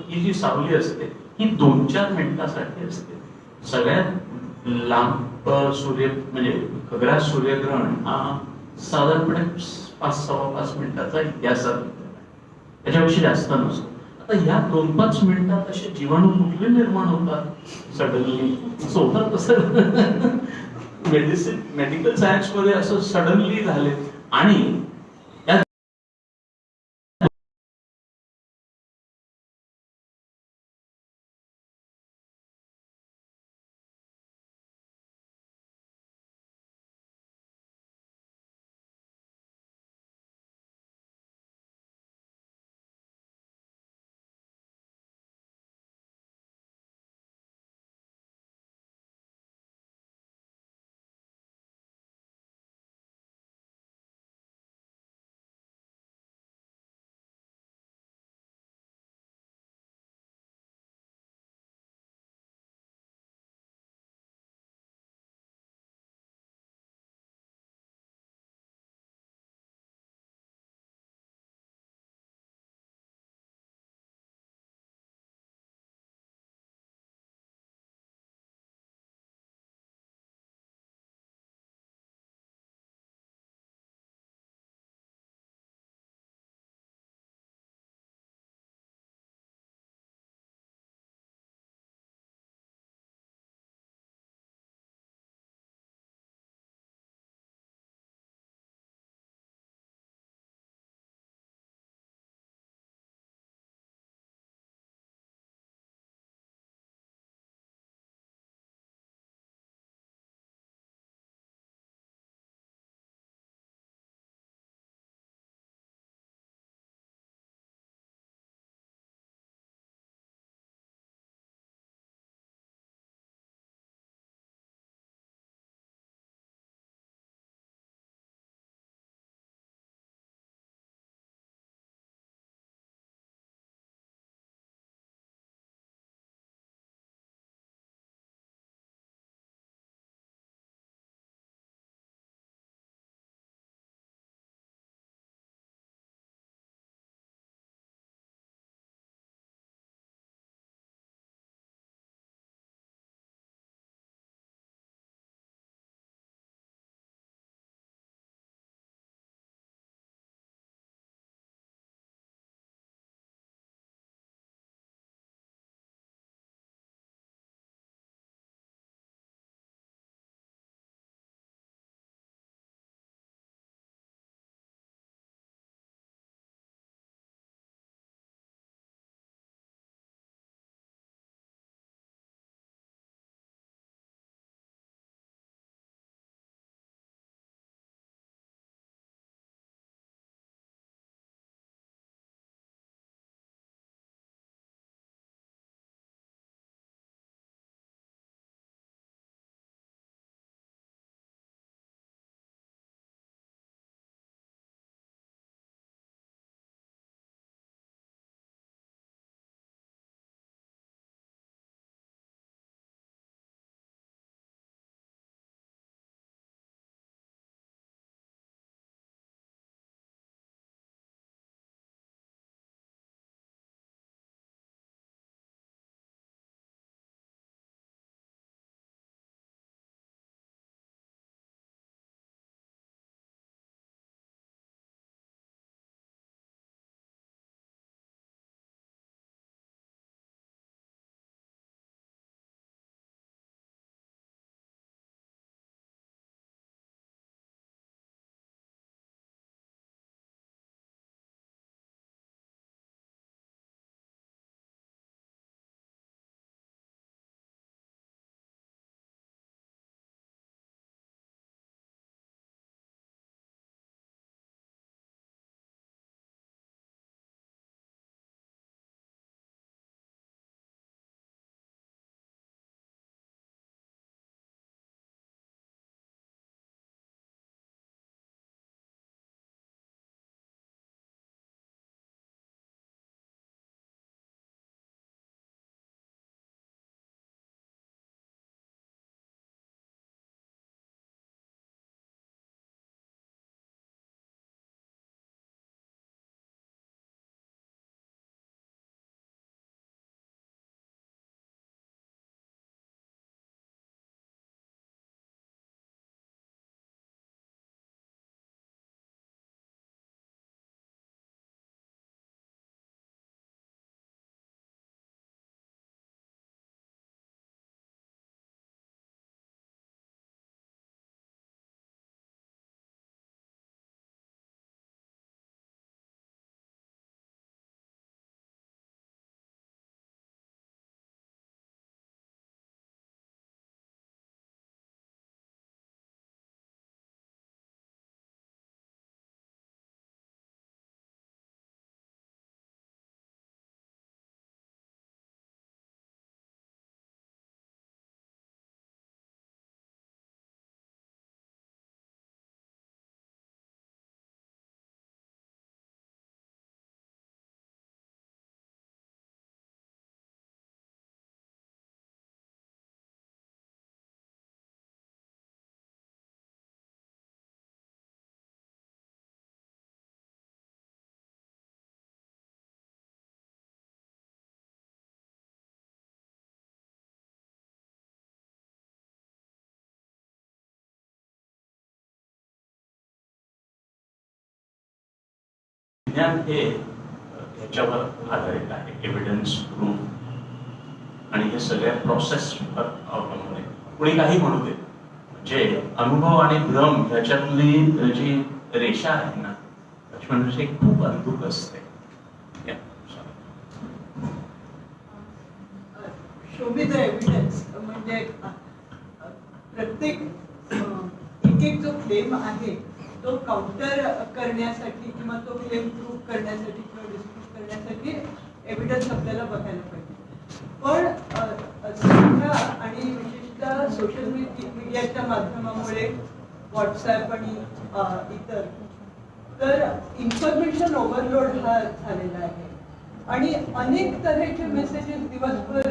ही जी सावली असते ही 2-4 मिनिटासाठी असते. सगळ्यात लांब सूर्य म्हणजे खग्रास सूर्यग्रहण हा साधारणपणे 5-5.25 मिनिटाचा इतिहासात, त्याच्यापेक्षा जास्त नसतो. आता ह्या 2-5 मिनिटात असे जीवाणू कुठले निर्माण होतात सडनली? होतात तसं मेडिकल सायन्स मध्ये असं सडनली झाले आणि विज्ञान हे ह्याच्यावर आधारित आहे, एव्हिडन्स, प्रूफ, आणि हे सगळ्या प्रोसेसवर अवलंबून आहे. कोणी काही म्हणू दे, म्हणजे अनुभव आणि भ्रम ह्याच्यातली जी रेषा आहे ना, लक्ष्मण खूप अंधुक असते. शो मी द एव्हिडन्स म्हणजे प्रत्येक एक जो क्लेम आहे तो काउंटर करण्यासाठी किंवा तो क्लेम प्रूव्ह करण्यासाठी किंवा डिस्प्रूव्ह करण्यासाठी एव्हिडन्स आपल्याला बघायला पाहिजे. पण सध्या आणि विशेषतः सोशल मीडियाच्या माध्यमामुळे व्हॉट्सॲप आणि इतर तर इन्फॉर्मेशन ओव्हरलोड हा झालेला आहे आणि अनेक तऱ्हेचे मेसेजेस दिवसभर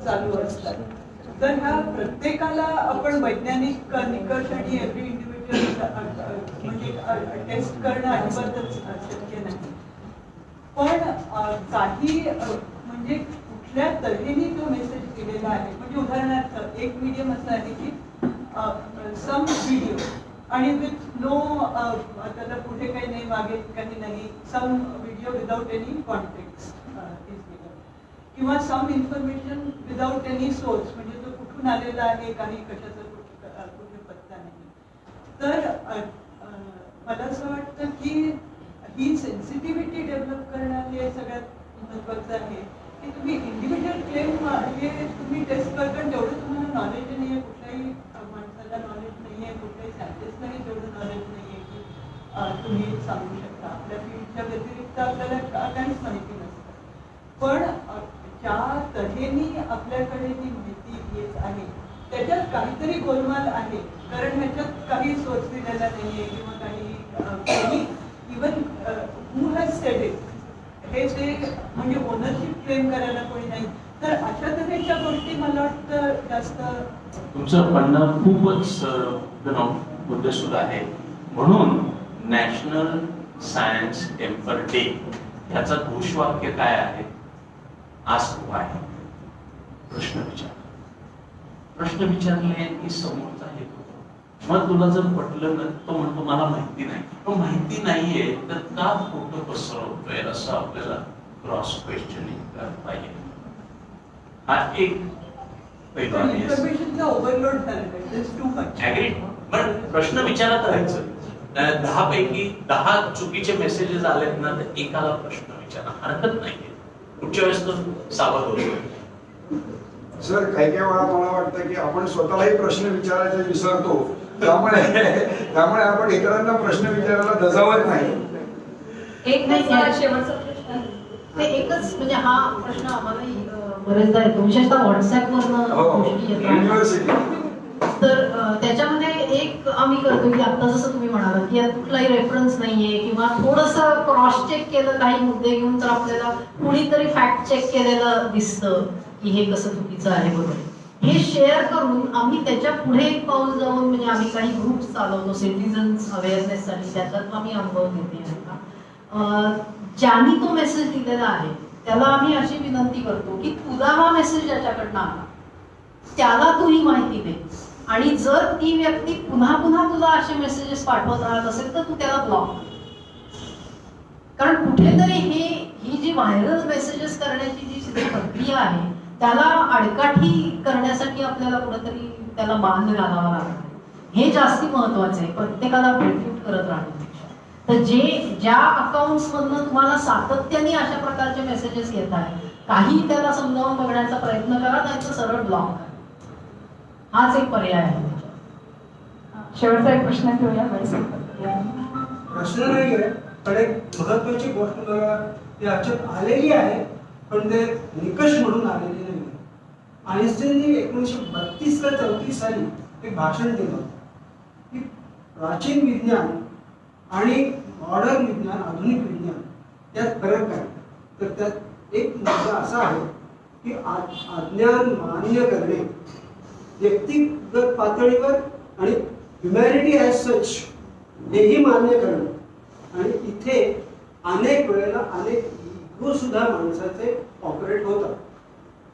चालू असतात. तर ह्या प्रत्येकाला आपण वैज्ञानिक निकष आणि एव्हरी इंडिव्हिज्युअल म्हणजे टेस्ट करणं अजिबातच शक्य नाही. पण काही म्हणजे कुठल्या तऱ्हेने तो मेसेज दिलेला आहे, म्हणजे उदाहरणार्थ एक मीडियम असं आहे की सम व्हिडिओ आणि विथ नो त्याला पुढे काही नाही मागे काही नाही, some video without any context is given किंवा some information without any source, म्हणजे तो कुठून आलेला आहे काही कशाचा कुठे पत्ता नाही. तर मला असं वाटतं की ही सेन्सिटिव्हिटी डेव्हलप करणं हे सगळ्यात महत्त्वाचं आहे की तुम्ही इंडिव्हिज्युअल क्लेम हे तुम्ही टेस्ट करता तेवढं तुम्हाला नॉलेज नाही आहे, कुठल्याही माणसाला नॉलेज नाही आहे, कुठल्याही सायंटिस्टलाही तेवढं नॉलेज नाही आहे की तुम्ही सांगू शकता. आपल्या फील्डच्या व्यतिरिक्त आपल्याला काहीच माहिती नसतं. पण ज्या तऱ्हेने आपल्याकडे जी माहिती येत आहे त्याच्यात काहीतरी गोलमाल आहे, कारण ह्याच्यात काही सोर्स दिलेला नाही आहे किंवा काही even who has sed it हे ते म्हणजे ओनरशिप क्लेम करायला कोणी नाही. तर अशा तऱ्हेच्या गोष्टी मला वाटतं जास्त. तुमचं म्हणणं खूपच मुद्देसूद आहे. म्हणून नॅशनल सायन्स टेम्पर डे ह्याचं घोषवाक्य काय आहे? आस्क व्हाय. प्रश्न विचार. प्रश्न विचारले की समोरचा हेतू, मग तुला जर पटलं ना, तो म्हणतो मला माहिती नाही. पण माहिती नाहीये तर का खोटं पसरवतोय असं आपल्याला क्रॉस क्वेश्चनिंग करता येईल. हा एक पैलू आहे. इन्फॉर्मेशनचा ओव्हरलोड झाला. पण प्रश्न विचारत राहायचं. 10 पैकी 10 चुकीचे मेसेजेस आलेत ना, तर एकाला प्रश्न विचारा, हरकत नाहीये. पुढच्या वेळेस तर सावध होतो. सर काही काही वेळा मला वाटतं की आपण स्वतःलाही प्रश्न विचारायचे विसरतो, त्यामुळे आपण इतरांना प्रश्न विचारायला दजावत नाही. एक नाही शेवटचा प्रश्न ते एकच, म्हणजे हा प्रश्न आम्हालाही बरेचदा येतो, विशेषतः व्हॉट्सअपवरनं गोष्टी येतात. तर त्याच्यामध्ये एक आम्ही करतो की आता जसं तुम्ही म्हणालात की यात कुठलाही रेफरन्स नाहीये किंवा थोडंसं क्रॉस चेक केलं काही मुद्दे घेऊन तर आपल्याला कुणीतरी फॅक्ट चेक केलेलं दिसतं की हे कसं चुकीचं आहे वगैरे. हे शेअर करून आम्ही त्याच्या पुढे एक पाऊल जाऊन, म्हणजे आम्ही काही ग्रुप्स चालवतो सिटीजन्स अवेअरनेससाठी, त्याच्यात आम्ही अनुभव घेते. ज्यांनी तो मेसेज दिलेला आहे त्याला आम्ही अशी विनंती करतो की तुला हा मेसेज ज्याच्याकडनं आला त्याला तू ही माहिती दे, आणि जर ती व्यक्ती पुन्हा पुन्हा तुला असे मेसेजेस पाठवत राहत असेल तर तू त्याला ब्लॉक कर. कारण कुठेतरी ही जी व्हायरल मेसेजेस करण्याची जी प्रक्रिया आहे त्याला आडकाठी करण्यासाठी आपल्याला कुठेतरी त्याला बांध घालावा लागतो. हे जास्ती महत्वाचं आहे प्रत्येकाला प्रोट्यूट करत राहण्यापेक्षा. तर ज्या अकाउंट्स मधनं तुम्हाला सातत्याने अशा प्रकारचे मेसेजेस येत आहे, काही त्याला समजावून बघण्याचा प्रयत्न करा, नाहीतर सरळ ब्लॉक करा. हाच एक पर्याय आहे. शेवटचा एक प्रश्न घेऊया. प्रश्न नाही आहे, पण एक महत्वाची गोष्ट बघा याच्यात आलेली आहे, पण ते निकष म्हणून आलेली नाही. आइन्स्टाईनने 1932 का 34 साली एक भाषण दिलं की प्राचीन विज्ञान आणि मॉडर्न विज्ञान, आधुनिक विज्ञान त्यात फरक आहे. तर त्यात एक मुद्दा असा आहे की अज्ञान मान्य करणे व्यक्तिगत पातळीवर आणि ह्युमॅनिटी ॲज सच हेही मान्य करणं. आणि इथे अनेक वेळेला अनेक इगो सुद्धा माणसाचे ऑपरेट होतात.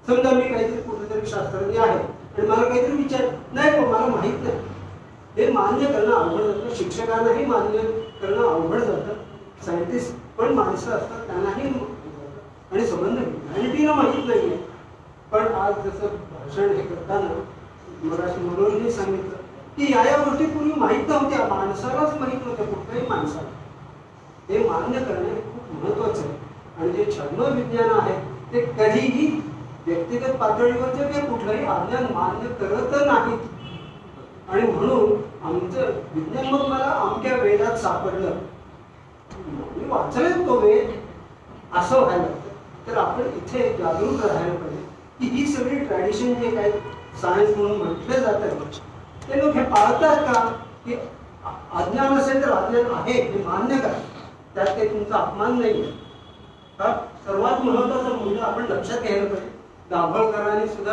समजा मी काहीतरी कुठेतरी शास्त्रज्ञ आहे आणि मला काहीतरी विचार नाही, मला माहित नाही, हे मान्य करणं अवघड जातं. शिक्षकांनाही मान्य करणं अवघड जातं. सायंटिस्ट पण माणसं असतात, त्यांनाही आणि संबंध ह्युमॅनिटीला माहीत नाहीये. पण आज जसं भाषण हे करताना मगाशी मनोजने सांगितलं की या गोष्टी पूर्वी माहीत नव्हत्या, माणसालाच माहीत नव्हत्या, कुठल्याही माणसाला. हे मान्य करणे खूप महत्वाचं आहे. आणि जे छद्म विज्ञान आहे ते कधीही व्यक्तिगत पातळीवरचे किंवा कुठलंही अज्ञान मान्य करत नाहीत. आणि म्हणून आमचं विज्ञान मग मला अमक्या वेदात सापडलं, मी वाचलं तो वेद असं व्हायला. तर आपण इथे जागरूक राहायला पाहिजे की ही सगळी ट्रॅडिशन जे काही सायन्स म्हणून म्हटलं जातं ते लोक हे पाळतात का, की अज्ञान असेल तर अज्ञान आहे हे मान्य करा, त्यात काही तुमचा अपमान नाही आहे. सर्वात महत्वाचा मुद्दा आपण लक्षात घ्यायला पाहिजे. दाभोळकरांनी सुद्धा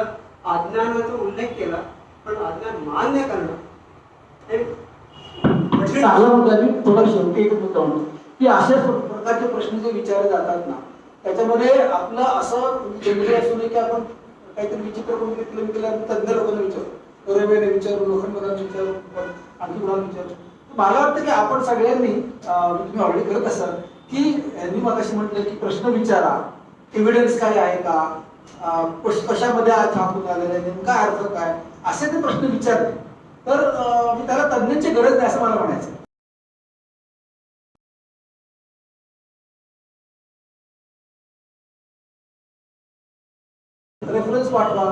अज्ञानाचा उल्लेख केला, पण अज्ञान मान्य करणं हे चांगला मुद्दा. मी थोडा शेवटी एक मुद्दा म्हणतो की अशा प्रकारचे प्रश्न जे विचारले जातात ना, त्याच्यामध्ये आपलं असं जनरल असू नये की आपण काहीतरी विचित्र करून तज्ञ लोकांना विचारू, रवेने विचारू, लोखंडवालांना विचारू, आणखी कोणाला विचारू. मला वाटतं की आपण सगळ्यांनी तुम्ही ऑलरेडी करत असाल की मी मगाशी म्हटलं की प्रश्न विचारा, एव्हिडन्स काय आहे का, कशामध्ये छापून आलेलं आहे, नेमका अर्थ काय, असे ते प्रश्न विचारले तर त्याला तज्ञांची गरज नाही असं मला म्हणायचं. रेफरन्स पाठवा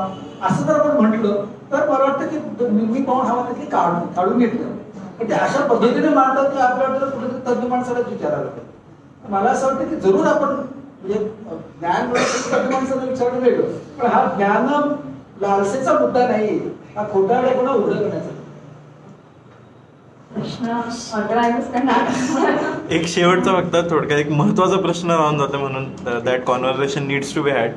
असं जर आपण म्हटलं तर मला वाटतं की मी पाहून हवा नाही की काढून घेतलं, पण ते अशा पद्धतीने मांडतात की आपल्याला कुठेतरी तज्ञ माणसालाच विचारायला पाहिजे. मला असं वाटतं की जरूर आपण म्हणजे ज्ञान तज्ञ माणसाला विचारणं वेगळं, पण हा ज्ञान लालसेचा मुद्दा नाही, हा खोटारडेपणा उघड करण्याचा. एक शेवटचा फक्त थोडक्यात एक महत्वाचा प्रश्न राहून जातो म्हणून that conversation needs to be had.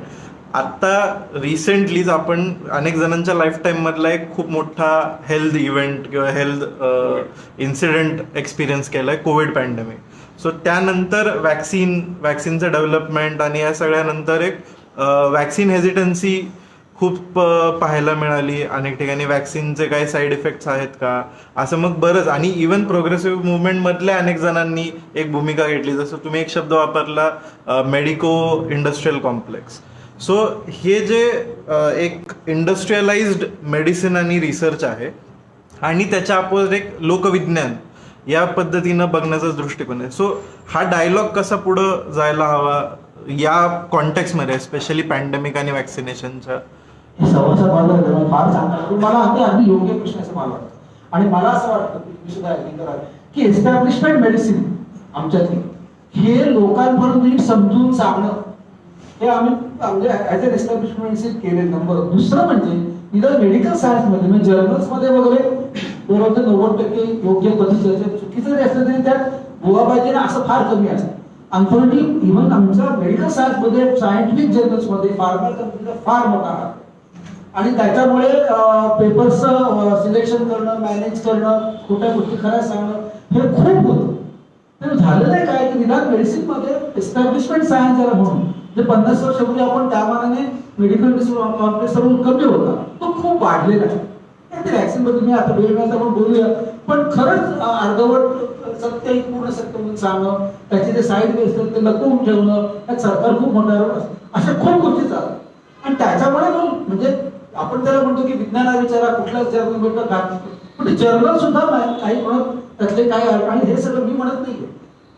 आता रिसेंटलीच आपण अनेक जणांच्या लाईफ टाईम मधला एक खूप मोठा हेल्थ इव्हेंट किंवा हेल्थ इन्सिडेंट एक्सपिरियन्स केलाय, कोविड पॅन्डेमिक. सो त्यानंतर वॅक्सिनचं डेव्हलपमेंट आणि या सगळ्यानंतर एक वॅक्सिन हेजिटन्सी खूप पाहायला मिळाली. अनेक ठिकाणी वॅक्सिनचे काही साईड इफेक्ट्स आहेत का असं मग बरंच, आणि इव्हन प्रोग्रेसिव्ह मुवमेंटमधल्या अनेक जणांनी एक भूमिका घेतली. जसं तुम्ही एक शब्द वापरला मेडिको इंडस्ट्रियल कॉम्प्लेक्स. सो हे जे एक इंडस्ट्रियलाइज्ड मेडिसिन आणि रिसर्च आहे आणि त्याच्या अपोजिट एक लोकविज्ञान या पद्धतीनं बघण्याचा दृष्टिकोन आहे. सो हा डायलॉग कसा पुढं जायला हवा या कॉन्टेक्स्टमध्ये, स्पेशली पॅन्डेमिक आणि वॅक्सिनेशनच्या. मला अगदी योग्य प्रश्न असं मला वाटतं. आणि मला असं वाटतं तुम्ही सुद्धा करा की एस्टॅब्लिशमेंट मेडिसिन आमच्यातली हे लोकांपर्यंत नीट समजून सांगणं हे आम्ही म्हणजे ऍज अन एस्टॅब्लिशमेंट केले. नंबर दुसरं म्हणजे इथं मेडिकल सायन्समध्ये म्हणजे जर्नल्समध्ये वगैरे बरोबर 90% योग्य पद्धतीचं चुकीचं जरी असलं तरी त्यात गोवा पाहिजे ना असं फार कमी असतं. अनफॉर्च्युनेटली इव्हन आमच्या मेडिकल सायन्समध्ये सायंटिफिक जर्नल्समध्ये फार्मा कंपनीचा फार मोठा हात आणि त्याच्यामुळे पेपर्स सिलेक्शन करणं, मॅनेज करणं, खोट्या गोष्टी खऱ्या सांगणं हे खूप होतं. तर झालं नाही काय की निदान मेडिसिनमध्ये एस्टॅब्लिशमेंट सायन्स ज्याला म्हणून जे 50 वर्षापूर्वी आपण त्या मानाने मेडिकल कॉम्प्लेक्स कमी होता तो खूप वाढलेला आहे. वॅक्सिन बद्दल मी आता वेळ मिळाला आपण बोलूया, पण खरंच अर्धवट सत्य पूर्ण सत्य म्हणून सांगणं, त्याचे जे साईड इफेक्ट्स आहेत ते लपवून ठेवणं, त्यात सरकार खूप मोठा रोल असतो. अशा खूप गोष्टी चालतात आणि त्याच्यामुळे म्हणजे आपण त्याला म्हणतो की विज्ञाना विचारा कुठल्याच जर्नल भेटलं घात, पण ते जर्नल सुद्धा काही म्हणत त्यातले काय. आणि हे सगळं मी म्हणत नाहीये,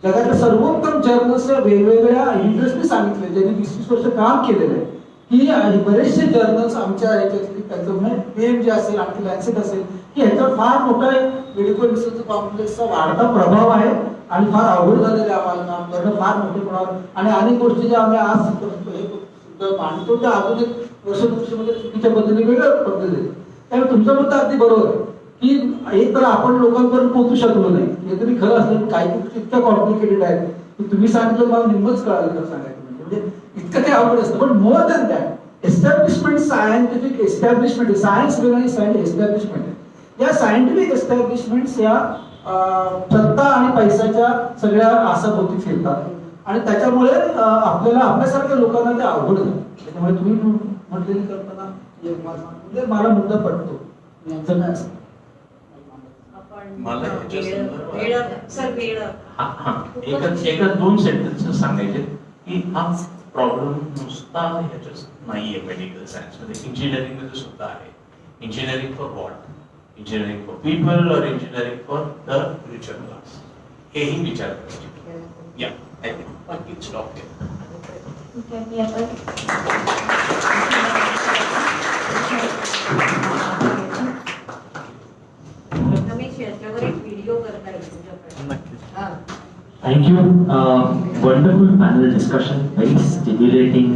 जगातल्या सर्वोत्तम जर्नल्स वेगवेगळ्या इंटरेस्टने सांगितले, ज्यांनी 20-20 वर्ष काम केलेलं आहे की बरेचसे जर्नल्स आमच्या ह्याच्यातली त्यांचं म्हणजे PM जे असेल आणखी लॅन्सेट असेल की ह्याच्यावर फार मोठा मेडिकल रिसर्च कॉम्प्लेक्सचा वाढता प्रभाव आहे आणि फार अवघड झालेलं आम्हाला काम करणं फार मोठे प्रभाव. आणि अनेक गोष्टी ज्या आम्ही आज मांडतो त्या अजून एक वर्षामध्ये चुकीच्या पद्धतीने वेगळ्या पद्धतीने. त्यामुळे तुमचं मत अगदी बरोबर आहे की एक तर आपण लोकांपर्यंत पोहोचू शकलो नाही, हे तरी खरं असलं काही गोष्टी इतक्या कॉम्प्लिकेटेड आहेत की तुम्ही सांगितलं मला निम्मच कळालं तर सांगायचं म्हणजे इतकं काही अवघड असतं. पण more than that establishment scientific establishment science वेगळी एस्टॅब्लिशमेंट आहे. या सायंटिफिक एस्टॅब्लिशमेंट्स या सत्ता आणि पैशाच्या सगळ्या आसाभोवती फिरतात आणि त्याच्यामुळे आपल्याला आपल्यासारख्या लोकांना ते अवघड झालं. त्याच्यामुळे तुम्ही म्हटलेली कल्पना म्हणजे मला मुद्दा पडतो यांचं काय असतं. आपण मला ह्याच्या संदर्भात सर वेळ एकच दोन सेंटेन्सेस सांगायचे की हा प्रॉब्लेम नुसता ह्याच्याच नाहीये मेडिकल सायन्स मध्ये, इंजिनिअरिंग मध्ये सुद्धा आहे. Engineering for what? Engineering for people और engineering for the richer class, हेही विचार करायचे. या आय थिंक स्टॉप केलं. Thank you. Wonderful panel discussion, very stimulating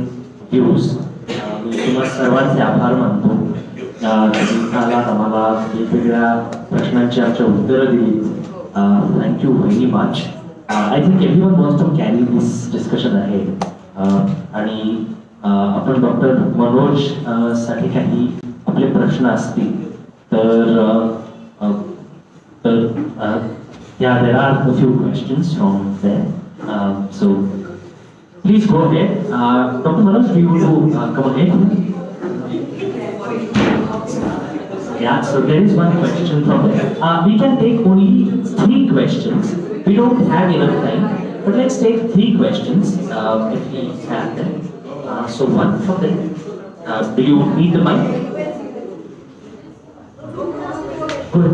views. मी तुम्हाला सर्वांचे आभार मानतो. तुम्हाला आम्हाला वेगवेगळ्या प्रश्नांची आमच्या उत्तरं दिली. Thank you very much. I think everyone wants to carry this discussion ahead. आणि आपण डॉक्टर मनोज साठी काही आपले प्रश्न असतील तर yeah, there are a few questions from there. So please go ahead. Dr. Manoj, do you want to come ahead? Yeah, so there is one question from there. We can take only 3 questions. We don't have enough time, but let's take 3 questions if we have them. So one from there. Do you need the mic? Good.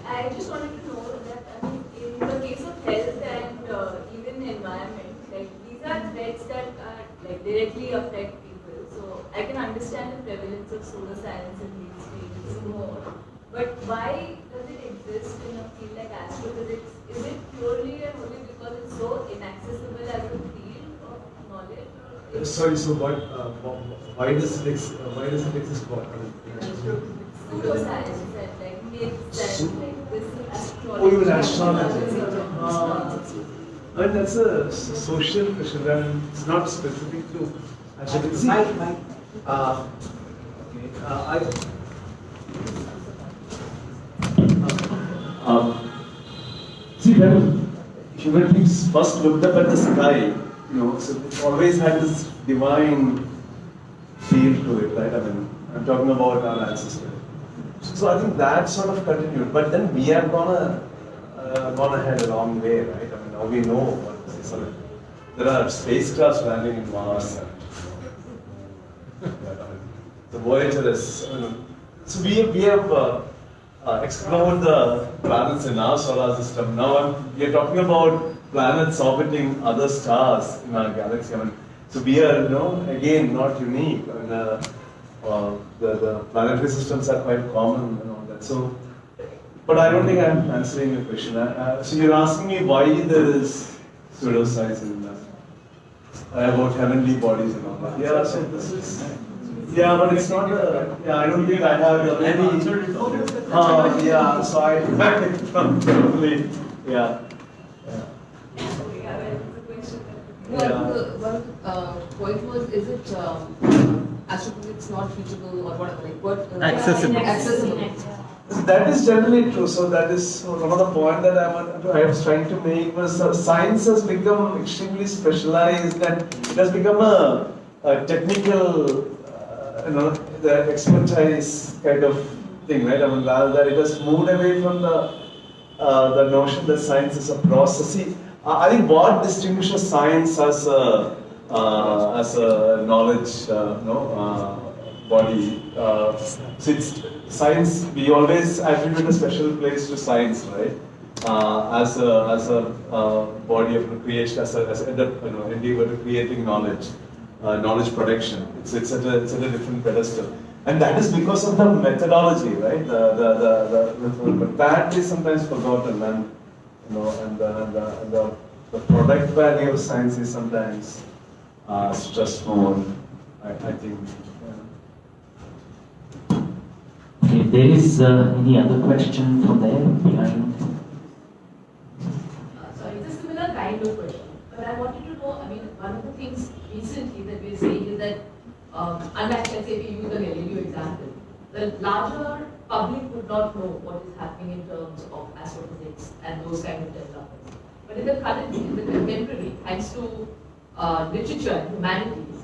I just wanted to know that in the case of health and even environment, like these are threats that are like directly affect people. So I can understand the prevalence of pseudoscience in these stages more. But why does it exist in a field like astrophysics? Is it purely and only because it's so inaccessible as a field of knowledge? Sorry, so why does it exist? What? Pseudoscience and like myths and like this astrology. Oh, you mean astrology? I mean, that's a social question, and it's not specific to astrophysics. See, when human beings first looked up at the sky, so it always had this divine feel to it, right? I mean, I'm talking about our ancestors. So I think that sort of continued, but then we have gone ahead a long way, right? I mean, now we know what this is. So there are spacecrafts landing in Mars, and the Voyager is. So we have explored the planets in our solar system. Now we are talking about planets orbiting other stars in our galaxy. I mean, so we are, again, not unique. I mean, the planetary systems are quite common and all that. So, but I don't think I'm answering your question. So you're asking me why there is pseudoscience in that, about heavenly bodies and all that. Yeah, so this is. Yeah, but it's not I don't think I have any. Yeah, so I probably. Yeah. One point was, is it astrophysics not reachable or whatever? Like what? Accessible. That is generally true. So that is one of the points that I was trying to make was science has become extremely specialized and it has become a technical, the expertise kind of thing, right? I mean, rather that it has moved away from the notion that science is a process. See, I think what distinguishes science as a knowledge, body. Science, we always attribute a special place to science, right? As a body of creation, as an endeavor to creating knowledge, knowledge production. It's at a different pedestal, and that is because of the methodology, right? But that is sometimes forgotten, and the product value of science is sometimes stressed more. I think. Okay, there is any other question from there behind? Sorry, it's a similar kind of question. But I wanted to know, I mean, one of the things recently that we're saying is that, unlike, let's say, if you use the Galileo example, the larger public would not know what is happening in terms of astrophysics and those kind of developments. But in the current, in the contemporary, thanks to literature and humanities,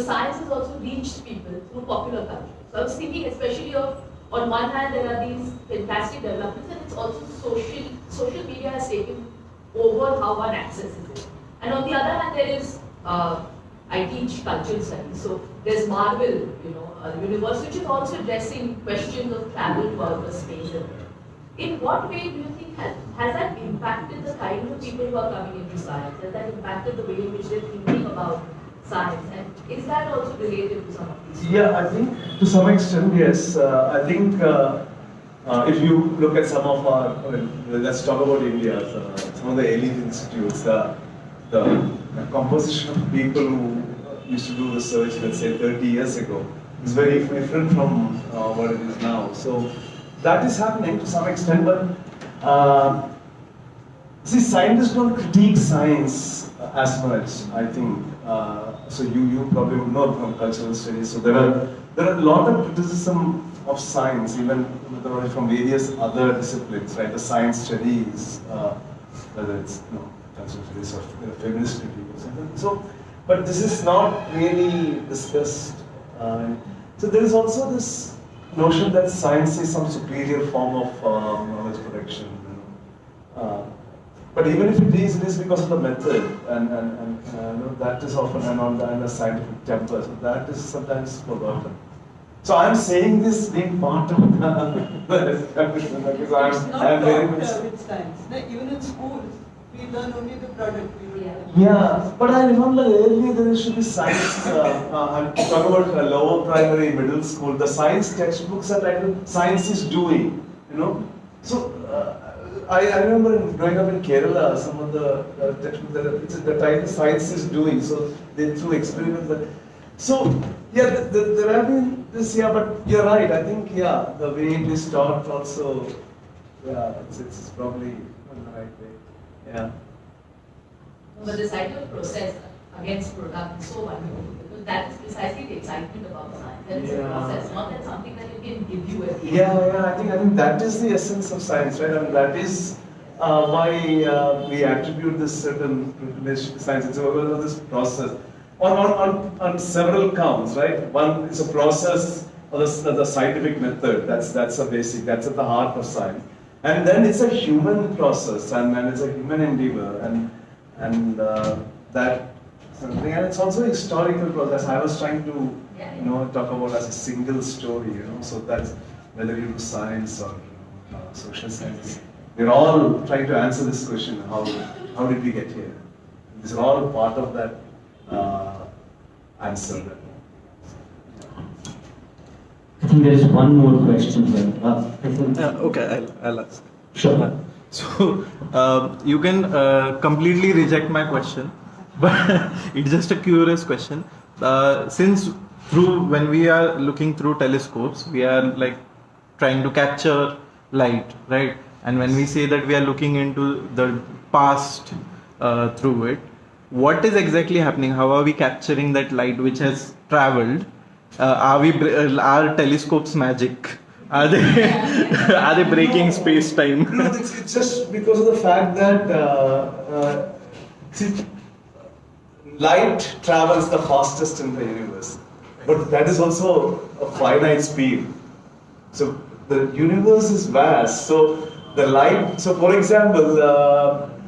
science has also reached people through popular culture. So I was thinking especially of, on one hand, there are these fantastic developments, and it's also social media has taken over how one accesses it. And on the other hand, there is, I teach cultural studies, so there's Marvel, universe, which is also addressing questions of travel to outer space. In what way do you think has that impacted the kind of people who are coming into science? Has that impacted the way in which they're thinking about science? And is that also related to some of these? Yeah, I think to some extent, yes. I think if you look at some of our, let's talk about India, some of the elite institutes, the composition of people who used to do research, let's say 30 years ago, is very different from what it is now. So that is happening to some extent, but see, scientists don't critique science as much, I think. So you probably would know from cultural studies. So there are a lot of criticism of science, even from various other disciplines, right? The science studies, whether it's cultural studies or feminist studies or something. So, but this is not really discussed. So there is also this notion that science is some superior form of knowledge production. But even if it is because of the method, and that is often and a scientific temper. So that is sometimes forgotten. So I'm saying this being part of the discussion because I'm very much. With science. Even in schools, we learn only the product. Yeah, but I remember earlier there used to be science. I'm talking about lower primary, middle school. The science textbooks are titled "Science is Doing." So I remember growing up in Kerala, some of the textbooks the title "Science is Doing." So they threw experiments. So yeah, there have been this. Yeah, but you're right. I think the way it is taught also. Yeah, it's probably on the right way. Yeah. But the cycle process against product is so wonderful because that is precisely the excitement about science. That it's a process, not that something that you can give you at the end. Yeah. I think that is the essence of science, right? I mean, that is why we attribute this certain privilege to science. It's about this process on several counts, right? One is a process or the scientific method. That's a basic. That's at the heart of science. And then it's a human process, and it's a human endeavor, and that something, and it's also a historical process. I was trying to talk about as a single story, so that's whether you do science or social sciences. We're all trying to answer this question: how did we get here? These are all part of that answer. I think there is one more question here. Okay, I'll ask. Sure. So you can completely reject my question, but it's just a curious question. Since when we are looking through telescopes, we are like trying to capture light, right? And when we say that we are looking into the past through it, what is exactly happening? How are we capturing that light which has traveled? Are telescopes magic? Are they breaking space-time? No, it's just because of the fact that light travels the fastest in the universe, but that is also a finite speed. So the universe is vast. So the light. So for example,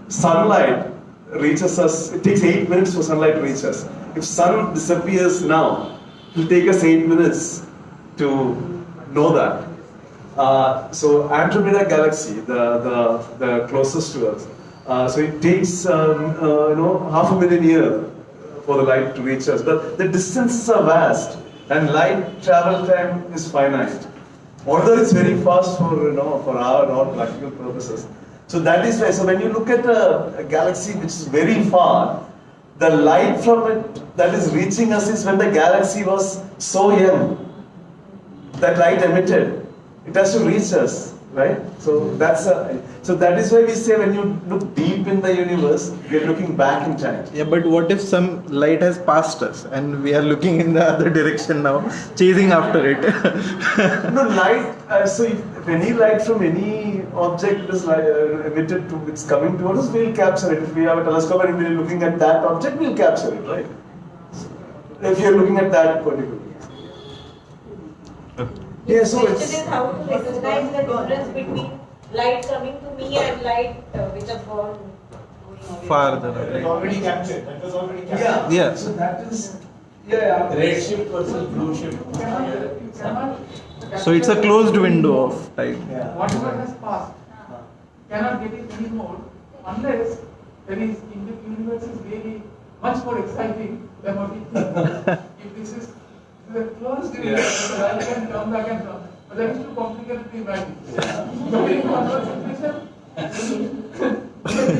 sunlight reaches us. It takes 8 minutes for sunlight to reach us. If sun disappears now, it will take us 8 minutes to know that. So Andromeda galaxy, the closest to us. So it takes 500,000 years for the light to reach us. But the distances are vast, and light travel time is finite. Although it's very fast for our non-practical purposes. So that is why. So when you look at a galaxy which is very far, the light from it that is reaching us is when the galaxy was so young. That light emitted, it has to reach us, right? So that is why we say when you look deep in the universe, we are looking back in time. Yeah, but what if some light has passed us and we are looking in the other direction now, chasing after it? No, light. So if any light from any object is emitted it's coming towards us, we'll capture it. If we have a telescope and we're looking at that object, we'll capture it, right? If you're looking at that particular. The question is how to recognize the difference between light coming to me and light which has gone farther. That was already captured. That was already captured. Yeah. Yeah. So that is red shift versus blue shift. So it's a closed window of time. Whatever has passed cannot get it anymore unless there is in the universe is really much more exciting than what we think. If this is a closed universe, the light can come back and come. But that is too complicated to imagine. So in control situation,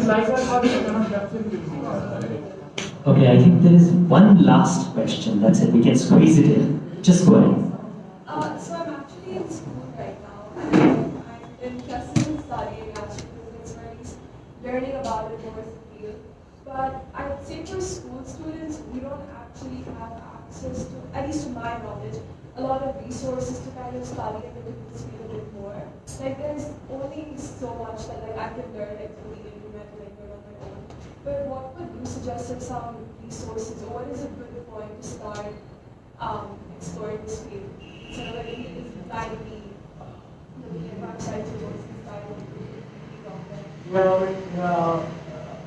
like that, you cannot capture it. Okay, I think there is one last question. That's it. We can squeeze it in. Just go ahead. So I'm actually in school right now, and I'm interested in studying astrophysics, or at least learning about it more as a field. But I would say for school students, we don't actually have access to, at least to my knowledge, a lot of resources to kind of study and look at this field a bit more. Like there's only so much that like I can learn like through the internet and like learn on my own. But what would you suggest as some resources, or what is a good point to start exploring this field? So like it's blindly looking at websites or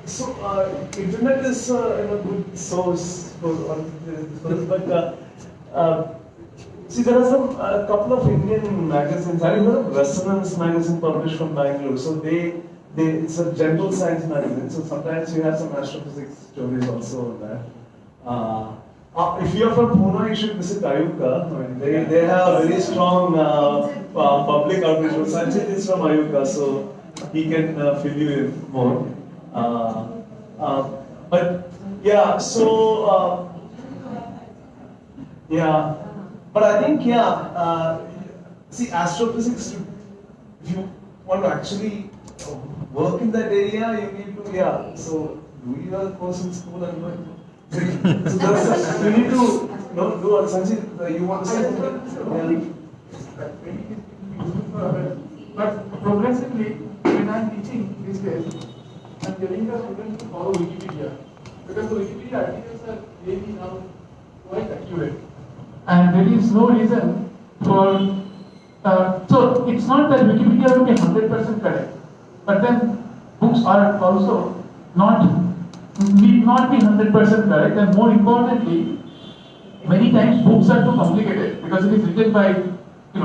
So internet is a good source for all this, but see, there are a couple of Indian magazines. Have you heard of Resonance magazine published from Bangalore? So it's a general science magazine. So sometimes you have some astrophysics stories also on that. If you are from Pune, you should visit Ayuka. I mean, they have very strong public outreach. Sanjit is from Ayuka, so he can fill you in more. But yeah, so yeah. But I think, see, astrophysics, if you want to actually work in that area, you need to, so do your course in school and learn. So you need to do what Sanjit, you want to say something? But progressively, when I'm teaching these days, I'm telling the students to follow Wikipedia. Because the Wikipedia articles are really now quite accurate. And there is no reason for, so it's not that Wikipedia will be 100% correct, but then books are also need not be 100% correct, and more importantly, many times books are too complicated because it is written by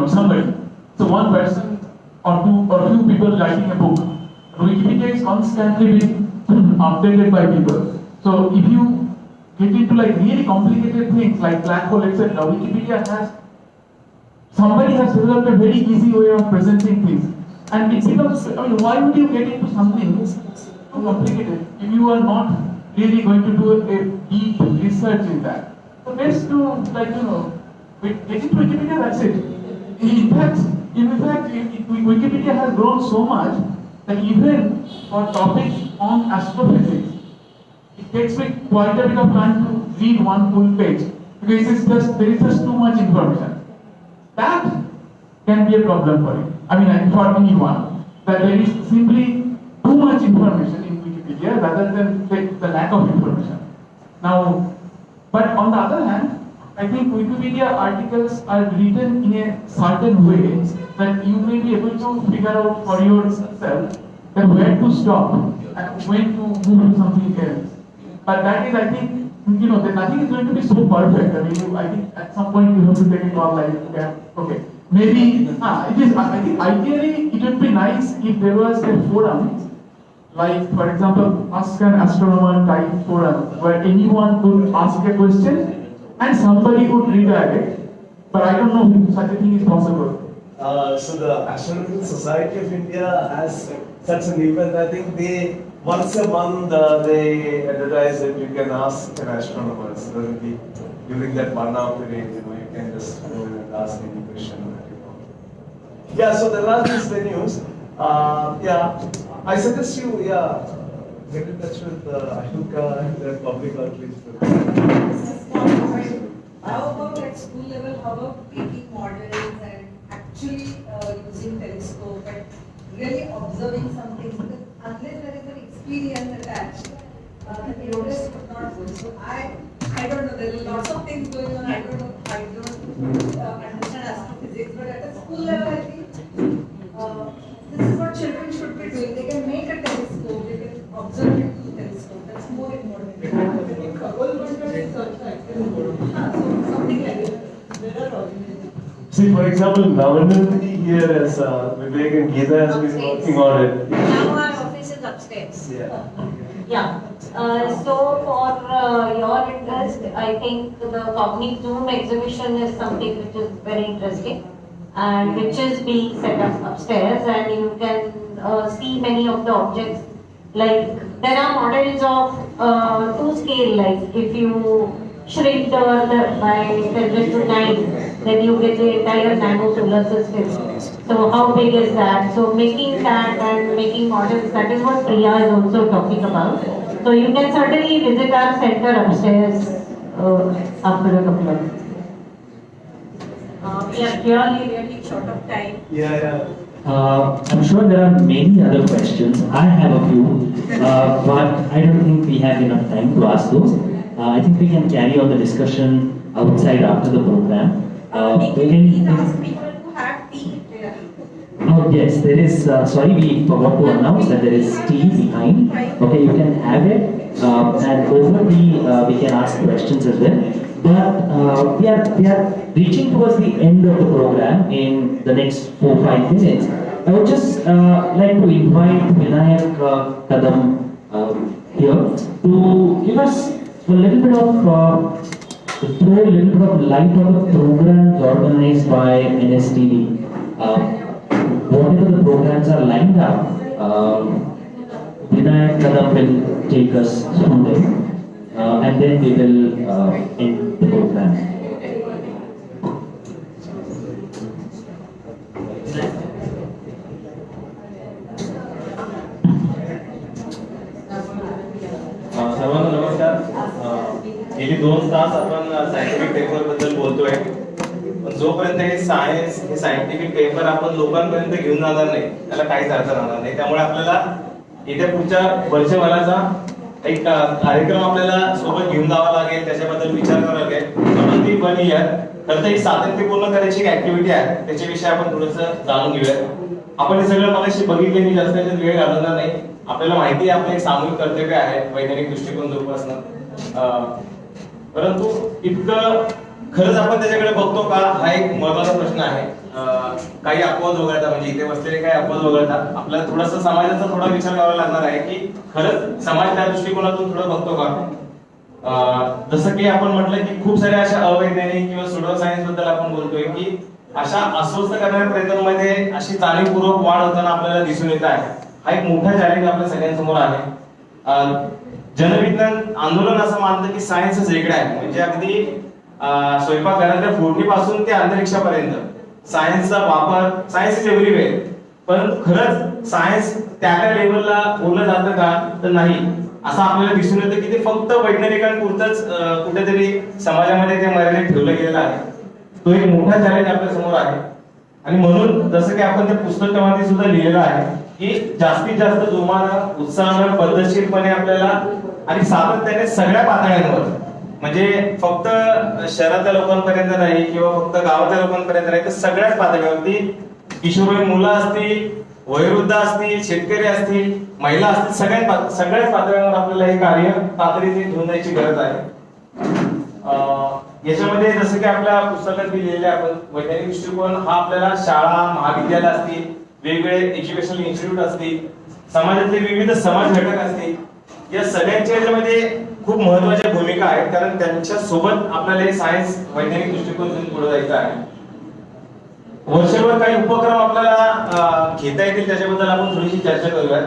somebody. So one person or two or few people writing a book. Wikipedia is constantly being updated by people. So if you get into like really complicated things like black hole, etc., Wikipedia somebody has developed a very easy way of presenting things. And it becomes, why would you get into something too complicated if you are not really going to do a deep research in that? So best to get into Wikipedia, that's it. In fact, Wikipedia has grown so much that even for topics on astrophysics, it takes me quite a bit of time to read one full page because there is just too much information. That can be a problem for you. For anyone, that there is simply too much information in Wikipedia rather than the lack of information. Now, but on the other hand, I think Wikipedia articles are written in a certain way that you may be able to figure out for yourself that where to stop and when to move to something else. But that is, I think, that nothing is going to be so perfect. I think at some point you have to take a call like, okay, maybe, I think ideally it would be nice if there was a forum, like for example, Ask an Astronomer type forum, where anyone could ask a question and somebody would redirect. But I don't know if such a thing is possible. So the Astronomical Society of India has such an event. I think once a month they advertise that you can ask an astronomer. So during that 1 hour period, you can just go and ask any question that you want. Yeah, so there are these venues. I suggest you, get in touch with Ayuka and their public outreach. How about at school level, how about taking models and actually using telescope and really observing some things? Because unless there is an experience attached, the progress would not go. So I don't know, there are lots of things going on. I don't understand astrophysics, but at a school level, I think this is what children observe it through telescope. That's more important. Something like that. There are organizations. See, for example, Navandhan here as Vivek and Geeta has been working on it. Now our office is upstairs. Yeah. Yeah. So for your interest, I think the Cognic Zoom exhibition is something which is very interesting and which is being set up upstairs, and you can see many of the objects. Like there are models of to scale, like if you shrink the Earth by 10⁹, then you get the entire nano solar system. So how big is that? So making that and making models, that is what Priya is also talking about. So you can certainly visit our center upstairs after a couple of days. We are really short of time. Yeah. I'm sure there are many other questions. I have a few, but I don't think we have enough time to ask those. I think we can carry on the discussion outside after the program. Please ask people to have tea there. Oh yes, there is, sorry we forgot to announce that there is tea behind. Okay, you can have it, and over we can ask questions as well. But we are reaching towards the end of the program in the next 4-5 minutes. I would just like to invite Vinayak Kadam here to give us a little bit of throw a little bit of light on the programs organized by NSTD. Whatever the programs are lined up, Vinayak Kadam will take us through them, and then we will end the program. सर्वांना नमस्कार. गेली 2 तास आपण scientific paper बद्दल बोलतोय, पण जोपर्यंत हे सायन्स हे सायंटिफिक पेपर आपण लोकांपर्यंत घेऊन जाणार नाही त्याला काहीच अर्थ राहणार नाही. त्यामुळे आपल्याला येत्या पुढच्या वर्षभराचा एक कार्यक्रम आपल्याला सोबत घेऊन जावा लागेल, त्याच्याबद्दल विचार करावा लागेल. ती 1 इयर तर एक सातत्यपूर्ण करायची एक ऍक्टिव्हिटी आहे, त्याच्याविषयी आपण थोडंसं जाणून घेऊया. आपण हे सगळं मगाशी बघितले, मी जास्त वेळ घालवणार नाही. आपल्याला माहिती आहे आपलं एक सामूहिक कर्तव्य आहे वैज्ञानिक दृष्टिकोन जोपासणं, परंतु इतकं खरंच आपण त्याच्याकडे बघतो का, हा एक महत्वाचा प्रश्न आहे. काही अपवाद वगळता, म्हणजे इथे बसलेले काही अपवाद वगळता आपल्याला थोडासा समाजाचा थोडा विचार करावा लागणार आहे की खरंच समाज त्या दृष्टिकोनातून थोडं बघतो का. जसं की आपण म्हटलं की खूप साऱ्या अशा अवैज्ञानिक किंवा सुडो सायन्स बद्दल आपण बोलतोय की अशा अस्वस्थ करणाऱ्या प्रयत्नांमध्ये अशी जाणीवपूर्वक वाढ होताना आपल्याला दिसून येत आहे. हा एक मोठा चॅलेंज आपल्या सगळ्यांसमोर आहे. जनविज्ञान आंदोलन असं मानतं की सायन्सच वेगळं आहे, म्हणजे अगदी स्वयंपाकघरातल्या फोडणीपासून ते अंतरिक्षापर्यंत सायन्सचा वापर, सायन्स इज एव्हरीवेअर. पण खरंच सायन्स त्या लेवलला बोललं जातं का, तर नाही. असं आपल्याला दिसून येतं की ते फक्त वैज्ञानिकांपुरतच कुठेतरी समाजामध्ये ते मर्यादित ठेवलं गेलेलं आहे. तो एक मोठा चॅलेंज आपल्या समोर आहे. आणि म्हणून जसं की आपण त्या पुस्तकामध्ये सुद्धा लिहिलेलं आहे की जास्तीत जास्त जोमानं, उत्साहानं, पद्धतशीरपणे आपल्याला आणि सातत्याने सगळ्या पातळ्यांवर, म्हणजे फक्त शहरातल्या लोकांपर्यंत नाही किंवा फक्त गावातल्या लोकांपर्यंत नाही, तर सगळ्याच पातळीवरती किशोरवयीन मुलं असतील, वयोवृद्ध असतील, शेतकरी असतील, महिला असतील, सगळ्याच पातळ्यांवर आपल्याला हे कार्य तातडीने घेऊन जायची गरज आहे. याच्यामध्ये जसं की आपल्या पुस्तकात लिहिलेले आपण वैज्ञानिक दृष्टिकोन हा आपल्याला शाळा, महाविद्यालय असतील, वेगवेगळे एज्युकेशनल इन्स्टिट्यूट असतील, समाजातले विविध समाज घटक असतील, या सगळ्यांच्या याच्यामध्ये खूप महत्वाच्या भूमिका आहेत, कारण त्यांच्या सोबत आपल्याला हे सायन्स वैज्ञानिक दृष्टिकोन घेऊन पुढे जायचं आहे. वर्षभर काही उपक्रम आपल्याला घेता येतील त्याच्याबद्दल आपण थोडीशी चर्चा करूया.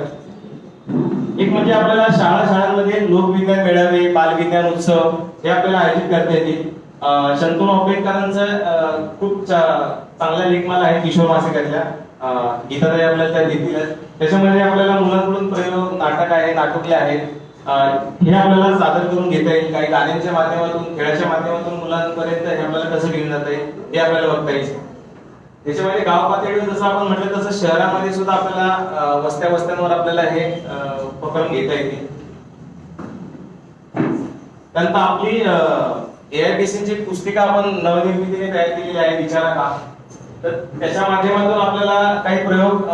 एक म्हणजे आपल्याला शाळांमध्ये लोकविज्ञान मेळावे, बालविज्ञान उत्सव हे आपल्याला आयोजित करता येतील. शंतनू आंबेडकरांचं खूप चांगल्या लेखमाला आहे किशोर मासिकातल्या, गीताताई आपल्याला त्या देतीलच. त्याच्यामध्ये आपल्याला मुलांकडून प्रयोग, नाटक आहे, नाटकले आहेत, हे आपल्याला सादर करून घेता येईल. काही गाण्यांच्या माध्यमातून, खेळाच्या माध्यमातून मुलांपर्यंत हे आपल्याला कसं घेऊन जाता येईल हे आपल्याला बघता येईल. त्याच्यामध्ये गाव पातळीवर जसं आपण म्हटलं तसं शहरामध्ये सुद्धा आपल्याला वस्त्यांवर आपल्याला हे उपक्रम घेता येतील. त्यानंतर आपली AIPC ची पुस्तिका आपण नवनिर्मितीने तयार केलेली आहे, विचारा का. तर त्याच्या माध्यमातून आपल्याला काही प्रयोग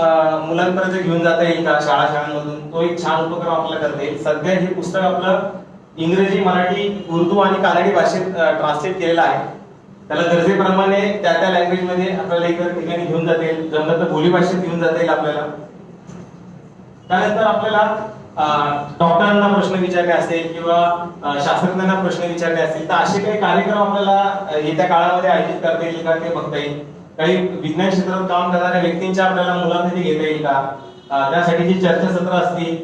मुलांपर्यंत घेऊन जाता येईल का शाळांमधून, तो एक छान उपक्रम आपल्याला करता येईल. सध्या हे पुस्तक आपलं इंग्रजी, मराठी, उर्दू आणि कानडी भाषेत ट्रान्सलेट केलेलं आहे. त्याला गरजेप्रमाणे त्या त्या लँग्वेजमध्ये आपल्याला इतर ठिकाणी घेऊन जाता येईल, जमलं तर बोली भाषेत घेऊन जाता येईल आपल्याला. त्यानंतर आपल्याला डॉक्टरांना प्रश्न विचारणे असेल किंवा शास्त्रज्ञांना प्रश्न विचारणे असतील तर असे काही कार्यक्रम आपल्याला येत्या काळामध्ये आयोजित करता येईल का ते बघता येईल. काही विज्ञान क्षेत्रात काम करणाऱ्या व्यक्तींच्या आपल्याला मुलाखती घेता येईल का, त्यासाठीची चर्चासत्र असतील,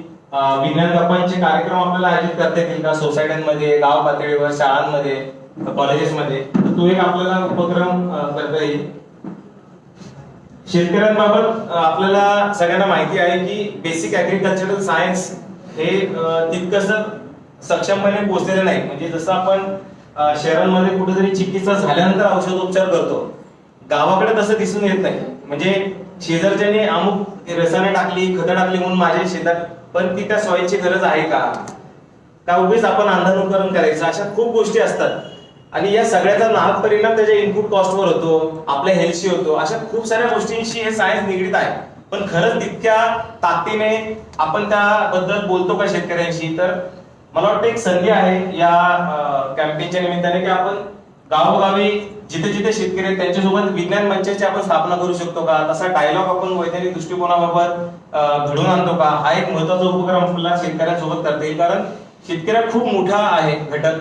विज्ञान गप्पांचे कार्यक्रम आपल्याला आयोजित करता येतील का सोसायट्यांमध्ये, गाव पातळीवर, शाळांमध्ये, कॉलेजेसमध्ये, तो एक आपल्याला उपक्रम करता येईल. शेतकऱ्यांबाबत आपल्याला सगळ्यांना माहिती आहे की बेसिक ऍग्रिकल्चरल सायन्स हे तितकंच सक्षमपणे पोहोचलेलं नाही. म्हणजे जसं आपण शहरांमध्ये कुठेतरी चिकित्सा झाल्यानंतर औषधोपचार करतो, गावाकडे तसं दिसून येत नाही. म्हणजे शेजारच्याने अमुक रसायने टाकली, खतं टाकली म्हणून माझ्या शेतात, पण ती त्या सॉईलची गरज आहे का उगीच आपण अंधानुकरण करायचं, अशा खूप गोष्टी असतात. आणि या सगळ्याचा नाहक परिणाम त्याच्या इनपुट कॉस्टवर होतो, आपल्या हेल्थशी होतो. अशा खूप साऱ्या गोष्टींशी हे सायन्स निगडीत आहे. पण खरंच तितक्या ताकदीने आपण त्याबद्दल बोलतो का शेतकऱ्यांशी? तर मला वाटतं एक संधी आहे या कॅम्पेनच्या निमित्ताने की आपण गावोगावी जिथे जिथे शेतकरी आहेत त्यांच्यासोबत विज्ञान मंचाची आपण स्थापना करू शकतो का, तसा डायलॉग आपण वैज्ञानिक दृष्टिकोनाबाबत घडवून आणतो का, हा एक महत्वाचा उपक्रम आपल्याला शेतकऱ्यांसोबत करता येईल. कारण शेतकरी खूप मोठा आहे घटक,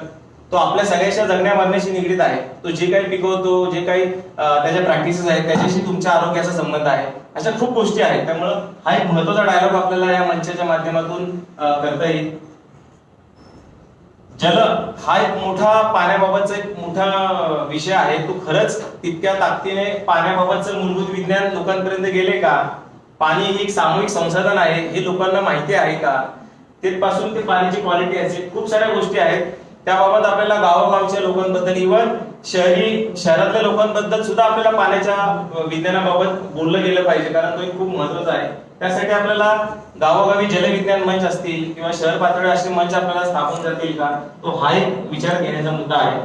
तो आपल्या सगळ्याच्या जगण्या मरण्याशी निगडीत आहे. तो जे काही पिकवतो, जे काही त्याच्या प्रॅक्टिसेस आहेत त्याच्याशी तुमच्या आरोग्याचा संबंध आहे. अशा खूप गोष्टी आहेत. त्यामुळं हा एक महत्वाचा डायलॉग आपल्याला या मंचाच्या माध्यमातून करता येईल. जल हा एक मोठा पाण्याबाबतचा एक मोठा विषय आहे. तो खरंच तितक्या ताकदीने पाण्याबाबतचं मूलभूत विज्ञान लोकांपर्यंत गेले का? पाणी ही एक सामूहिक संसाधन आहे हे लोकांना माहिती आहे का? तिथपासून ते पाण्याची क्वालिटी असेल, खूप साऱ्या गोष्टी आहेत. त्याबाबत आपल्याला गावोगावच्या लोकांबद्दल, इव्हन शहरातल्या लोकांबद्दल सुद्धा आपल्याला पाण्याच्या विज्ञानाबाबत बोललं गेलं पाहिजे, कारण तो एक खूप महत्वाचा आहे. त्यासाठी आपल्याला गावोगावी जलविज्ञान मंच असतील किंवा शहर पातळीवर असे मंच आपल्याला स्थापन करता येईल का, तो हा एक विचार घेण्याचा मुद्दा आहे.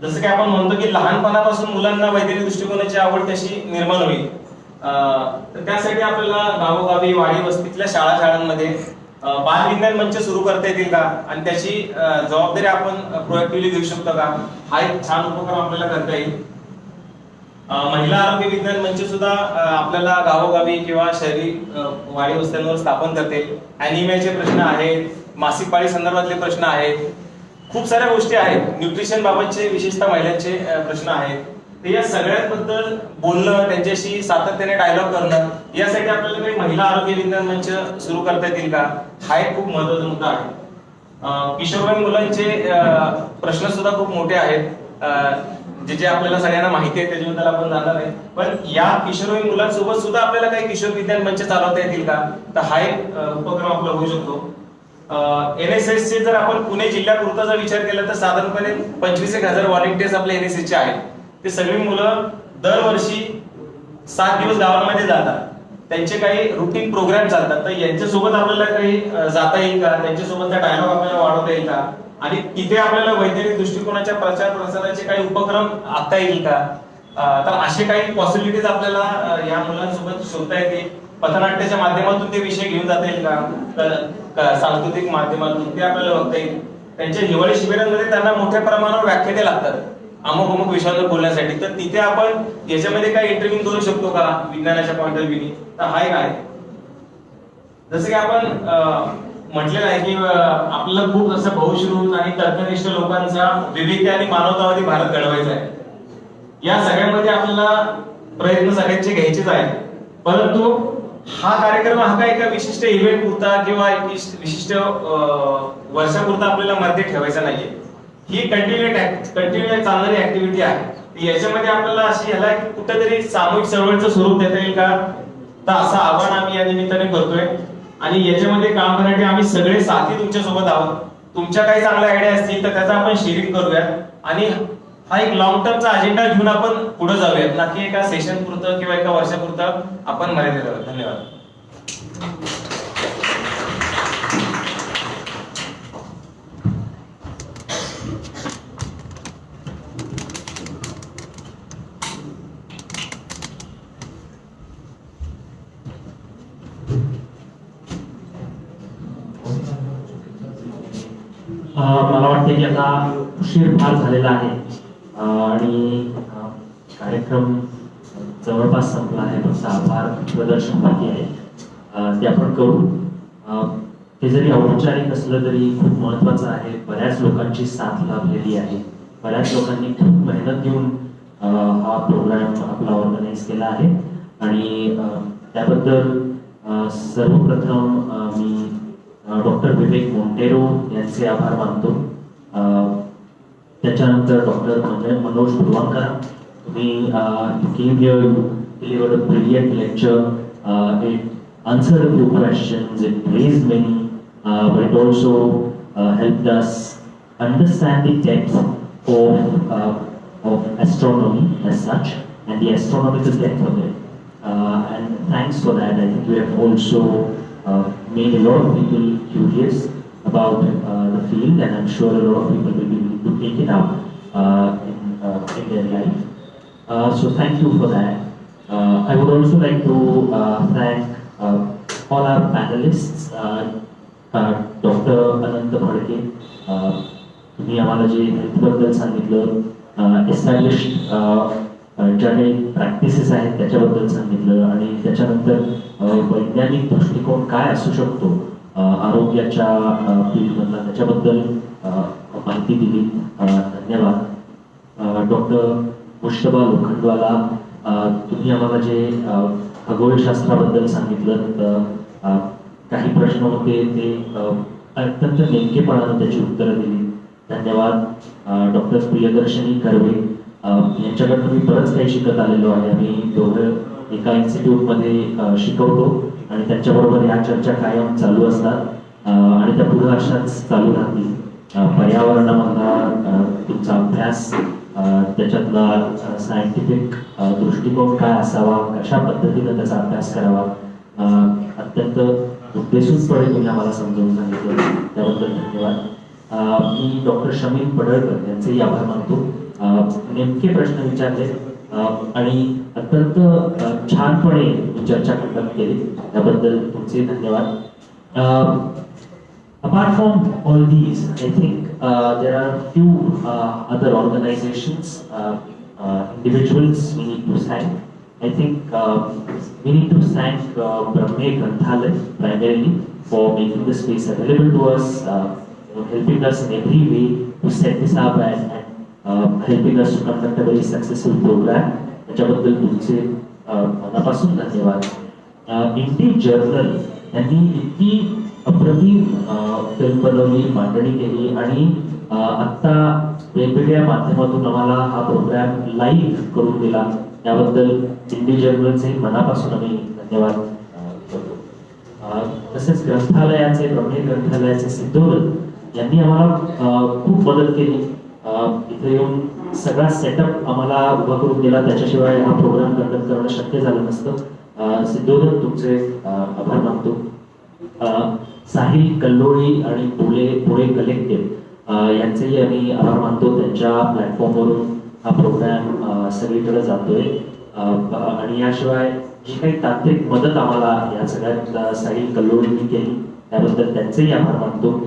जसं की आपण म्हणतो की लहानपणापासून मुलांना वैज्ञानिक दृष्टिकोनाची आवड कशी निर्माण होईल, तर त्यासाठी आपल्याला गावोगावी, वाडी वस्तीतल्या शाळांमध्ये बालविज्ञान मंच सुरू करता येतील का, आणि त्याची जबाबदारी आपण प्रोएक्टिव्हली घेऊ शकतो का, हा एक छान उपक्रम आपल्याला करता येईल. महिला आरोग्य विज्ञान मंच सुद्धा आपल्याला गावोगावी किंवा शहरी वाडी वस्त्यांवर स्थापन करता येईल. अॅनिमियाचे प्रश्न आहेत, मासिक पाळी संदर्भातले प्रश्न आहेत, खूप साऱ्या गोष्टी आहेत. न्यूट्रिशन बाबतचे विशेषतः महिलांचे प्रश्न आहेत. तर या सगळ्यांबद्दल बोलणं, त्यांच्याशी सातत्याने डायलॉग करणं, यासाठी आपल्याला काही महिला आरोग्य विज्ञान मंच सुरू करता येतील का, हा एक खूप महत्वाचा मुद्दा आहे. किशोरवयीन मुलांचे प्रश्न सुद्धा खूप मोठे आहेत, जे आपल्याला सगळ्यांना माहिती आहे त्याच्याबद्दल आपण जाणार आहे. पण या किशोरवयीन मुलांसोबत सुद्धा आपल्याला काही किशोर विज्ञान मंच चालवता येतील का, तर हा एक उपक्रम आपला होऊ शकतो. NSS चे जर आपण पुणे जिल्ह्यापुरता जर विचार केला तर साधारणपणे 25,000 व्हॉलेंटियर्स आपले NSS चे आहेत. ते सगळी मुलं दरवर्षी 7 दिवस गावांमध्ये जातात, त्यांचे काही रुटीन प्रोग्राम चालतात. तर यांच्यासोबत आपल्याला काही जाता येईल का, त्यांच्यासोबतचा डायलॉग आपल्याला वाढवता येईल का, आणि तिथे आपल्याला वैज्ञानिक दृष्टिकोनाच्या प्रचार प्रसाराचे काही उपक्रम आणता येईल का, तर असे काही पॉसिबिलिटीज आपल्याला या मुलांसोबत शोधता येतील. पथनाट्याच्या माध्यमातून ते विषय घेऊन जाता येईल का, सांस्कृतिक माध्यमातून ते आपल्याला बघता येईल. त्यांच्या हिवाळी शिबिरांमध्ये त्यांना मोठ्या प्रमाणावर व्याख्याने लागतात अमुक विषयावर बोलण्यासाठी, तर तिथे आपण याच्यामध्ये काय इंटरव्ह्यू करू शकतो का विज्ञानाच्या पॉइंट ऑफ व्ह्यूने, तर हा एक आहे. जसं की आपण म्हटलेलं आहे की आपल्याला खूप असं बहुश्रुत आणि तर्कनिष्ठ लोकांचा विवेकी आणि मानवतावादी भारत घडवायचा आहे. या सगळ्यामध्ये आपल्याला प्रयत्न सगळ्यांचे घ्यायचेच आहेत. परंतु हा कार्यक्रम हा काय एका विशिष्ट इव्हेंट पुरता किंवा एक विशिष्ट वर्षापुरता आपल्याला मध्ये ठेवायचा नाहीये. ही कंटिन्यू चालणारी ऍक्टिव्हिटी आहे. याच्यामध्ये आपल्याला अशी ह्याला कुठेतरी सामूहिक चळवळीचं स्वरूप देता येईल का, तर असं आव्हान आम्ही या निमित्ताने करतोय. आणि याच्यामध्ये काम करण्यासाठी आम्ही सगळे साथी तुमच्या सोबत आहोत. तुमच्या काही चांगल्या आयडिया असतील तर त्याचा आपण शेअरिंग करूयात, आणि हा एक लॉंग टर्मचा अजेंडा घेऊन आपण पुढे जाऊयात, ना की एका सेशन पुरतं किंवा एका वर्षापुरतं आपण मर्यादित आहोत. धन्यवाद. मला वाटते की आता उशीर फार झालेला आहे आणि कार्यक्रम जवळपास संपला आहे. फक्त आभार प्रदर्शन बाकी आहे, ते आपण करू. ते जरी औपचारिक असलं तरी खूप महत्त्वाचं आहे. बऱ्याच लोकांची साथ लाभलेली आहे. बऱ्याच लोकांनी खूप मेहनत घेऊन हा प्रोग्राम आपला ऑर्गनाईज केला आहे आणि त्याबद्दल सर्वप्रथम मी डॉक्टर विवेक मोंटेरो यांचे आभार मानतो. त्याच्यानंतर डॉक्टर मनोज पुरवांकर, तुम्ही came here, you delivered a brilliant lecture. It answered a few questions, it raised many, but it also helped us understand the depth of astronomy as such and the astronomical depth of it. And thanks for that. I think you have also made a lot of people curious about the field, and I'm sure a lot of people will be able to take it up in their life. So thank you for that. I would also like to thank all our panelists. Dr Anant Phadake, तुम्ही आम्हाला जे हेल्थबद्दल सांगितलं, established ज्या काही practices आहेत त्याच्याबद्दल सांगितलं आणि त्याच्यानंतर वैज्ञानिक दृष्टिकोन काय असू शकतो आरोग्याच्या फील्डमधला त्याच्याबद्दल माहिती दिली. धन्यवाद. डॉक्टर मुजतबा लोखंडवाला, तुम्ही आम्हाला जे खगोलशास्त्राबद्दल सांगितलं, काही प्रश्न होते ते अत्यंत नेमकेपणानं त्याची उत्तरं दिली. धन्यवाद. डॉक्टर प्रियदर्शनी कर्वे, यांच्याकडनं मी बरंच काही शिकत आलेलो आहे. आम्ही दोघं एका इन्स्टिट्यूटमध्ये शिकवतो आणि त्यांच्याबरोबर या चर्चा कायम चालू असतात आणि त्या पुढे अशाच चालू राहतील. पर्यावरणामधला तुमचा अभ्यास, त्याच्यातला सायंटिफिक दृष्टिकोन काय असावा, कशा पद्धतीने त्याचा अभ्यास करावा, अत्यंत उद्देशूनपणे तुम्ही आम्हाला समजावून सांगितलं, त्याबद्दल धन्यवाद. मी डॉक्टर शमीन पडळकर यांचेही आभार मानतो. नेमके प्रश्न विचारले आणि अत्यंत छानपणे चर्चा कंडक्ट केली, त्याबद्दल तुमचे धन्यवाद. Apart from all these, I think there are few other organizations, individuals we need to thank. I think we need to thank Brahme Granthalaya primarily for making the space available to us, helping us in every way to set this up and helping us to conduct a very successful program. त्याच्याबद्दल तुमचे मनापासून धन्यवाद. Indi journal यांनी इतकी अप्रतिम film बनवली, मांडणी केली आणि आत्ता वेगवेगळ्या माध्यमातून आम्हाला हा प्रोग्राम लाईव्ह करून दिला, त्याबद्दल इंडी जर्नलचे मनापासून आम्ही धन्यवाद करतो. तसेच ग्रंथालयाचे, ब्रह्मे ग्रंथालयाचे सिद्धोदत्त यांनी आम्हाला खूप मदत केली. इथे येऊन सगळा सेटअप आम्हाला उभा करून दिला, त्याच्याशिवाय हा प्रोग्राम कंडक्ट करणं शक्य झालं नसतं. सिद्धोदत्त तुमचे आभार मानतो. साहिल कल्लोळी आणि पुणे कलेक्टिव्ह यांचेही आम्ही आभार मानतो. त्यांच्या प्लॅटफॉर्मवरून हा प्रोग्राम सगळीकडे जातोय आणि याशिवाय जी काही तांत्रिक मदत आम्हाला या सगळ्यात साहिल कल्लोळींनी केली, त्याबद्दल त्यांचेही आभार मानतो.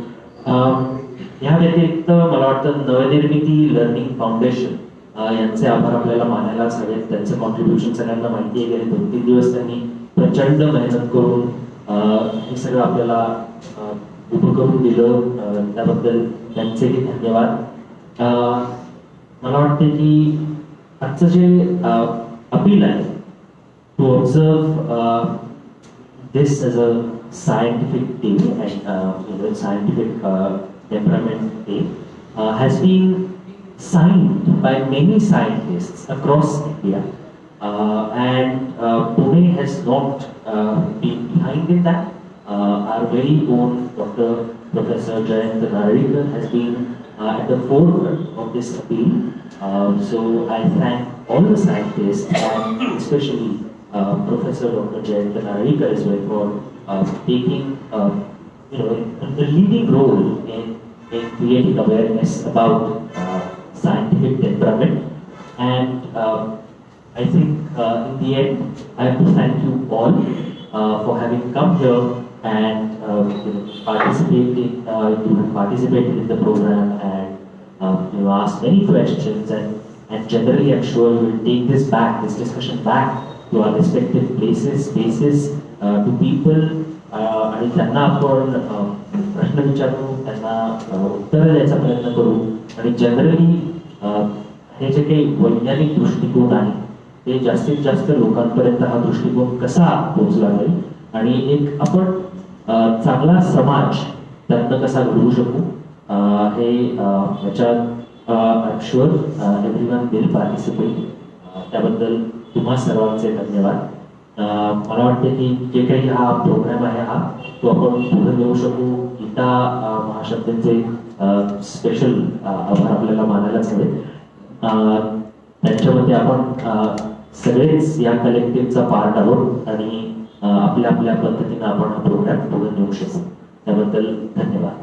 या व्यतिरिक्त मला वाटतं नवनिर्मिती लर्निंग फाउंडेशन यांचे आभार आपल्याला मानायलाच हवेत. त्यांचं कॉन्ट्रीब्युशन सगळ्यांना माहिती आहे. गेले 2-3 दिवस त्यांनी प्रचंड मेहनत करून हे सगळं आपल्याला उभं करून दिलं, त्याबद्दल त्यांचेही धन्यवाद. मला वाटते की आजचं जे अपील आहे to observe this as a scientific day and scientific temperament day has been signed by many scientists across India, and Pune has not been behind in that. Our very own Dr. Professor Dr Narendra has been at the forefront of this appeal. So I thank all the scientists and especially Professor Dr. Dr Narendra as well for taking the leading role in creating awareness about scientific temperament. And I think in the end, I have to thank you all for having come here and participated in the program and asked many questions, and generally I'm sure we will take this discussion back to our respective spaces, to people, आणि त्यांना आपण प्रश्न विचारू, त्यांना उत्तर द्यायचा प्रयत्न करू, आणि जनरली हे जे काही वैज्ञानिक दृष्टिकोन आहे ते जास्तीत जास्त लोकांपर्यंत हा दृष्टिकोन कसा पोहोचला जाईल आणि एक आपण चांगला समाज त्यातनं कसा घडवू शकू, हे याच्यात I am sure everyone will participate. त्याबद्दल तुम्हा सर्वांचे धन्यवाद. मला वाटते की जे काही हा प्रोग्राम आहे हा तो आपण पुढे नेऊ शकू. गीता महाशब्दांचे स्पेशल आभार आपल्याला मानायलाच हवे. त्यांच्यामध्ये आपण सगळेच या कलेक्टिव्हचा पार्ट आहोत आणि आपल्या आपल्या पद्धतीने आपण हा प्रोग्राम पुढे नेऊ शकू. त्याबद्दल धन्यवाद.